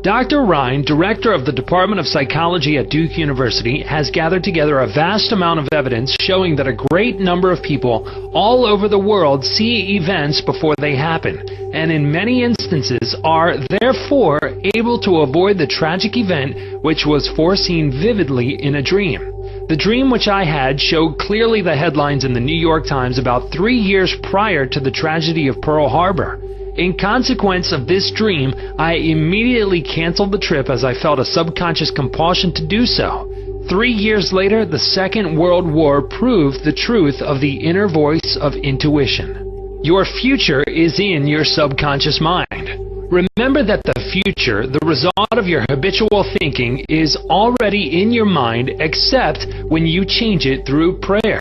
Dr. Ryan, director of the Department of Psychology at Duke University, has gathered together a vast amount of evidence showing that a great number of people all over the world see events before they happen, and in many instances are therefore able to avoid the tragic event which was foreseen vividly in a dream. The dream which I had showed clearly the headlines in the New York Times about 3 years prior to the tragedy of Pearl Harbor. In consequence of this dream, I immediately canceled the trip as I felt a subconscious compulsion to do so. 3 years later, the Second World War proved the truth of the inner voice of intuition. Your future is in your subconscious mind. Remember that the future, the result of your habitual thinking, is already in your mind except when you change it through prayer.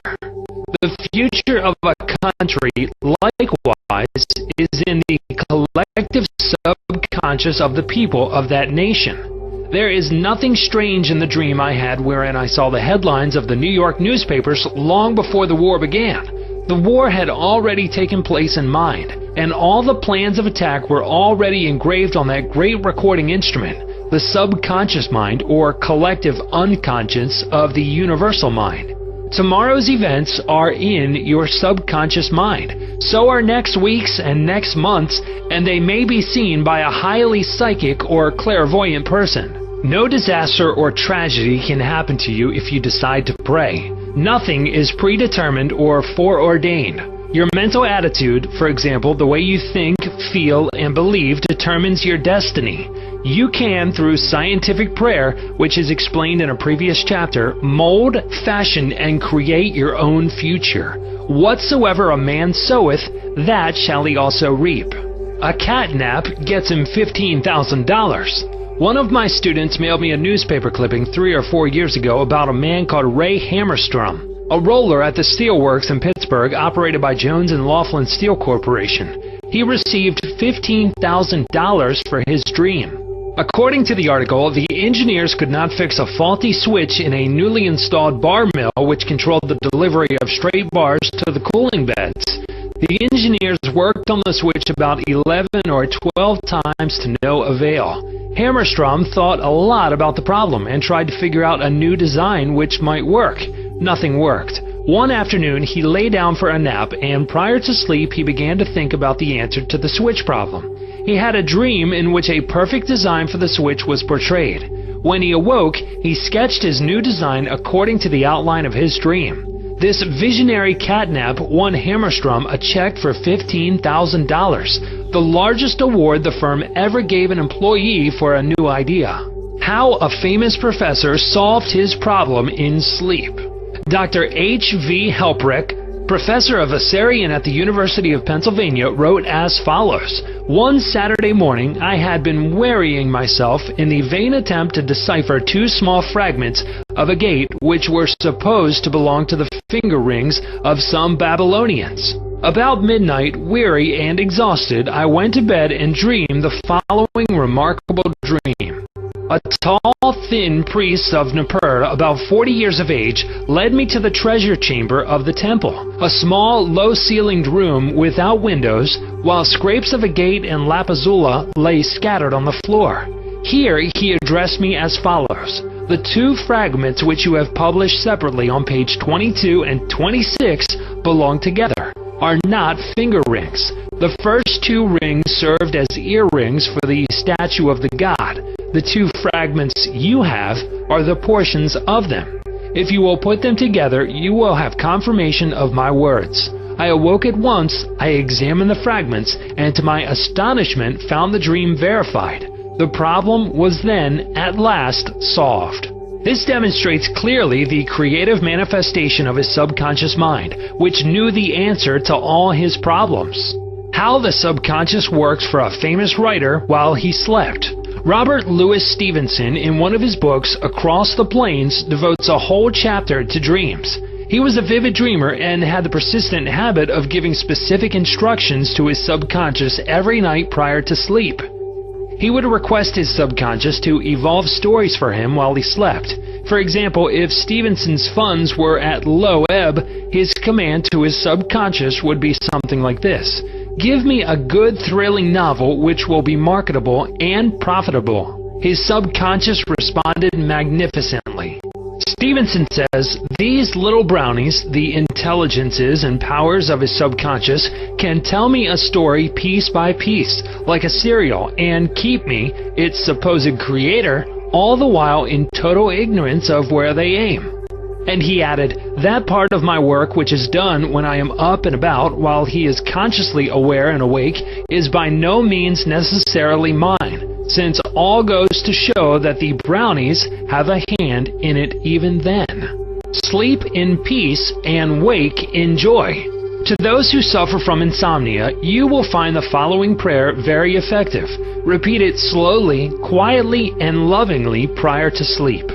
The future of a country, likewise, is in the collective subconscious of the people of that nation. There is nothing strange in the dream I had wherein I saw the headlines of the New York newspapers long before the war began. The war had already taken place in mind, and all the plans of attack were already engraved on that great recording instrument, the subconscious mind, or collective unconscious of the universal mind. Tomorrow's events are in your subconscious mind. So are next week's and next month's, and they may be seen by a highly psychic or clairvoyant person. No disaster or tragedy can happen to you if you decide to pray. Nothing is predetermined or foreordained. Your mental attitude, for example, the way you think, feel, and believe, determines your destiny. You can, through scientific prayer, which is explained in a previous chapter, mold, fashion, and create your own future. Whatsoever a man soweth, that shall he also reap. A cat nap gets him $15,000. One of my students mailed me a newspaper clipping 3 or 4 years ago about a man called Ray Hammerstrom, a roller at the steelworks in Pittsburgh operated by Jones and Laughlin Steel Corporation. He received $15,000 for his dream. According to the article, the engineers could not fix a faulty switch in a newly installed bar mill which controlled the delivery of straight bars to the cooling beds. The engineers worked on the switch about 11 or 12 times to no avail. Hammerstrom thought a lot about the problem and tried to figure out a new design which might work. Nothing worked. One afternoon, he lay down for a nap, and prior to sleep, he began to think about the answer to the switch problem. He had a dream in which a perfect design for the switch was portrayed. When he awoke, he sketched his new design according to the outline of his dream. This visionary catnap won Hammerstrom a check for $15,000, the largest award the firm ever gave an employee for a new idea. How a famous professor solved his problem in sleep. Dr. H.V. Helprich, professor of Assyrian at the University of Pennsylvania, wrote as follows: "One Saturday morning, I had been wearying myself in the vain attempt to decipher 2 small fragments of a gate which were supposed to belong to the finger rings of some Babylonians. About midnight, weary and exhausted, I went to bed and dreamed the following remarkable dream. A tall, thin priest of Nippur, about 40 years of age, led me to the treasure chamber of the temple, a small, low-ceilinged room without windows, while scrapes of a gate and lapazula lay scattered on the floor. Here he addressed me as follows: the 2 fragments which you have published separately on page 22 and 26 belong together, are not finger rings. The first 2 rings served as earrings for the statue of the god. The 2 fragments you have are the portions of them. If you will put them together, you will have confirmation of my words." I awoke at once, I examined the fragments, and to my astonishment found the dream verified. The problem was then, at last, solved. This demonstrates clearly the creative manifestation of his subconscious mind, which knew the answer to all his problems. How the subconscious works for a famous writer while he slept. Robert Louis Stevenson, in one of his books, Across the Plains, devotes a whole chapter to dreams. He was a vivid dreamer and had the persistent habit of giving specific instructions to his subconscious every night prior to sleep. He would request his subconscious to evolve stories for him while he slept. For example, if Stevenson's funds were at low ebb, his command to his subconscious would be something like this: give me a good, thrilling novel which will be marketable and profitable. His subconscious responded magnificently. Stevenson says, these little brownies, the intelligences and powers of his subconscious, can tell me a story piece by piece, like a serial, and keep me, its supposed creator, all the while in total ignorance of where they aim. And he added, that part of my work which is done when I am up and about while he is consciously aware and awake is by no means necessarily mine, since all goes to show that the brownies have a hand in it even then. Sleep in peace and wake in joy. To those who suffer from insomnia, you will find the following prayer very effective. Repeat it slowly, quietly, and lovingly prior to sleep.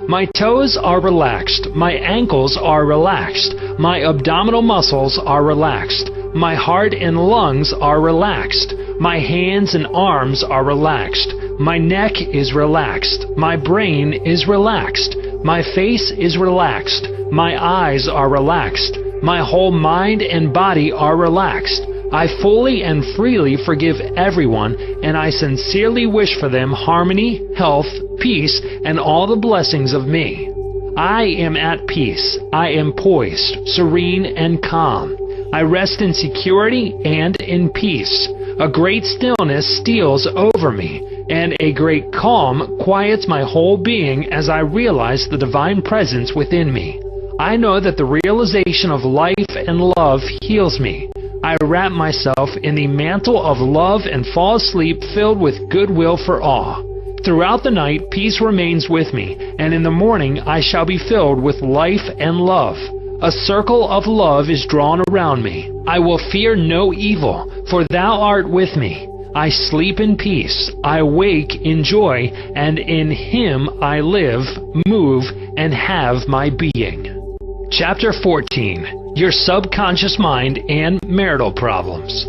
My toes are relaxed. My ankles are relaxed. My abdominal muscles are relaxed. My heart and lungs are relaxed. My hands and arms are relaxed. My neck is relaxed. My brain is relaxed. My face is relaxed. My eyes are relaxed. My whole mind and body are relaxed. I fully and freely forgive everyone, and I sincerely wish for them harmony, health, peace, and all the blessings of me. I am at peace. I am poised, serene, and calm. I rest in security and in peace. A great stillness steals over me, and a great calm quiets my whole being as I realize the divine presence within me. I know that the realization of life and love heals me. I wrap myself in the mantle of love and fall asleep filled with goodwill for all. Throughout the night, peace remains with me, and in the morning I shall be filled with life and love. A circle of love is drawn around me. I will fear no evil, for thou art with me. I sleep in peace, I wake in joy, and in him I live, move, and have my being. Chapter 14. Your subconscious mind and marital problems.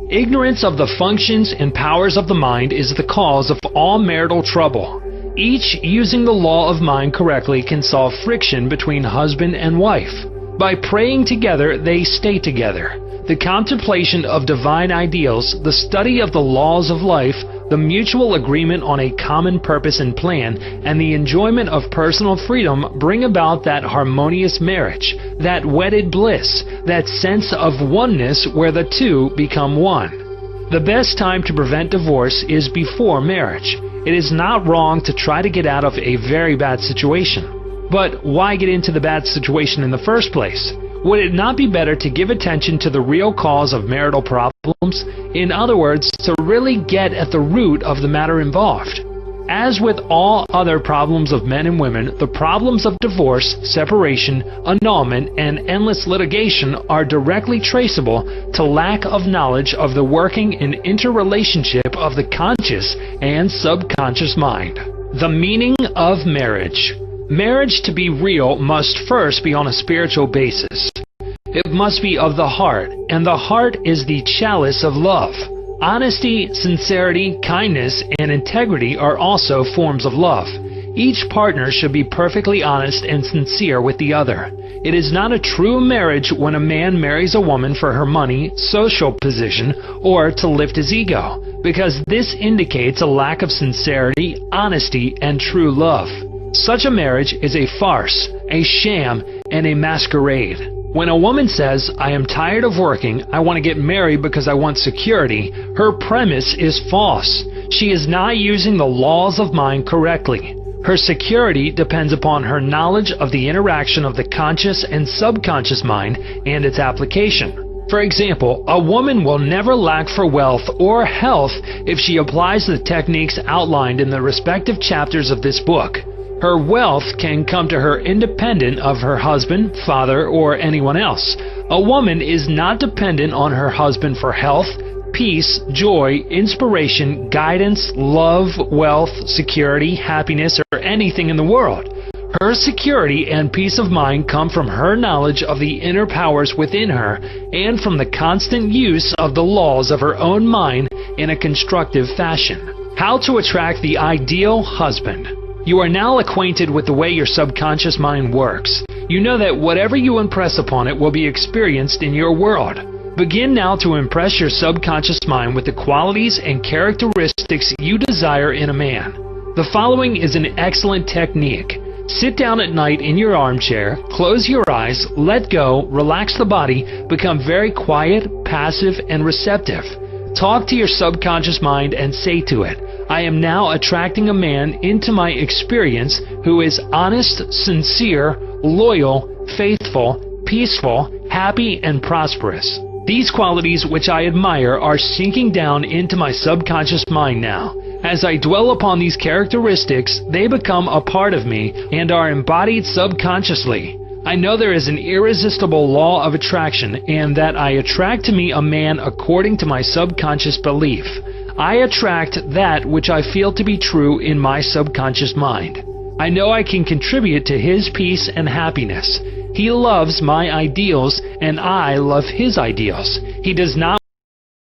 Ignorance of the functions and powers of the mind is the cause of all marital trouble. Each using the law of mind correctly can solve friction between husband and wife. By praying together, they stay together. The contemplation of divine ideals, the study of the laws of life, the mutual agreement on a common purpose and plan, and the enjoyment of personal freedom bring about that harmonious marriage, that wedded bliss, that sense of oneness where the two become one. The best time to prevent divorce is before marriage. It is not wrong to try to get out of a very bad situation. But why get into the bad situation in the first place? Would it not be better to give attention to the real cause of marital problems? In other words, to really get at the root of the matter involved. As with all other problems of men and women, the problems of divorce, separation, annulment, and endless litigation are directly traceable to lack of knowledge of the working and interrelationship of the conscious and subconscious mind. The meaning of marriage. Marriage to be real must first be on a spiritual basis. It must be of the heart, and the heart is the chalice of love. Honesty, sincerity, kindness, and integrity are also forms of love. Each partner should be perfectly honest and sincere with the other. It is not a true marriage when a man marries a woman for her money, social position, or to lift his ego, because this indicates a lack of sincerity, honesty, and true love. Such a marriage is a farce, a sham, and a masquerade. When a woman says, I am tired of working, I want to get married because I want security, her premise is false. She is not using the laws of mind correctly. Her security depends upon her knowledge of the interaction of the conscious and subconscious mind and its application. For example, a woman will never lack for wealth or health if she applies the techniques outlined in the respective chapters of this book. Her wealth can come to her independent of her husband, father, or anyone else. A woman is not dependent on her husband for health, peace, joy, inspiration, guidance, love, wealth, security, happiness, or anything in the world. Her security and peace of mind come from her knowledge of the inner powers within her and from the constant use of the laws of her own mind in a constructive fashion. How to attract the ideal husband. You are now acquainted with the way your subconscious mind works. You know that whatever you impress upon it will be experienced in your world. Begin now to impress your subconscious mind with the qualities and characteristics you desire in a man. The following is an excellent technique. Sit down at night in your armchair, close your eyes, let go, relax the body, become very quiet, passive, and receptive. Talk to your subconscious mind and say to it, I am now attracting a man into my experience who is honest, sincere, loyal, faithful, peaceful, happy, and prosperous. These qualities which I admire are sinking down into my subconscious mind now. As I dwell upon these characteristics, they become a part of me and are embodied subconsciously. I know there is an irresistible law of attraction and that I attract to me a man according to my subconscious belief. I attract that which I feel to be true in my subconscious mind. I know I can contribute to his peace and happiness. He loves my ideals and I love his ideals. He does not